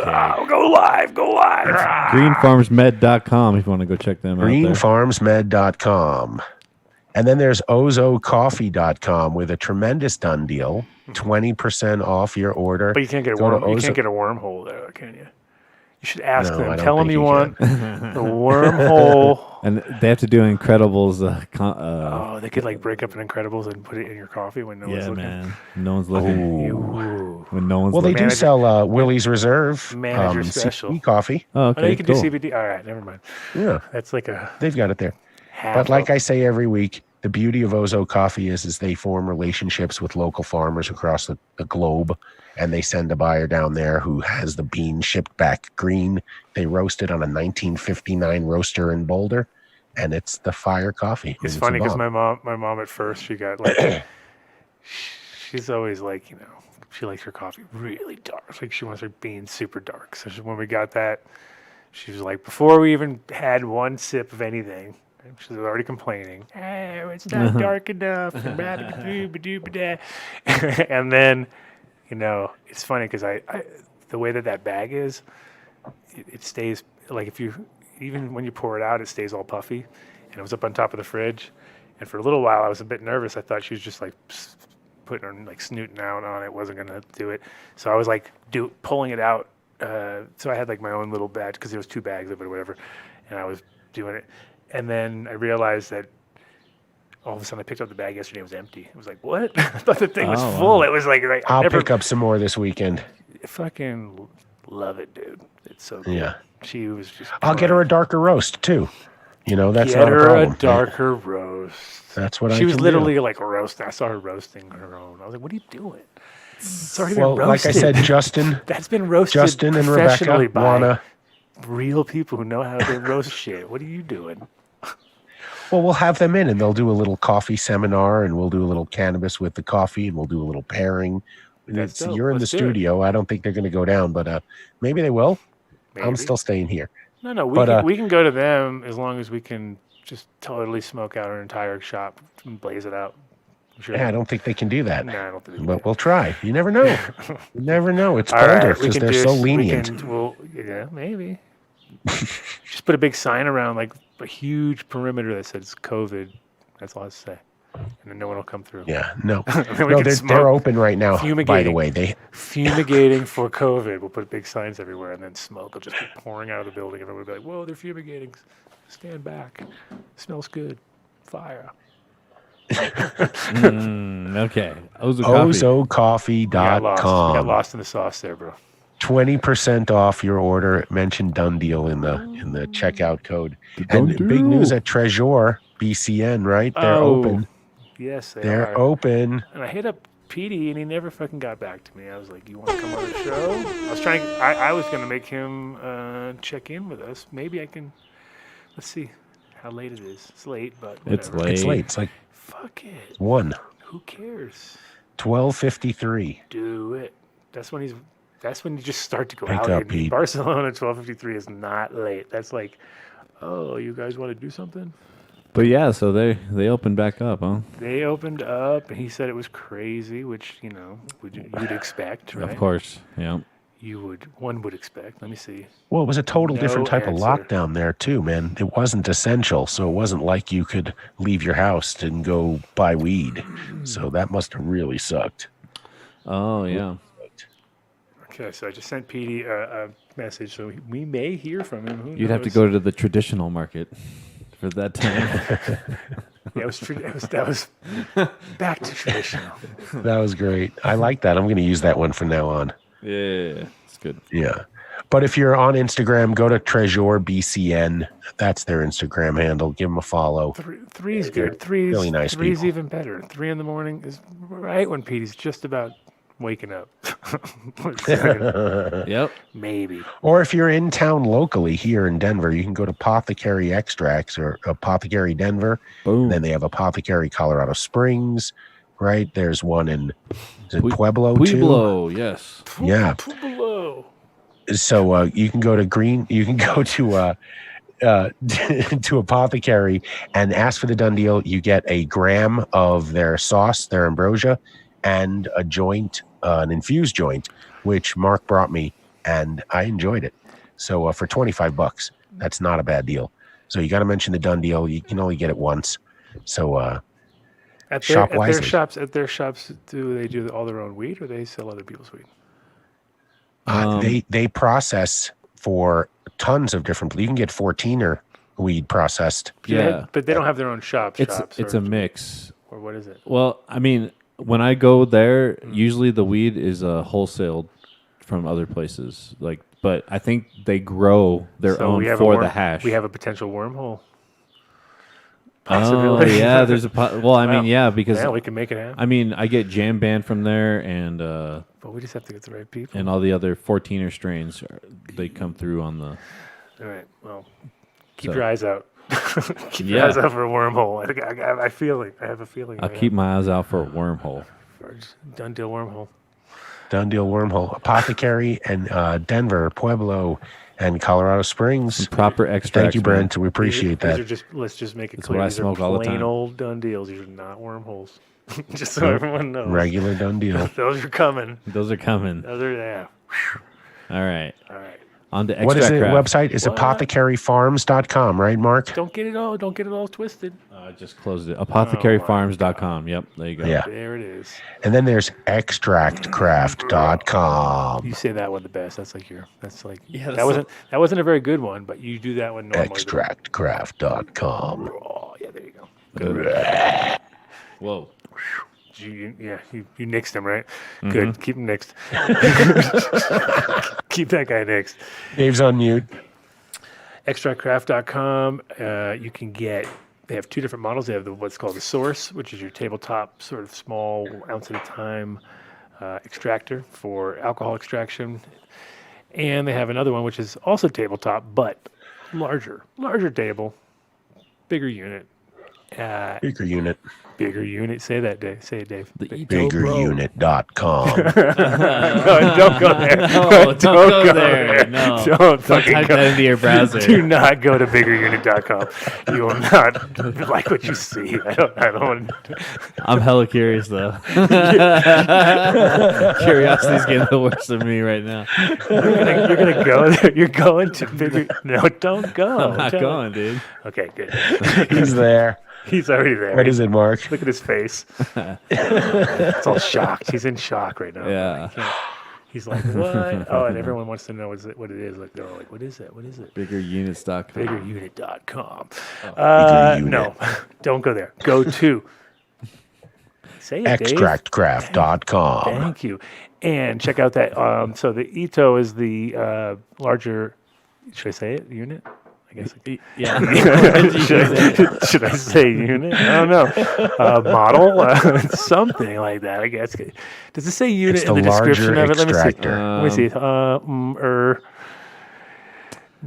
Go live. Greenfarmsmed.com if you want to go check them out. Greenfarmsmed.com. And then there's ozocoffee.com with a tremendous done deal. 20% off your order. But you can't get a Go to you Ozo- can't get a wormhole there, can you? You should ask No, I them. don't Tell them think you you want the wormhole. And they have to do Incredibles. Oh, they could like break up an Incredibles and put it in your coffee when no one's Yeah, looking. man. No one's looking. Ooh. When no one's Well, they looking. do sell Willie's Reserve Manager special. CBD coffee. Oh, Oh, no, okay, you can cool. do CBD. All right, never mind. Yeah, That's like a they've got it there. half. But like I say every week, the beauty of Ozo Coffee is they form relationships with local farmers across the globe, and they send a buyer down there who has the bean shipped back green. They roast it on a 1959 roaster in Boulder, and it's the fire coffee. It's a funny because bomb. my mom at first she got like she's always like she likes her coffee really dark, like she wants her beans super dark. So when we got that, she was like, before we even had one sip of anything, she was already complaining. Oh, it's not dark enough. And then it's funny because I the way that bag is, it stays like if you even when you pour it out, it stays all puffy, and it was up on top of the fridge. And for a little while, I was a bit nervous. I thought she was just like putting her like snooting out on it, wasn't gonna do it. So I was like pulling it out. So I had like my own little bag because there was 2 bags of it or whatever, and I was doing it. And then I realized that all of a sudden I picked up the bag yesterday. It was empty. I was like, what? I thought the thing was Oh, full. wow. It was like I'll pick up some more this weekend. fucking love it, dude. It's so good. Yeah. She was just. I'll get her a darker roast too. That's Get not a her problem. a darker roast. That's what I She was can literally do. like roasting. I saw her roasting her own. I was like, what are you doing? It's already Well, been like I roasted. said, Justin, That's been roasted Justin and Rebecca professionally by wanna. real people who know how to roast shit. What are you doing? Well, we'll have them in, and they'll do a little coffee seminar, and we'll do a little cannabis with the coffee, and we'll do a little pairing. That's dope. You're in the Let's do it. studio. I don't think they're going to go down, but maybe they will. I'm Maybe. still staying here. No. But, We can go to them as long as we can just totally smoke out our entire shop and blaze it out. I'm sure. Yeah, I don't think they can do that. No, I don't think. we But can. we'll try. You never know. You never know. It's All Boulder right, we because can they're so lenient. Yeah, maybe. Just put a big sign around, like a huge perimeter that says COVID. That's all I have to say. And then no one will come through. Yeah, no. then we No, can they're smoke. open right now, by the Fumigating. way. They Fumigating for COVID. We'll put big signs everywhere, and then smoke will just be pouring out of the building. Everyone will be like, whoa, they're fumigating. Stand back. Smells good. Fire. Okay. Ozo Coffee. We got ozocoffee.com. lost in the sauce there, bro. 20% off your order. Mention Dunn deal in the checkout code. Dunn And big deal. news at Treasure BCN, right? They're open. Yes, They're are. open. And I hit up Petey, and he never fucking got back to me. I was like, "You want to come on the show?" I was gonna make him check in with us. Maybe I can. Let's see how late it is. It's late, but It's whatever. It's late. It's like Fuck it. 1, Who cares? 12:53. Do it. That's when you just start to go Wake out. up, in Pete. Barcelona, 12:53 is not late. That's like, oh, you guys want to do something? But yeah, so they opened back up, huh? They opened up, and he said it was crazy, which you'd expect, right? Of course, yeah. One would expect. Let me see. Well, it was a total No different type answer. of lockdown there too, man. It wasn't essential, so it wasn't like you could leave your house and go buy weed. So that must have really sucked. Oh yeah. Okay, so I just sent Petey a message, so we may hear from him. Who You'd have to knows? go to the traditional market for that time. Yeah, that was back to traditional. That was great. I like that. I'm going to use that one from now on. Yeah, it's good. Yeah. But if you're on Instagram, go to Treasure BCN. That's their Instagram handle. Give them a follow. Three's good. Three's really nice Three's people. even better. 3 in the morning is right when Petey's just about waking up. Yep. Maybe. Or if you're in town locally here in Denver, you can go to Apothecary Extracts or Apothecary Denver. Boom. Then they have Apothecary Colorado Springs, right? There's one in Pueblo, too. Pueblo, yes. Yeah. Pueblo. So you can go to to Apothecary and ask for the Dunn deal. You get a gram of their sauce, their ambrosia, and a joint, an infused joint, which Mark brought me, and I enjoyed it. So for $25, that's not a bad deal. So you got to mention the Dunn deal. You can only get it once. So shop wisely. At their shops, do they do all their own weed, or they sell other people's weed? They process for tons of different. You can get 14er weed processed. Yeah. But they don't have their own shops. It's a mix. Or what is it? Well, I mean, when I go there, usually the weed is wholesaled from other places. But I think they grow their own for the hash. We have a potential wormhole. Oh Possibility. yeah, there's a well. I mean, yeah, because we can make it happen. I mean, I get Jam Band from there, and But we just have to get the right people. and all the other 14er strains. They come through on the. All right. Well, keep your eyes out. Keep Yeah. your eyes out for a wormhole. I have a feeling. I'll keep my eyes out for a wormhole. Done deal wormhole. Done deal wormhole. Apothecary and Denver, Pueblo, and Colorado Springs. Proper extract. Thank you, Brent. We appreciate These that. are just. Let's just make it That's clear. what I These smoke are all the plain time. old done deals. These are not wormholes. Just so everyone knows. Regular done deal. Those are coming. Those are coming. Those are yeah. All right. All right. On to extract. What is the craft. website? It's What? apothecaryfarms.com, right, Mark? Don't get it all twisted. I just closed it. Apothecaryfarms.com. Yep. There you go. Yeah. There it is. And then there's extractcraft.com. You say that one the best. That's like Yeah, that wasn't a very good one, but you do that one normally. Extractcraft.com. Oh, yeah, there you go. Whoa. You nixed him, right? Mm-hmm. Good. Keep him nixed. Keep that guy nixed. Dave's on mute. Extractcraft.com. You can get. They have two different models. They have what's called the Source, which is your tabletop sort of small ounce at a time extractor for alcohol extraction, and they have another one which is also tabletop but larger table, bigger unit. Bigger unit. Bigger unit. Say that, Dave. Say it, Dave. Biggerunit.com. No, don't go there. No, don't go there. No. Don't fucking type go. that into your browser. Do not go to biggerunit.com. You will not like what you see. I don't want to. I'm hella curious though. Curiosity's getting the worst of me right now. You're gonna go there. You're going to bigger. No, don't go. I'm not going, dude. Okay, good. He's there. He's already there. What is it, Mark? Look at his face. It's all shocked. He's in shock right now. Yeah. He's like, what? Oh, and everyone wants to know what it is. Like, they're like, what is it? What is it? Biggerunits.com. Biggerunit.com. Bigger Unit. No, don't go there. Go to. Say it, Dave. Extractcraft.com. Thank you. And check out that. So the Ito is the larger. Should I say it? Unit? I guess. Yeah. Should I say unit? I don't know. Model? Something like that, I guess. Does it say unit It's in the the description larger of it? Let me see. extractor. Let me see.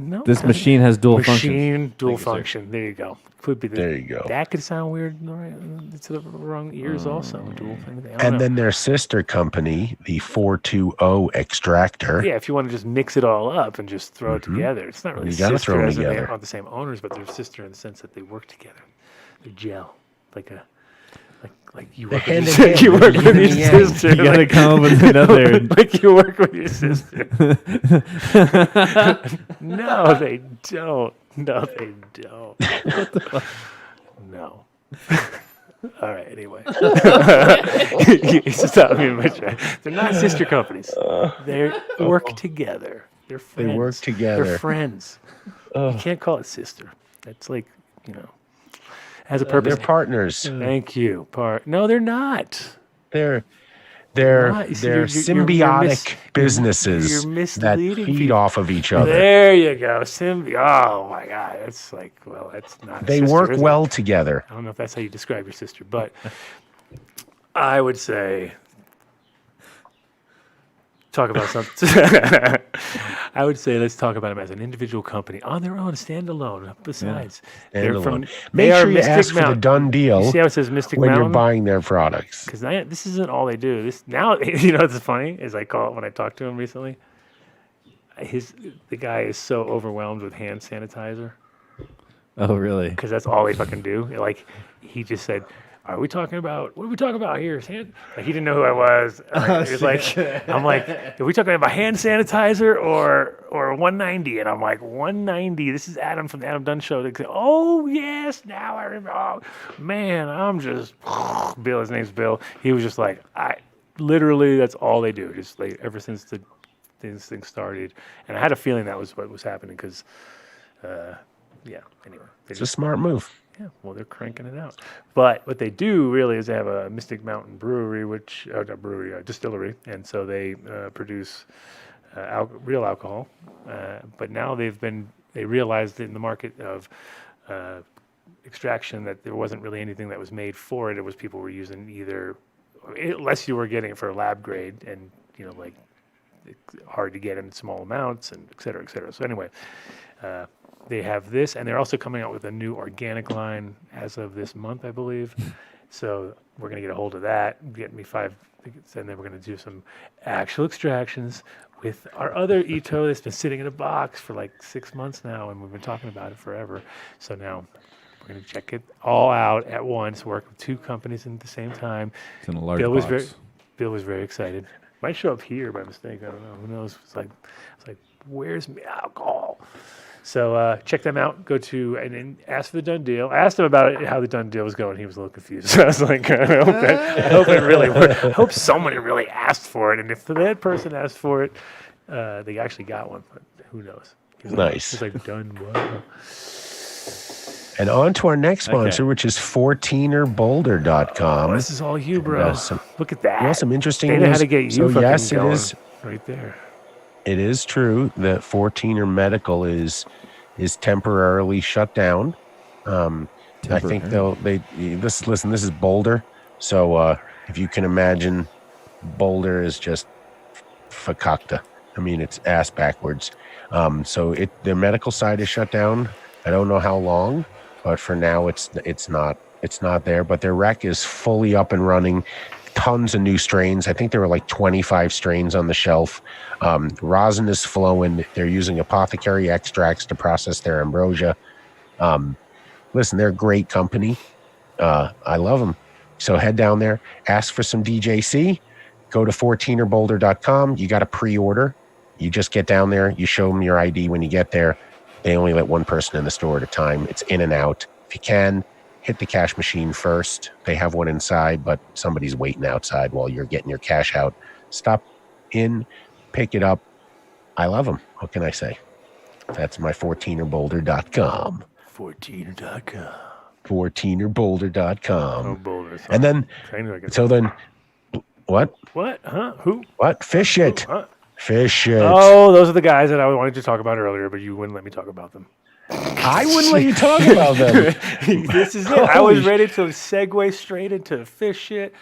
No, This machine has dual functions. Machine dual Thank you, sir. function. There you go. Could be There you go. That could sound weird to the wrong ears also. Dual thing. I don't And know. then their sister company, the 420 extractor. Yeah, if you want to just mix it all up and just throw it together, it's not really You gotta sister throw 'em as in they together. are the same owners, but they're sister in the sense that they work together. They're gel, like you work hand with in your, hand. you work with your Yin and yang. sister. You gotta like, come up with another. like you work with your sister. No, they don't. No, they don't. No. All right. Anyway, stop me, they're not sister companies. They work together. They're friends. They work together. They're friends. You can't call it sister. That's like has a purpose. They're partners. Thank you. No, they're not. They're Not. You see, they're symbiotic businesses you're that misleading feed people. off of each other. There you go. Oh my God. That's like, well, that's not. They a sister, work is it? well together. I don't know if that's how you describe your sister, but I would say talk about something. I would say let's talk about them as an individual company on their own, standalone. Besides, they're Standalone. they Make are sure you Mystic ask for the Mountain. done deal You see how it says Mystic when Mountain? you're buying their products. Because this isn't all they do. This now, what's funny is I call it when I talked to him recently. The guy is so overwhelmed with hand sanitizer Oh, really? because that's all they fucking do. Like he just said, what are we talking about here? Like he didn't know who I was. He was like, I'm like, are we talking about hand sanitizer or 190? And I'm like, 190. This is Adam from the Adam Dunn Show. They say, oh yes, now I remember. Oh, man, I'm just Bill. His name's Bill. He was just like, literally that's all they do. Just like ever since this thing started, and I had a feeling that was what was happening because, anyway, It's a smart move. yeah, well, they're cranking it out. But what they do really is they have a Mystic Mountain brewery, distillery, and so they produce real alcohol. But now they realized in the market of extraction that there wasn't really anything that was made for it. It was people were using unless you were getting it for a lab grade, and like it's hard to get in small amounts, and et cetera, et cetera. So anyway. They have this, and they're also coming out with a new organic line as of this month, I believe. So we're going to get a hold of that, get me 5 tickets, and then we're going to do some actual extractions with our other Ito that's been sitting in a box for like 6 months now, and we've been talking about it forever. So now we're going to check it all out at once, work with 2 companies at the same time. It's in a large Bill box. was very excited. Might show up here by mistake. I don't know. Who knows? It's like, where's my alcohol? So check them out. Go to and ask for the done deal. I asked him about it, how the done deal was going. He was a little confused. So I was like, I hope it really worked. I hope someone really asked for it. And if that person asked for it, they actually got one. But who knows? Nice. It's like done. Wow. And on to our next sponsor, which is 14erboulder.com. This is all you, bro. Look at that. Well, some interesting They know news. how to get you So fucking yes, going it is. right there. It is true that 14er Medical is temporarily shut down. I think this is Boulder. So if you can imagine, Boulder is just fakakta. I mean, it's ass backwards. So their medical side is shut down. I don't know how long, but for now it's not there. But their rec is fully up and running. Tons of new strains. I think there were like 25 strains on the shelf. Rosin is flowing. They're using apothecary extracts to process their ambrosia. Listen, they're a great company. I love them. So head down there, ask for some DJC, go to 14erboulder.com. You got to pre-order. You just get down there. You show them your ID when you get there. They only let one person in the store at a time. It's in and out. If you can, hit the cash machine first. They have one inside, but somebody's waiting outside while you're getting your cash out. Stop in, pick it up. I love them. What can I say? That's my 14erboulder.com. 14er.com. 14erboulder.com. Oh, Boulder. And then, what? What? Huh? Who? What? Fish it. Huh? Fish it. Oh, those are the guys that I wanted to talk about earlier, but you wouldn't let me talk about them. I wouldn't let you talk about them. This is it. I was ready to segue straight into fish shit.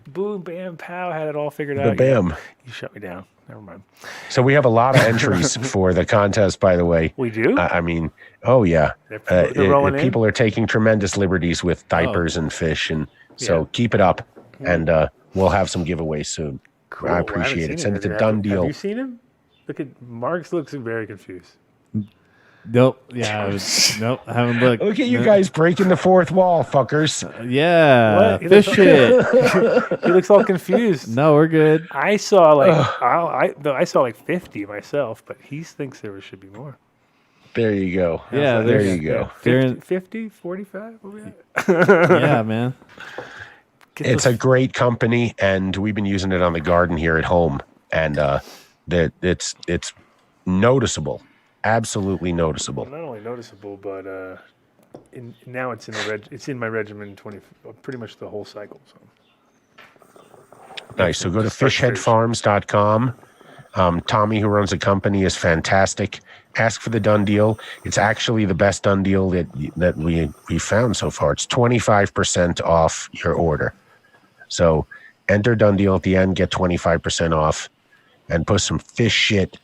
Boom, bam, pow. Had it all figured out. Bam. You shut me down. Never mind. So we have a lot of entries for the contest, by the way. We do? I mean, oh yeah. They're rolling in? People are taking tremendous liberties with diapers and fish, and so keep it up, and we'll have some giveaways soon. Cool. I appreciate it. Send it to Have Dunn Deal. you seen him? Look at Mark's looks very confused. Nope. Yeah. Nope. I haven't looked. Look at you guys breaking the fourth wall, fuckers. Yeah. What? Fish it. He looks all confused. No, we're good. I saw I saw like 50 myself, but he thinks there should be more. There you go. Yeah, there you go. 50, 45? What we at? Yeah, man. It's a great company, and we've been using it on the garden here at home, and it's noticeable, absolutely noticeable. Well, not only noticeable, but now it's in my regimen pretty much the whole cycle. So nice. So go to fishheadfarms.com. Tommy, who runs the company, is fantastic. Ask for the Dunn Deal. It's actually the best Dunn Deal that we found so far. It's 25% off your order. So enter Dunn Deal at the end, get 25% off, and put some fish shit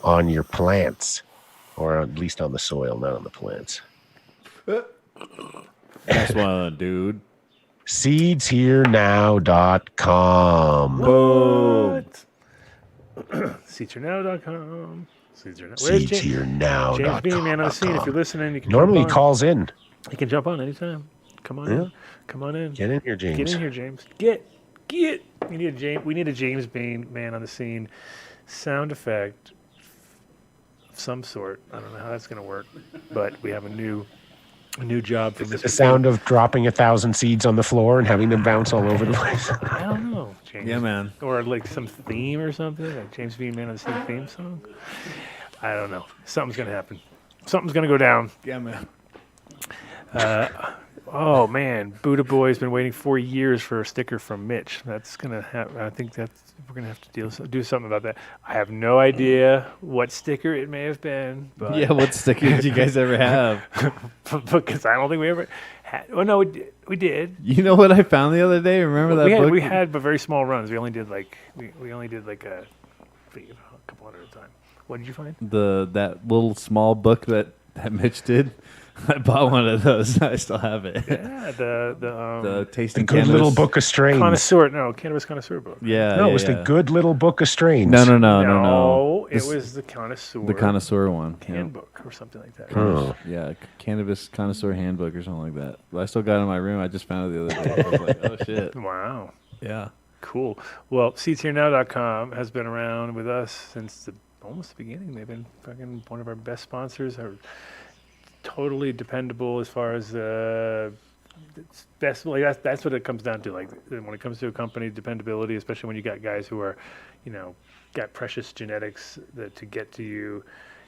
on your plants, or at least on the soil, not on the plants. That's one, dude. SeedsHereNow.com. Boom. SeedsHereNow.com. SeedsHereNow.com. James Bean, man on the scene. If you're listening, you can normally jump on. calls in. He can jump on anytime. Come on in. Come on in. Get in here, James. Get in here, James. Get. We need a James Bean man on the scene. Sound effect of some sort. I don't know how that's going to work, but we have a new job for Mr. The sound of dropping 1,000 seeds on the floor and having them bounce all over the place. I don't know, James. Yeah, man. Or like some theme or something, like James Bean man on the scene theme song. I don't know. Something's going to happen. Something's going to go down. Yeah, man. Oh man, Buddha Boy's been waiting 4 years for a sticker from Mitch. That's gonna happen. I think we're gonna have to do something about that. I have no idea what sticker it may have been. But Yeah, what sticker did you guys ever have? because I don't think we ever had. Oh no, we did. You know what I found the other day? Remember that book? We had but very small runs. We only did like a couple hundred at a time. What did you find? That little small book that Mitch did. I bought one of those. I still have it. Yeah, the tasting Good Little Book of Strains. Cannabis connoisseur book. Yeah. No, it was the Good Little Book of Strains. No. It was the connoisseur. The connoisseur one. Handbook or something like that. Oh. Yeah, cannabis connoisseur handbook or something like that. But I still got it in my room. I just found it the other day. I was like, oh shit. Wow. Yeah. Cool. Well, SeedsHereNow.com has been around with us since almost the beginning. They've been fucking one of our best sponsors. Totally dependable as far as best. Like that's what it comes down to. Like when it comes to a company, dependability, especially when you got guys who are, got precious genetics to get to you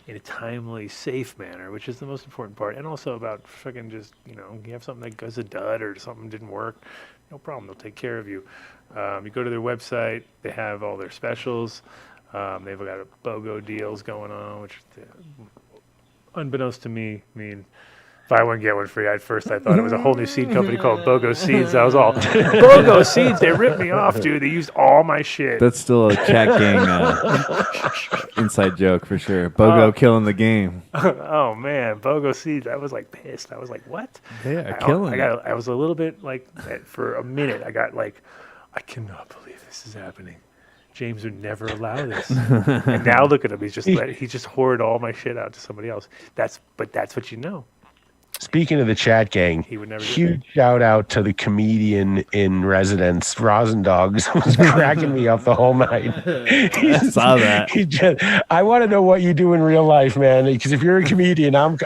in a timely, safe manner, which is the most important part. And also about fucking just you have something that goes a dud or something didn't work, no problem. They'll take care of you. You go to their website. They have all their specials. They've got BOGO deals going on, which. Unbeknownst to me, buy one, get one free. At first, I thought it was a whole new seed company called BOGO Seeds. I was all, BOGO Seeds, they ripped me off, dude. They used all my shit. That's still a chat gang inside joke for sure. BOGO killing the game. Oh, man. BOGO Seeds. I was like pissed. I was like, what? They are killing it. I was a little bit like, for a minute, I got like, I cannot believe this is happening. James would never allow this. And now look at him. He just hoarded all my shit out to somebody else. That's what you know. Speaking of the chat gang, He would never do huge shout out to the comedian in residence, Rosendogs, was cracking me up the whole night. I saw that. I want to know what you do in real life, man. Because if you're a comedian, I'll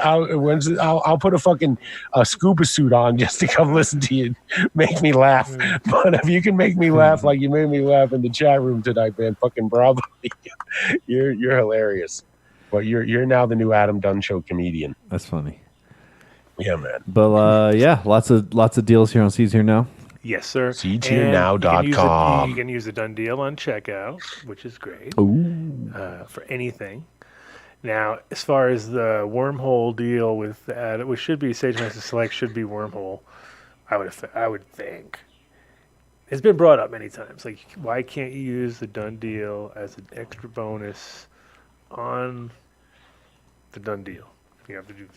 put a fucking scuba suit on just to come listen to you, make me laugh. But if you can make me laugh like you made me laugh in the chat room tonight, man, fucking bravo. You're hilarious. But you're now the new Adam Dunn Show comedian. That's funny. Yeah, man. But yeah, lots of deals here on Seeds Here Now. Yes, sir. SeedsHereNow.com. You can use the Dunn Deal on checkout, which is great for anything. Now, as far as the wormhole deal with that, which should be Sage Master Select, should be wormhole. I would think. It's been brought up many times. Like, why can't you use the Dunn deal as an extra bonus on the Dunn deal? You have to do.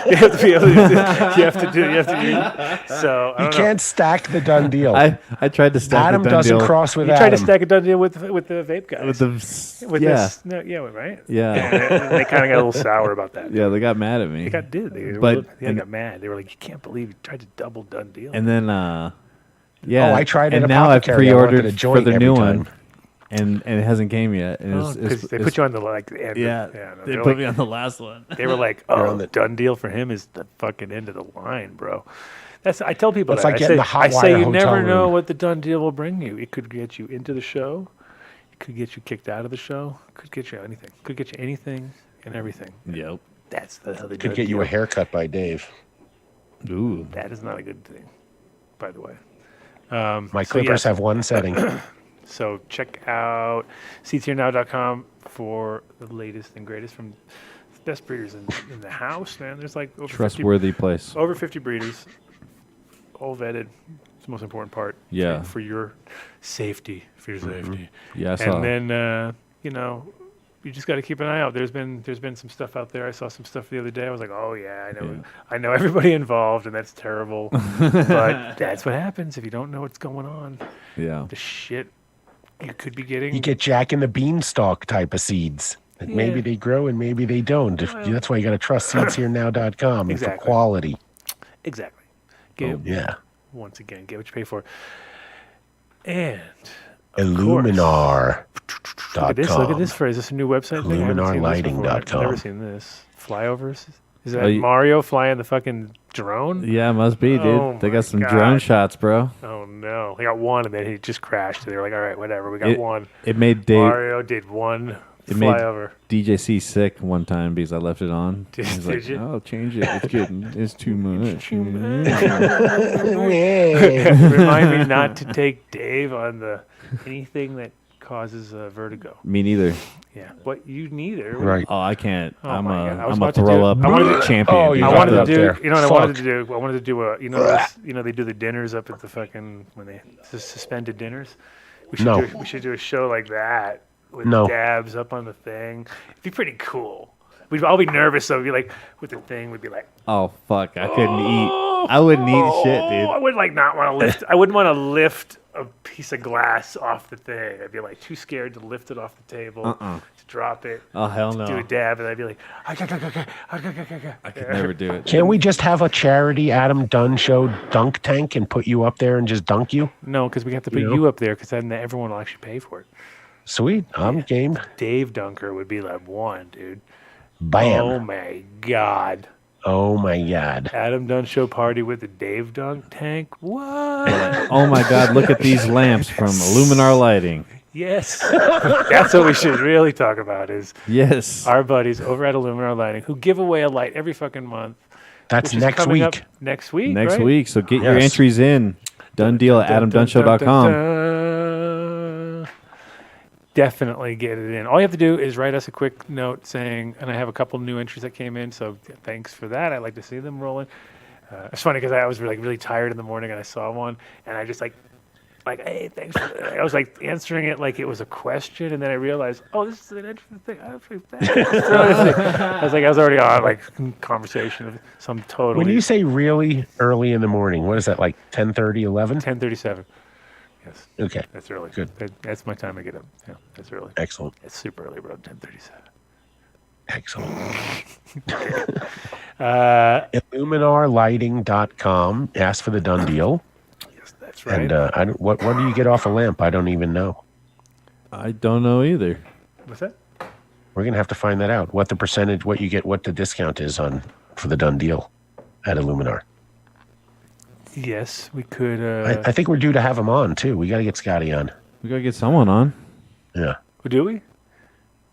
You have to be able to do. You have to do. So I You don't know. can't stack the Dunn deal. I tried to stack Adam the Dunn doesn't deal cross with You Adam. tried to stack a Dunn deal with the vape guys. with the With yeah this, no, yeah, right. yeah And they kind of got a little sour about that. yeah. They got mad at me. They got They and- got mad. They were like, "You can't believe you tried to double Dunn deal." And then yeah. Oh, I tried it and at now I've Apothecary. I wanted pre-ordered a for joint the every new time. one, and it hasn't came yet. And because they put you on the end. yeah. No, They they're put like- me on the last one. They were like, You're "Oh, on the the- Dunn deal for him is the fucking end of the line, bro." I tell people It's that. like getting the hot I say wire you hotel never know room. what the Dunn deal will bring you. It could get you into the show. It could get you kicked out of the show. It could get you anything. It could get you anything and everything. Yep. That's how they Could get you a haircut by Dave. Ooh. That is not a good thing, by the way. My So, clippers yes. have one setting. So check out seatsherenow.com for the latest and greatest from the best breeders in the house, man. There's like over 50, Trustworthy place. over 50 breeders, all vetted. It's the most important part. Yeah. For your safety. For your safety. Yeah, I saw. And then you just got to keep an eye out. There's been some stuff out there. I saw some stuff the other day. I was like, oh yeah, I know everybody involved, and that's terrible. But that's what happens if you don't know what's going on. Yeah. The shit you could be getting. You get Jack and the Beanstalk type of seeds. That maybe Yeah. they grow and maybe they don't. That's why you got to trust seedsherenow.com and for Exactly. quality. Exactly. Get Yeah. once again, get what you pay for. And Illuminar.com. look at this phrase. Is this a new website thing? I haven't seen this before. I've Illuminarlighting.com. never seen this. Flyovers? Is that Oh, you- Mario flying the fucking drone? Yeah, must be, dude. Oh They my got some God. drone shots, bro. Oh no. They got one and then he just crashed. They were like, all right, whatever, we got It- one. It made Dave Mario did one It made- flyover. DJC sick one time because I left it on. Did- He's did like, you? "Oh, change it. It's too much." Remind me not to take Dave on anything that causes vertigo. Me neither. Yeah, but you neither. Right. Oh, I can't. Oh I'm my God. I was a about to throw do- up I wanted to- champion. Oh, dude. you I got wanted it to up do. there. You know what I wanted Fuck. to do? I wanted to do a. They do the dinners up at the fucking when they suspended dinners. We should No. we should do a show like that with No. dabs up on the thing. It'd be pretty cool. We'd all be nervous. So it'd be like with the thing, we'd be like, Oh fuck! I couldn't eat. I wouldn't eat shit, I dude. would like not want to lift. I wouldn't want to lift a piece of glass off the thing. I'd be like too scared to lift it off the table, to drop it, Oh hell do a no! dab, and I'd be like, I could never do it. Can't we just have a charity Adam Dunn show dunk tank and put you up there and just dunk you? no, because we have to put You know? you up there because then everyone will actually pay for it. Sweet. I'm game. Dave Dunker would be like one, dude. Bam. Oh my God. Oh my God. Adam Dunn show party with the Dave Dunk tank. What? Oh my God! Look at these lamps from Illuminar Lighting. Yes. That's what we should really talk about is Yes. our buddies over at Illuminar Lighting who give away a light every fucking month. That's which is next coming week. up next week. Next right? week. So get your Yes. entries in. Done deal at AdamDunshow.com. Dun. Definitely get it in. All you have to do is write us a quick note saying, and I have a couple new entries that came in, so thanks for that. I'd like to see them rolling. It's funny because I was really tired in the morning and I saw one, and I just like, hey, thanks. I was like answering it like it was a question, and then I realized, oh, this is an interesting thing. I was like, I was already on like conversation of some totally. When you say really early in the morning, what is that, like 10:30, 11? 10:37. Yes, Okay. that's early. Good. That's my time to get up. Yeah, that's early. Excellent. It's super early, bro. 10:37. Excellent. Uh, Illuminarlighting.com. Ask for the done deal. yes, that's right. And what do you get off a lamp? I don't even know. I don't know either. What's that? We're gonna have to find that out. What the percentage, what you get, what the discount is on for the done deal at Illuminar. Yes, we could. I think we're due to have him on too. We got to get Scotty on. We gotta get someone on. Yeah. Do we?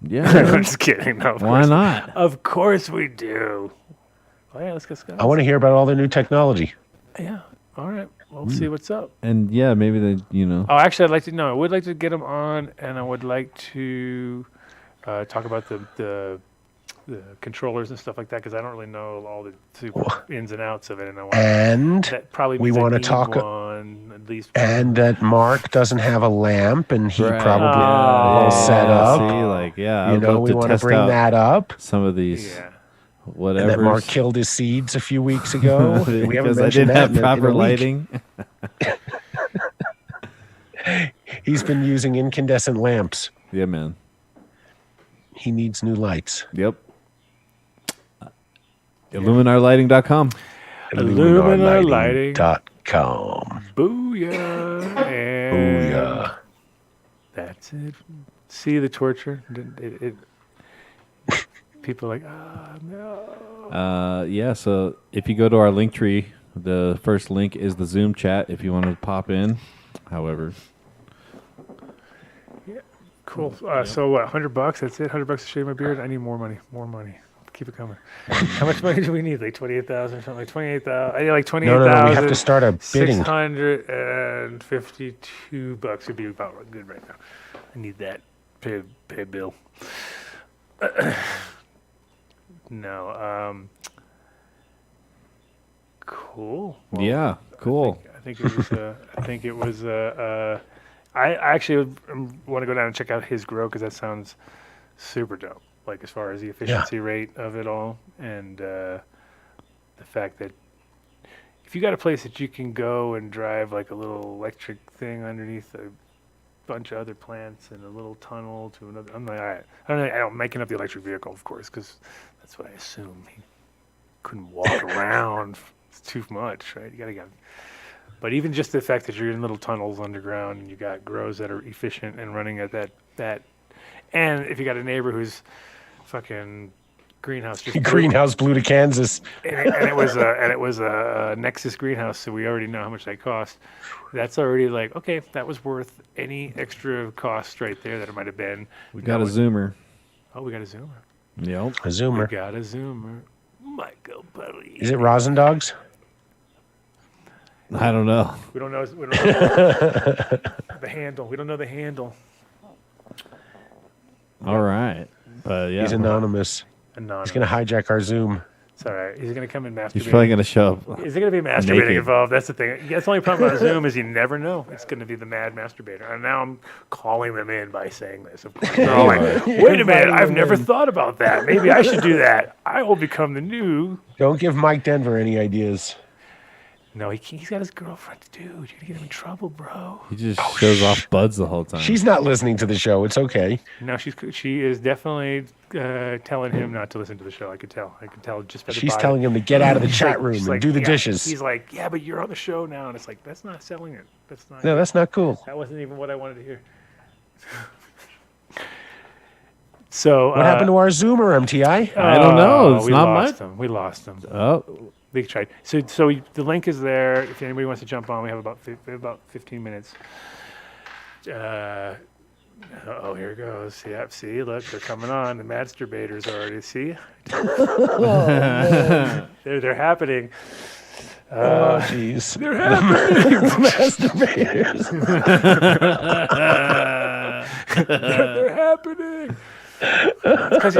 Yeah. I'm just kidding. No, of Why course. not? Of course we do. Oh, yeah, let's get Scott. I want to hear about all the new technology. Yeah. All right. We'll see what's up. And yeah, maybe Oh, actually, I'd like to. No, I would like to get him on, and I would like to talk about the controllers and stuff like that because I don't really know all the super ins and outs of it, and I want And that probably we means I wanna need talk- one at least. And that Mark doesn't have a lamp, and he Right. probably Yeah, will set up. See, like, I You would know, love we to want to test bring out that up. some of these, Yeah. whatever. And that Mark killed his seeds a few weeks ago. We haven't because I mentioned didn't that have in a proper week. lighting. He's been using incandescent lamps. Yeah, man. He needs new lights. Yep. IlluminarLighting.com. IlluminarLighting.com. Booyah. And Booyah. that's it. See the torture? People are like, no. Yeah, so if you go to our link tree, the first link is the Zoom chat if you want to pop in. However, Cool. So what? $100? That's it. $100 to shave my beard. I need more money. More money. Keep it coming. How much money do we need? Like 28,000 or something. Like 28,000. I need like 28,000. No. We have to start a bidding. $652 would be about good right now. I need that. Pay a bill. No. Cool. Well, yeah, cool. I think it was. I actually want to go down and check out his grow because that sounds super dope. Like as far as the efficiency rate of it all, and the fact that if you got a place that you can go and drive like a little electric thing underneath a bunch of other plants and a little tunnel to another. I'm like, all right. I'm making up the electric vehicle, of course, because that's what I assume. He couldn't walk around. It's too much, right? You gotta get. But even just the fact that you're in little tunnels underground and you got grows that are efficient and running at that, and if you got a neighbor who's fucking greenhouse just Greenhouse blew to Kansas. and it was a Nexus greenhouse, so we already know how much they cost. That's already like, okay, that was worth any extra cost right there that it might have been. We got a Zoomer. Oh, we got a Zoomer. Yep. A Zoomer. We got a Zoomer. Michael Buddy. Is it Rosin Dogs? I don't know. We don't know the handle. We don't know the handle. All right. But yeah. He's anonymous. Anonymous. He's going to hijack our Zoom. It's all right. He's going to come and masturbate. He's probably going to show up. Is there going to be masturbating naked. involved? That's the thing. That's the only problem about Zoom is you never know. It's going to be the mad masturbator. And now I'm calling them in by saying this. Of course, they're all like, wait a minute. I've never thought about that. Maybe I should do that. I will become the new. Don't give Mike Denver any ideas. No, he's got his girlfriend. Dude, you're going to get him in trouble, bro. He just shows off buds the whole time. She's not listening to the show. It's okay. No, she is definitely telling him not to listen to the show. I could tell just by the She's body. telling him to get out of the chat room She's and like, do the yeah. dishes. He's like, yeah, but you're on the show now. And it's like, that's not selling it. That's not. No, that's not cool. That wasn't even what I wanted to hear. So What happened to our Zoomer, MTI? I don't know. It's we not lost much. him. We lost him. Oh, They tried. So the link is there. If anybody wants to jump on, we have about 15 minutes. Here it goes. Yeah, see, look, they're coming on. The masturbators already. See, they're happening. Oh, jeez. They're happening. Masturbators. They're happening. Because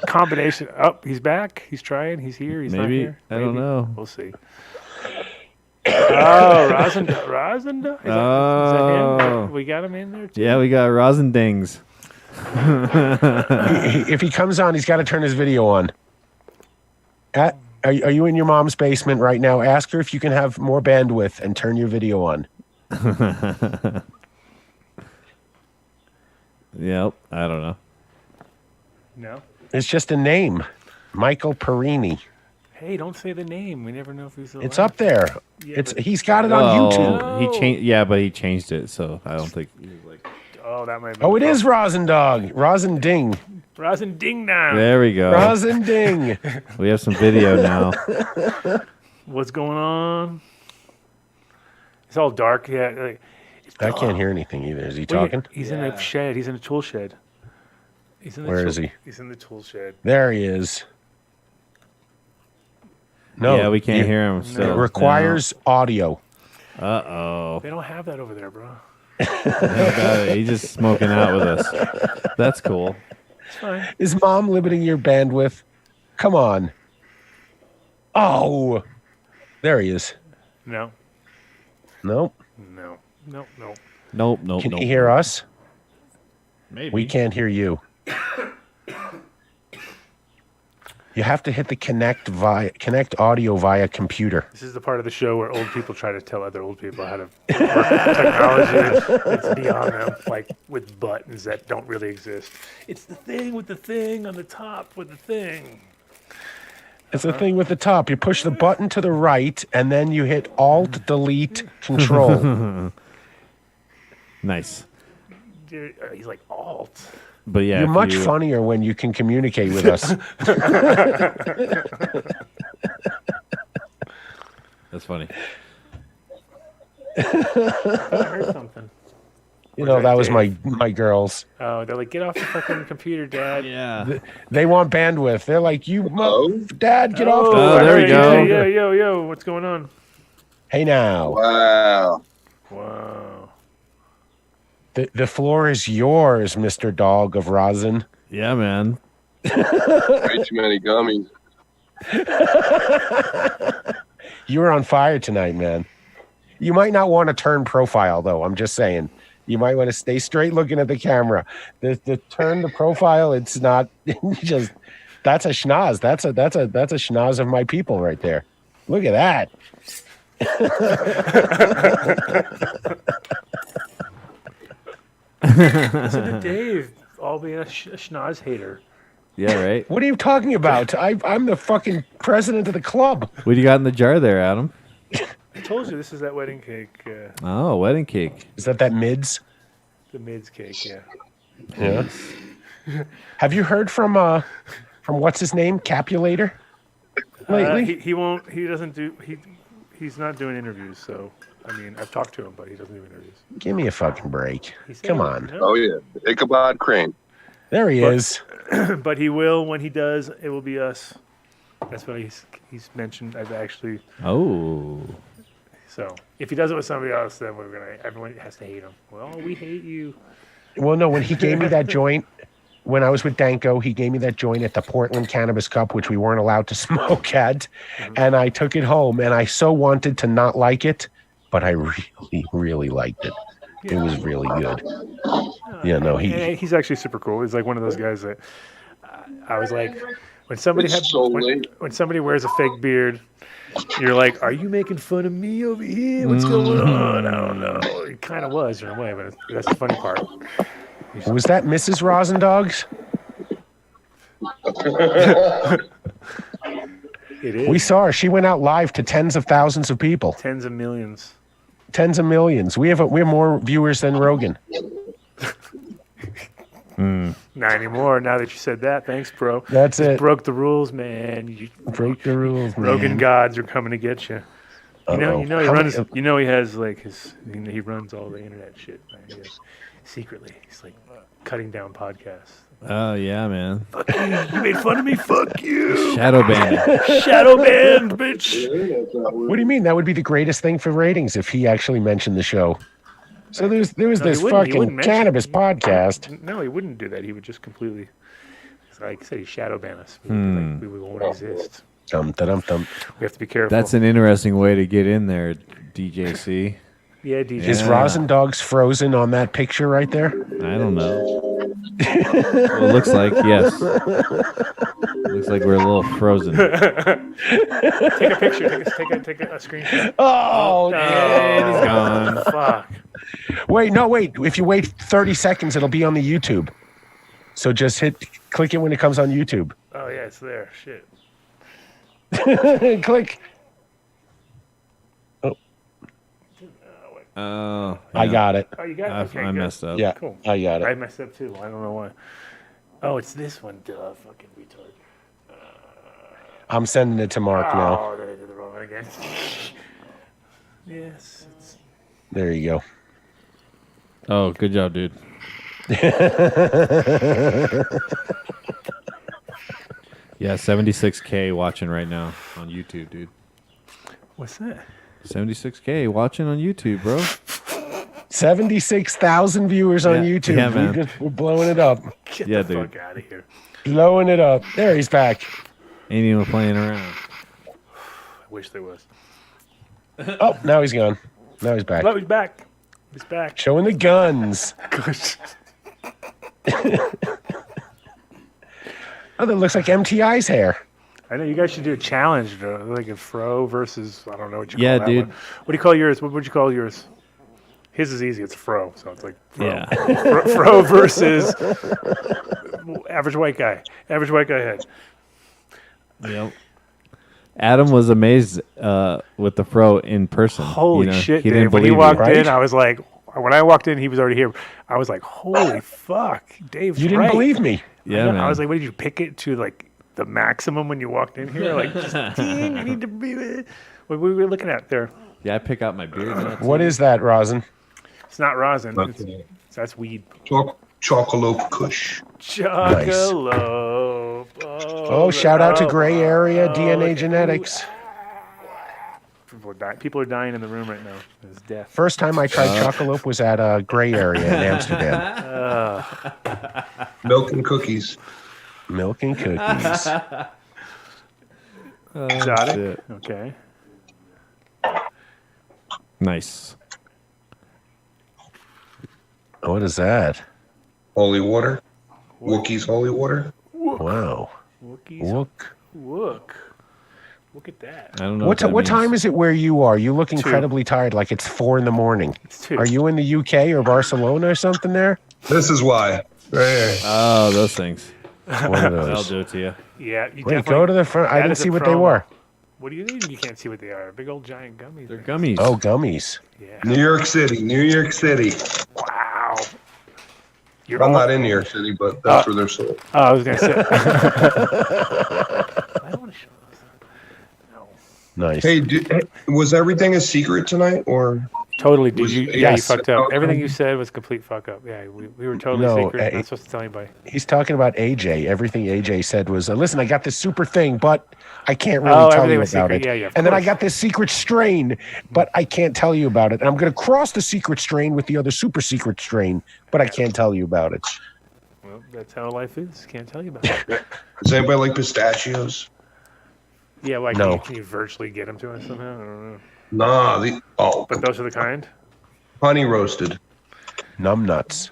combination. Oh, he's back. He's trying. He's here. He's not maybe. here. I don't know. We'll see. Oh, Rosenda. Is that him? We got him in there too. Yeah, we got Rosendings. If he comes on, he's got to turn his video on. Are you in your mom's basement right now? Ask her if you can have more bandwidth and turn your video on. Yep. I don't know. No. It's just a name. Michael Perini. Hey, don't say the name. We never know if he's alive. It's up there. Yeah, He's got it on YouTube. No. He changed. Yeah, but he changed it, so I don't think. Oh, that might be. Oh, it is Rosin Dog. Rosin Ding. Rosin Ding now. There we go. Rosin Ding. We have some video now. What's going on? It's all dark. Yeah. I can't hear anything either. Is he Well, talking? He's in a shed. He's in a tool shed. Where is he? He's in the tool shed. There he is. No. Yeah, we can't hear him. It Still. requires audio. Uh-oh. They don't have that over there, bro. He's just smoking out with us. That's cool. It's fine. Is mom limiting your bandwidth? Come on. Oh. There he is. No. Nope. No. Nope. Nope. Nope. Can you hear us? Maybe. We can't hear you. You have to hit the connect audio via computer. This is the part of the show where old people try to tell other old people how to work technology that's beyond them, like with buttons that don't really exist. It's the thing with the thing on the top with the thing. It's the thing with the top. You push the button to the right, and then you hit Alt, Delete, Control. Nice. Dude, he's like alt. But yeah, You're much funnier when you can communicate with us. That's funny. I heard something. You know, that was my girls. Oh, they're like, get off the fucking computer, Dad. Yeah. They want bandwidth. They're like, Dad, get off the Oh, there we go. Yo, what's going on? Hey now. Wow. The floor is yours, Mr. Dog of Rosin. Yeah, man. Way too many gummies. You were on fire tonight, man. You might not want to turn profile, though. I'm just saying. You might want to stay straight looking at the camera. The turn the profile, it's not just. That's a schnoz. That's a schnoz of my people right there. Look at that. Listen to Dave, all being a schnoz hater. Yeah, right. What are you talking about? I'm the fucking president of the club. What do you got in the jar there, Adam? I told you this is that wedding cake. Oh, wedding cake. Is that mids? The mids cake, yeah. Yeah. Have you heard from what's his name, Capulator? Lately? He won't. He doesn't do. He's not doing interviews. So I mean, I've talked to him, but he doesn't do interviews. Give me a fucking break. Come on. No. Oh yeah, Ichabod Crane. There he is. But he will. When he does, it will be us. That's what he's mentioned. I've actually. Oh. So if he does it with somebody else, then everyone has to hate him. Well, we hate you. Well, no, when he gave me that joint, when I was with Danko, he gave me that joint at the Portland Cannabis Cup, which we weren't allowed to smoke at. And I took it home, and I so wanted to not like it, but I really, really liked it. It was really good. Yeah, no, he's actually super cool. He's like one of those guys that I was like, when somebody when somebody wears a fake beard, you're like, are you making fun of me over here? What's going on? I don't know. It kind of was in a way, but that's the funny part. Was that Mrs. Rosendogs? It is. We saw her. She went out live to tens of thousands of people. Tens of millions. Tens of millions. We have more viewers than Rogan. Not anymore. Now that you said that, thanks, bro. That's it. Broke the rules, man. You broke the rules, man. Rogan gods are coming to get you. You know he runs. You know he has like he runs all the internet shit. Right? Secretly, he's like cutting down podcasts. Oh yeah, man. Fuck you! You made fun of me. Fuck you! Shadow banned. Shadow banned, bitch. What do you mean? That would be the greatest thing for ratings if he actually mentioned the show. So there was this fucking cannabis podcast. No, he wouldn't do that. He would just completely, like I said, he shadow ban us. We won't exist. Dum. We have to be careful. That's an interesting way to get in there, DJC. Yeah, DJ. Is Rosin Dogs frozen on that picture right there? I don't know. Well, it looks like, yes. Looks like we're a little frozen. Take a picture. Take a screenshot. Oh, he's gone. Fuck. Wait. If you wait 30 seconds, it'll be on the YouTube. So just click it when it comes on YouTube. Oh yeah, it's there. Shit. Click. Oh, I got it. Oh, you got it? Okay, I messed up. Yeah, cool. I got it. I messed up too. I don't know why. Oh, it's this one. Duh, fucking retard. I'm sending it to Mark now. Oh, I did the wrong one again. Yes. There you go. Oh, good job, dude. Yeah, 76K watching right now on YouTube, dude. What's that? 76K watching on YouTube, bro. 76,000 viewers on YouTube. Yeah, man. We're blowing it up. Get Yeah, the dude. fuck out of here. Blowing it up. There, he's back. Ain't even playing around. I wish there was. Oh, now he's gone. Now he's back. No, he's back. He's back. Showing the guns. Oh, that looks like MTI's hair. I know you guys should do a challenge, like a fro versus I don't know what you call Yeah, that dude. one. What do you call yours? What would you call yours? His is easy. It's fro, so it's like fro. Yeah. Fro versus average white guy. Average white guy head. Yep. Adam was amazed with the fro in person. Holy shit, he Dave. didn't When he believe walked you. right? in, I was like, when I walked in, he was already here. I was like, holy fuck, Dave's You didn't right. believe me. Yeah, man. I was like, what did you pick it to like the maximum when you walked in here? Like, just ding, you need to be there. What were we looking at there? Yeah, I pick out my beard. now, What too. is that, Rosin? It's not rosin. Okay. That's weed. Chocolate Kush. Chocolate. Oh, shout out to Gray Area DNA Genetics. People are dying in the room right now. It's death. First time I tried Chocolate was at Gray Area in Amsterdam. Milk and cookies. Milk and cookies. Exotic. Okay. Nice. What is that? Holy water. Wookiees holy water. Wow. Wookiees. Look. Look at that. I don't know What time is it where you are? You look incredibly tired, like it's 4 a.m. It's 2. Are you in the UK or Barcelona or something there? This is why. Right here. Oh, those things. One of I'll those. do it to you. Yeah. You Wait, definitely- go to the front. I that didn't is a see what they promo. were. What do you mean you can't see what they are? Big old giant gummies. They're things. gummies. Oh, gummies. Yeah. New York City. New York City. Wow. You're I'm almost- not in New York City, but that's where they're sold. Oh, I was gonna say. I don't want to show those. No. Nice. Hey, was everything a secret tonight, or Totally. Did Was- you? Yeah, you yes. fucked up. Okay. Everything you said was complete fuck up. Yeah, we were totally No, secret. Not supposed to tell anybody. He's talking about AJ. Everything AJ said was, listen, I got this super thing, but I can't really Oh, tell everything you was about secret. it. Yeah, yeah, of And then I course. got this secret strain, but I can't tell you about it. And I'm going to cross the secret strain with the other super secret strain, but I can't tell you about it. Well, that's how life is. Can't tell you about it. does anybody like pistachios? Yeah, like No. can you virtually get them to us somehow? I don't know. Nah, But those are the kind. honey roasted. Numb nuts.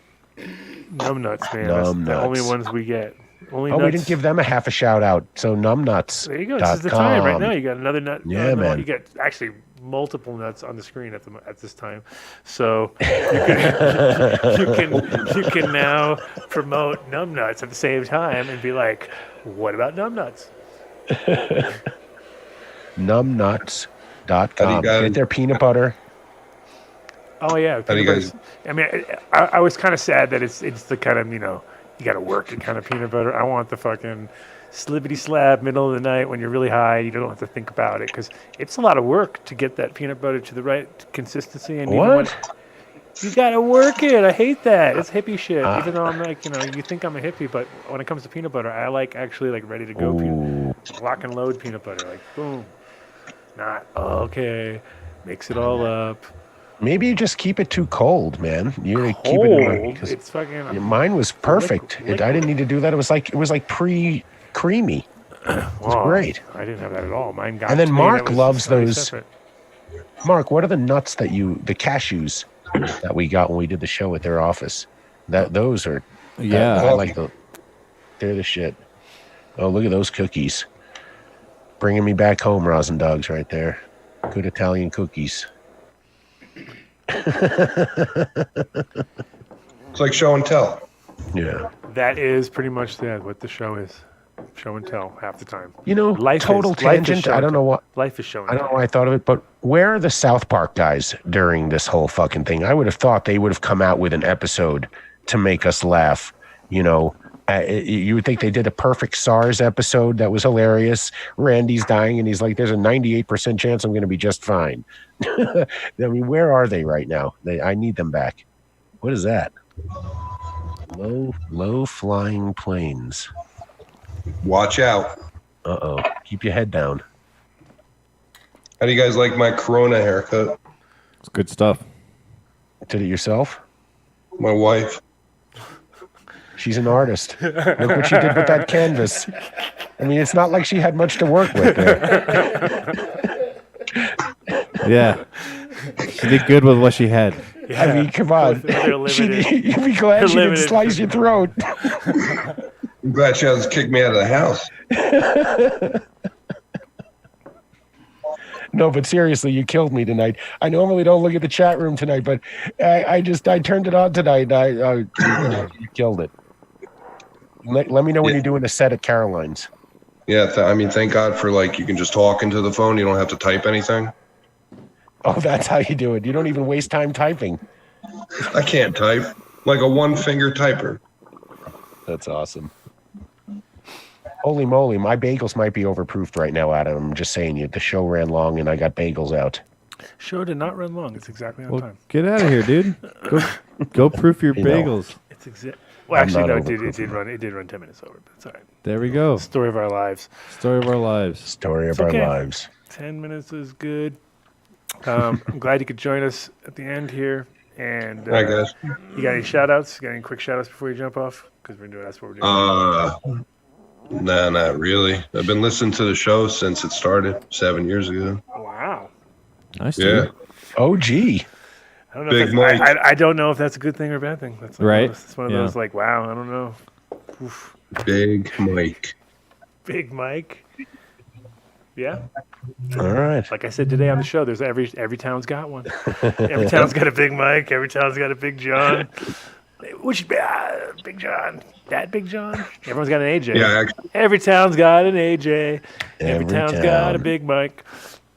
Numb nuts, man. Numb That's the only nuts. ones we get. Only Oh, nuts. we didn't give them a half a shout out. So numbnuts. There you go. This is the time right now. You got another nut. Yeah, no, man. You got actually multiple nuts on the screen at this time, so you can now promote numb nuts at the same time and be like, "What about numb nuts?" Numbnuts.com. How do you guys- Get their peanut butter. Oh yeah. How do you peanut guys- butter's- I mean, I was kind of sad that it's the kind of you got to work it kind of peanut butter. I want the fucking slippity slab middle of the night when you're really high. You don't have to think about it because it's a lot of work to get that peanut butter to the right consistency. And even when, What? you gotta work it. I hate that. It's hippie shit. Even though I'm like, you think I'm a hippie, but when it comes to peanut butter, I like actually like ready to go lock and load peanut butter. Like boom, not okay. Mix it all up. Maybe you just keep it too cold, man. You keep Cold. it because It's fucking. mine was perfect. I didn't need to do that. It was like pre-creamy. Wow, great. I didn't have that at all. Mine got. And then to me Mark it was loves very those- separate. Mark, what are the nuts the cashews that we got when we did the show at their office? Those are Yeah. I like they're the shit. Oh, look at those cookies. Bringing me back home, Rosin Dogs right there. Good Italian cookies. It's like show and tell. Yeah. That is pretty much what the show is. Show and tell half the time. You know, total tangent. show I and don't know tell. what Life is show and I don't tell. know why I thought of it, but where are the South Park guys during this whole fucking thing? I would have thought they would have come out with an episode to make us laugh. You know, you would think they did a perfect SARS episode that was hilarious. Randy's dying, and he's like, "There's a 98% chance I'm going to be just fine." I mean, where are they right now? I need them back. What is that? Low flying planes. Watch out. Uh-oh. Keep your head down. How do you guys like my Corona haircut? It's good stuff. Did it yourself? My wife. She's an artist. Look what she did with that canvas. I mean, it's not like she had much to work with there. Yeah. She did good with what she had. Yeah. I mean, come on. They're limited. You'd be glad she didn't limited. slice your throat. I'm glad she hasn't kicked me out of the house. No, but seriously, you killed me tonight. I normally don't look at the chat room tonight, but I turned it on tonight. You killed it. Let me know when you're doing a set at Caroline's. Yeah, I mean, thank God for you can just talk into the phone. You don't have to type anything. Oh, that's how you do it. You don't even waste time typing. I can't type. Like a one-finger typer. That's awesome. Holy moly, my bagels might be overproofed right now, Adam. I'm just saying you. The show ran long and I got bagels out. Show did not run long. It's exactly on time. Get out of here, dude. Go proof your bagels. It's well, actually, no, it did run 10 minutes over, but it's all right. There we go. Story of our lives. Story of our lives. Story of our lives. 10 minutes is good. I'm glad you could join us at the end here. And All right, guys. You got any shout-outs? You got any quick shout-outs before you jump off? Because that's what we're doing. Nah, not really. I've been listening to the show since it started 7 years ago. Wow. Nice. Yeah. Oh, gee. I don't know. Big Mike. I don't know if that's a good thing or a bad thing. That's right. It's one of those wow. I don't know. Oof. Big Mike. Big Mike. Yeah. All right. Like I said today on the show, there's every town's got one. Every town's got a Big Mike. Every town's got a Big John. Which Big John? That Big John? Everyone's got an AJ. Yeah, actually, Every town's got an AJ. Every Every town's town. got a Big Mike.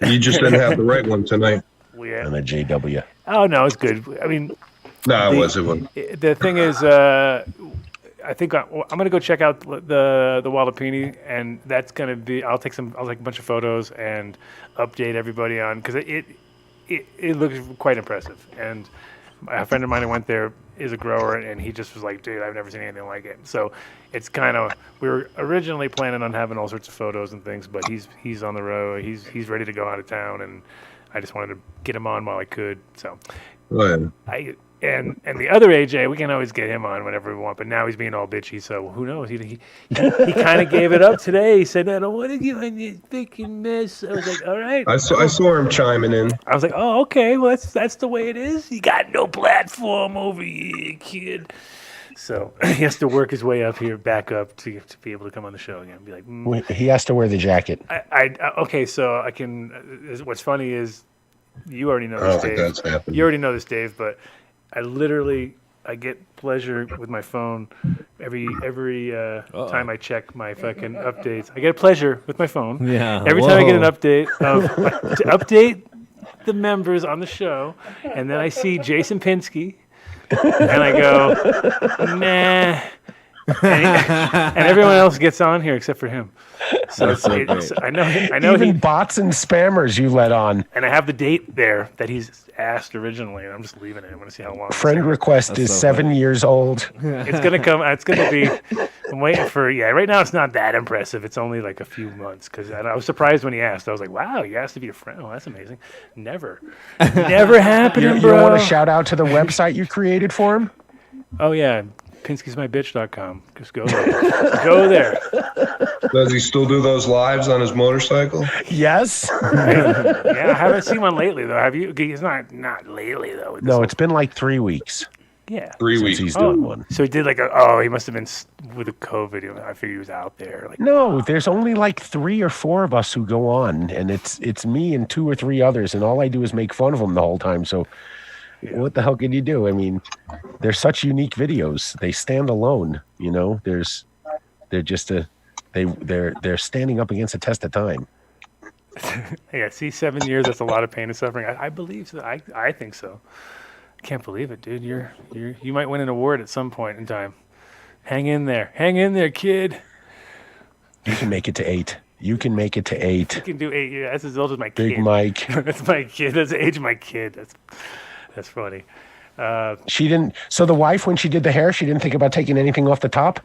you just didn't have the right one tonight. Yeah. And a JW. Oh no, it's good. I mean, No, it wasn't. the thing is, I think I'm gonna go check out the Wallapini, and that's gonna be. I'll take a bunch of photos and update everybody on because it looks quite impressive. And a friend of mine who went there is a grower, and he just was like, "Dude, I've never seen anything like it." So it's kind of we were originally planning on having all sorts of photos and things, but he's on the road. He's ready to go out of town, and I just wanted to get him on while I could. So Go I and the other AJ, we can always get him on whenever we want. But now he's being all bitchy, so who knows? He kind of gave it up today. He said, "I don't want to get on this freaking mess." I was like, "All right." I saw him chiming in. I was like, "Oh, okay. Well, that's the way it is. You got no platform over here, kid." So he has to work his way up here, back up to be able to come on the show again. Be like, He has to wear the jacket. Okay, so I can. What's funny is you already know I don't this, think Dave. that's happening. You already know this, Dave. But I get pleasure with my phone every time I check my fucking updates. I get pleasure with my phone. Yeah. Every time I get an update to update the members on the show, and then I see Jason Pinsky. And I go, nah. And everyone else gets on here except for him. So I know Even bots and spammers you let on. and I have the date there that he's asked originally, and I'm just leaving it. I'm going to see how long. Friend request is 7 years old. It's going to come. It's going to be. I'm waiting for. Yeah, right now it's not that impressive. It's only like a few months because I was surprised when he asked. I was like, wow, you asked to be a friend. Oh, that's amazing. Never happened, You bro. don't want to shout out to the website you created for him? Oh yeah, pinskysmybitch.com. Just go there. Go there. Does he still do those lives on his motorcycle? Yes. Yeah, I haven't seen one lately though. Have you? He's not lately though. with this No, whole- it's been like 3 weeks yeah. 3 since weeks. he's doing one. So he did he must have been with the COVID. I figured he was out there. Like, No, there's only like 3 or 4 of us who go on, and it's me and 2 or 3 others, and all I do is make fun of them the whole time. So what the hell can you do? I mean, they're such unique videos. They stand alone, you know. They're standing up against a test of time. yeah, see, 7 years. That's a lot of pain and suffering. I believe so. I think so. I can't believe it, dude. You might win an award at some point in time. Hang in there, kid. You can make it to 8. You can make it to 8. You can do 8 years. That's as old as my kid. Big Mike. That's my kid. That's the age of my kid. That's funny. She didn't. So the wife, when she did the hair, she didn't think about taking anything off the top.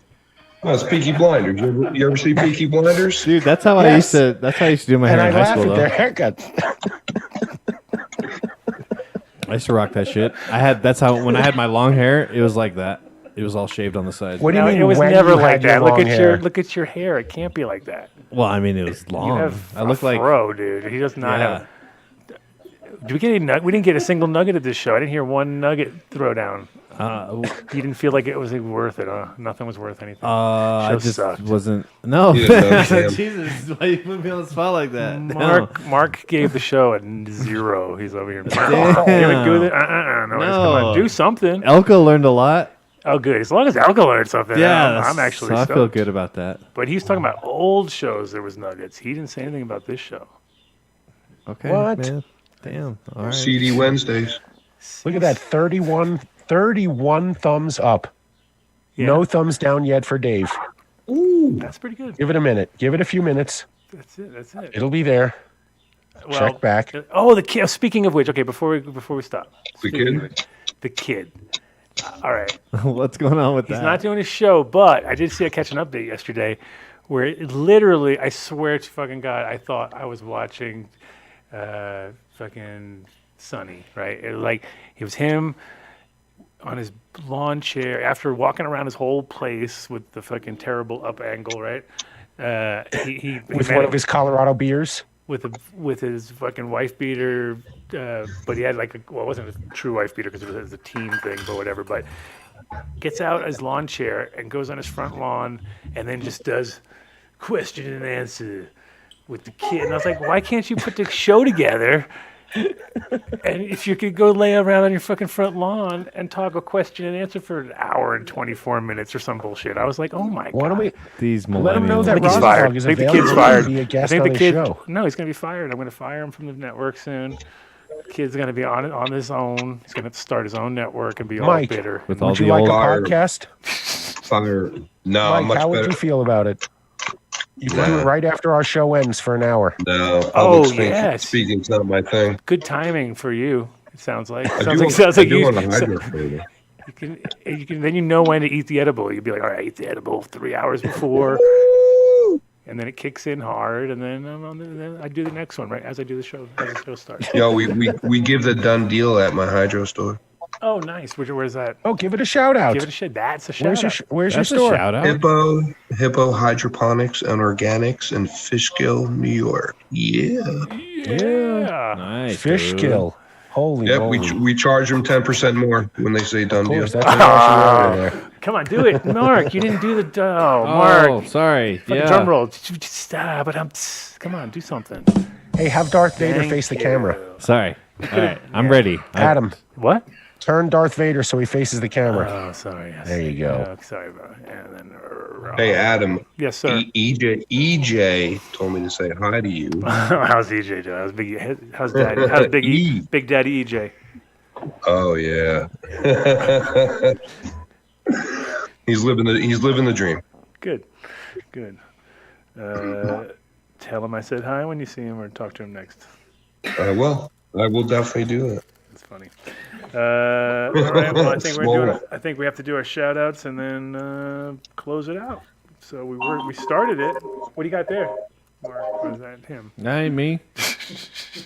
Oh, it's Peaky Blinders. You ever see Peaky Blinders? Dude, that's how I used to. That's how I used to do my hair And I in high laugh school. at Though their haircuts. I used to rock that shit. That's how when I had my long hair, it was like that. It was all shaved on the sides. What do you No, mean? it was when never you like had your that. Look long at hair? your hair. It can't be like that. Well, I mean, it was long. You have I look like fro, dude. He does not Yeah. have. Did we get any we didn't get a single nugget at this show. I didn't hear one nugget throw down. You didn't feel like it was worth it, huh? Nothing was worth anything. I Show just sucked. wasn't. No, Yeah, no, Jesus, why you put me on the spot like that? Mark gave the show a 0. He's over here. Damn. Give it good. No, come on, do something. Elko learned a lot. Oh, good. As long as Elko learned something, Yeah, I'm actually so I stoked. feel good about that. But he's talking about old shows. There was nuggets. He didn't say anything about this show. Okay, What? man. Damn. All right. CD Wednesdays. Look at that, 31 thumbs up. Yeah. No thumbs down yet for Dave. That's pretty good. Give it a minute. Give it a few minutes. That's it. It'll be there. Well, Check back. Oh, the kid. Speaking of which, okay, before we stop. The Speaking kid? of which, the kid. All right. What's going on with He's that? not doing his show, but I did catch an update yesterday where it literally, I swear to fucking God, I thought I was watching fucking Sunny, right? It was him on his lawn chair after walking around his whole place with the fucking terrible up angle, right? He With one of his Colorado beers. with his fucking wife beater, but he had it wasn't a true wife beater because it was a team thing, but whatever. But gets out his lawn chair and goes on his front lawn and then just does question and answer with the kid. And I was like, why can't you put the show together? And if you could go lay around on your fucking front lawn and talk a question and answer for an hour and 24 minutes or some bullshit. I was like, oh my Why God. don't we These let him know millennials. that think he's Ross fired. Dog is I think the available kid's fired. to be a I guest think on the his kid. show. No, he's going to be fired. I'm going to fire him from the network soon. Kid's going to be on his own. He's going to start his own network and be all Mike, bitter. With all Would you the like a old. Fire. podcast? Fire. No, Mike, much how would better. you feel about it? You can do it right after our show ends for an hour. No. Oh, Public yes. Speaking's not my thing. Good timing for you. It sounds like. I Sounds do like you. on a hydro. You can. Then you know when to eat the edible. You'd be like, all right, eat the edible 3 hours before, and then it kicks in hard, and then then I do the next one right as I do the show. As the show starts. Yo, we give the done deal at my hydro store. Oh, nice. Where's that? Oh, give it a shout out. Give it a shit. That's a shout Where's your out. Where's That's your a store? shout out. Hippo Hydroponics and Organics in Fishkill, New York. Yeah. Yeah. Nice. Fish dude. kill. Holy Yep, moly. we charge them 10% more when they say done Of deal. course, that's what I should order there. Come on, do it, Mark. You didn't do the. Oh, Oh, Mark. sorry. Fucking Yeah. drum roll. Stop. But come on, do something. Hey, have Darth Vader Thank face the you. camera. Sorry. All right. I'm ready. Adam, What? turn Darth Vader so he faces the camera. Oh, sorry. Yes. There you go. Oh, sorry, bro. And then. Hey, Adam. Yes, sir. EJ told me to say hi to you. How's EJ doing? How's Daddy? How's Big Daddy EJ? Oh yeah. he's living the dream. Good. Tell him I said hi when you see him, or talk to him next. I will definitely do that. It's funny. All right. Well, Swole. I think we have to do our shout outs and then close it out. So we started it. What do you got there, Mark? What is that? Him. Hey, me.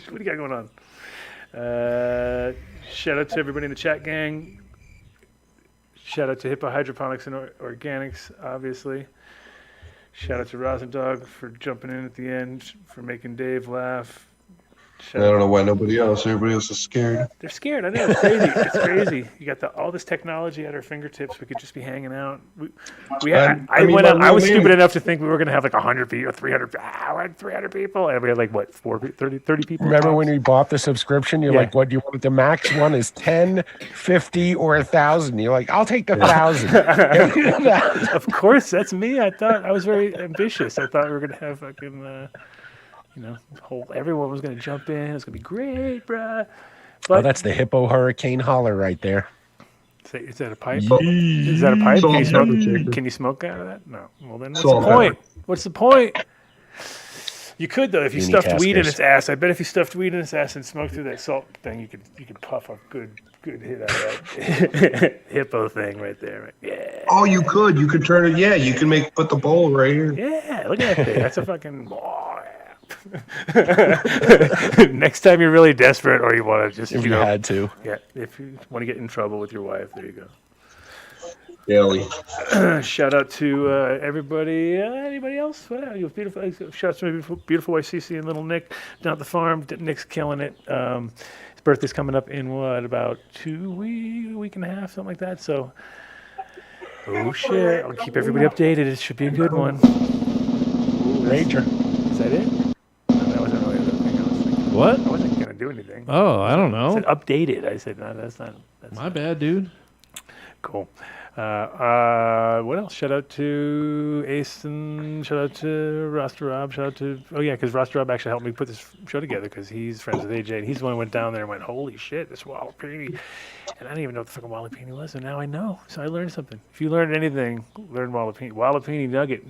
What do you got going on? Shout out to everybody in the chat gang. Shout out to Hippo Hydroponics and Organics, obviously. Shout out to Rosendog for jumping in at the end, for making Dave laugh. I don't know why everybody else is scared. They're scared. I know. It's crazy. It's crazy. You got all this technology at our fingertips. We could just be hanging out. I was stupid enough to think we were going to have like 100 people or 300. We had 300 people. And we had like, what, 30 people? Remember when we bought the subscription? You're Yeah. like, what do you want? The max one is 10, 50, or 1,000. You're like, I'll take the 1,000. Of course, that's me. I thought I was very ambitious. I thought we were going to have fucking, everyone was going to jump in. It was going to be great, bruh. But Oh, that's the Hippo Hurricane Holler right there. is that a pipe? Is that a pipe? Can you smoke out of that? No. Well, then what's the point? What's the point? You could though if you stuffed weed in its ass. I bet if you stuffed weed in its ass and smoked through that salt thing, you could puff a good hit out of that hippo thing right there. Right? Yeah. Oh, you could. You could turn it. Yeah, you can put the bowl right here. Yeah. Look at that thing. That's a fucking. Next time you're really desperate or you want to just If you had to. Yeah, if you want to get in trouble with your wife, there you go. Daily. Shout out to everybody. Anybody else? You beautiful. Shout out to my beautiful wife Cece and little Nick down at the farm. Nick's killing it. His birthday's coming up in what, about a week and a half, something like that. So, oh shit! I'll keep everybody updated. It should be a good one. Major. Is that it? No, that wasn't really the thing I was thinking. What? I wasn't gonna do anything. Oh, I don't I know. said updated. I said no, that's not. That's My bad, dude. cool. What else? Shout out to Asen. Shout out to Rasta Rob. Shout out to because Rasta Rob actually helped me put this show together because he's friends with AJ. And he's the one who went down there and went, "Holy shit, this Wallapini!" And I didn't even know what the fucking Wallapini was, and now I know. So I learned something. If you learned anything, learn Wallapini. Wallapini nugget.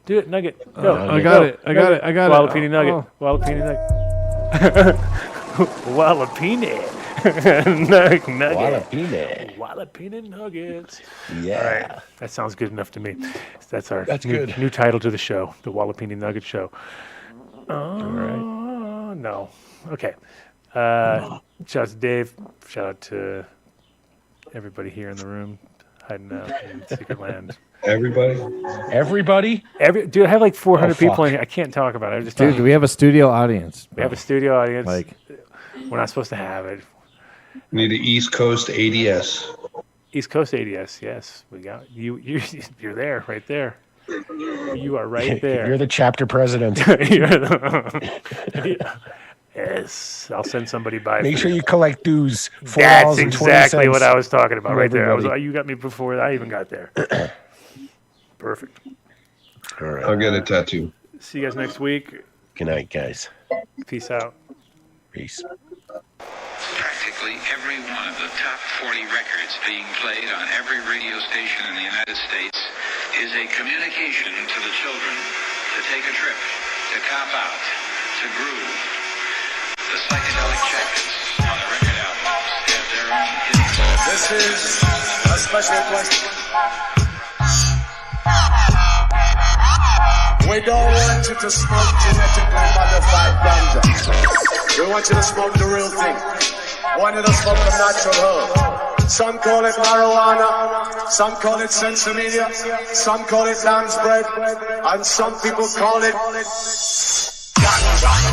Do it, nugget. Go. I got it. I got it. Wallapini nugget. Oh. Wallapini nugget. Wallapini. Nugget. Wallapini nuggets. Yeah. All right, that sounds good enough to me. That's our good. new title to the show, the Wallapini Nugget Show. All right. No. Okay. Shout out to Dave. Shout out to everybody here in the room hiding out in Secret Land. Everybody? Dude, I have like 400 Oh, people fuck. in here. I can't talk about it. I'm just Dude, we have a studio audience. we have a studio audience. Like, We're not supposed to have it. Need an East Coast ADS. East Coast ADS, yes. We got you. You're there, right there. You are right there. You're the chapter president. Yes, I'll send somebody by. Make for sure you collect dues. That's exactly what I was talking about From right there. everybody. You got me before I even got there. Perfect. All right. I'll get a tattoo. See you guys next week. Good night, guys. Peace out. Peace. Practically every one of the top 40 records being played on every radio station in the United States is a communication to the children to take a trip, to cop out, to groove. The psychedelic jackets on the record albums have their own hidden messages. This is a special question. We don't want you to smoke genetically modified ganja. We want you to smoke the real thing. We want you to smoke the natural herb. Some call it marijuana, some call it sensimedia, some call it lamb's bread, and some people call it ganja.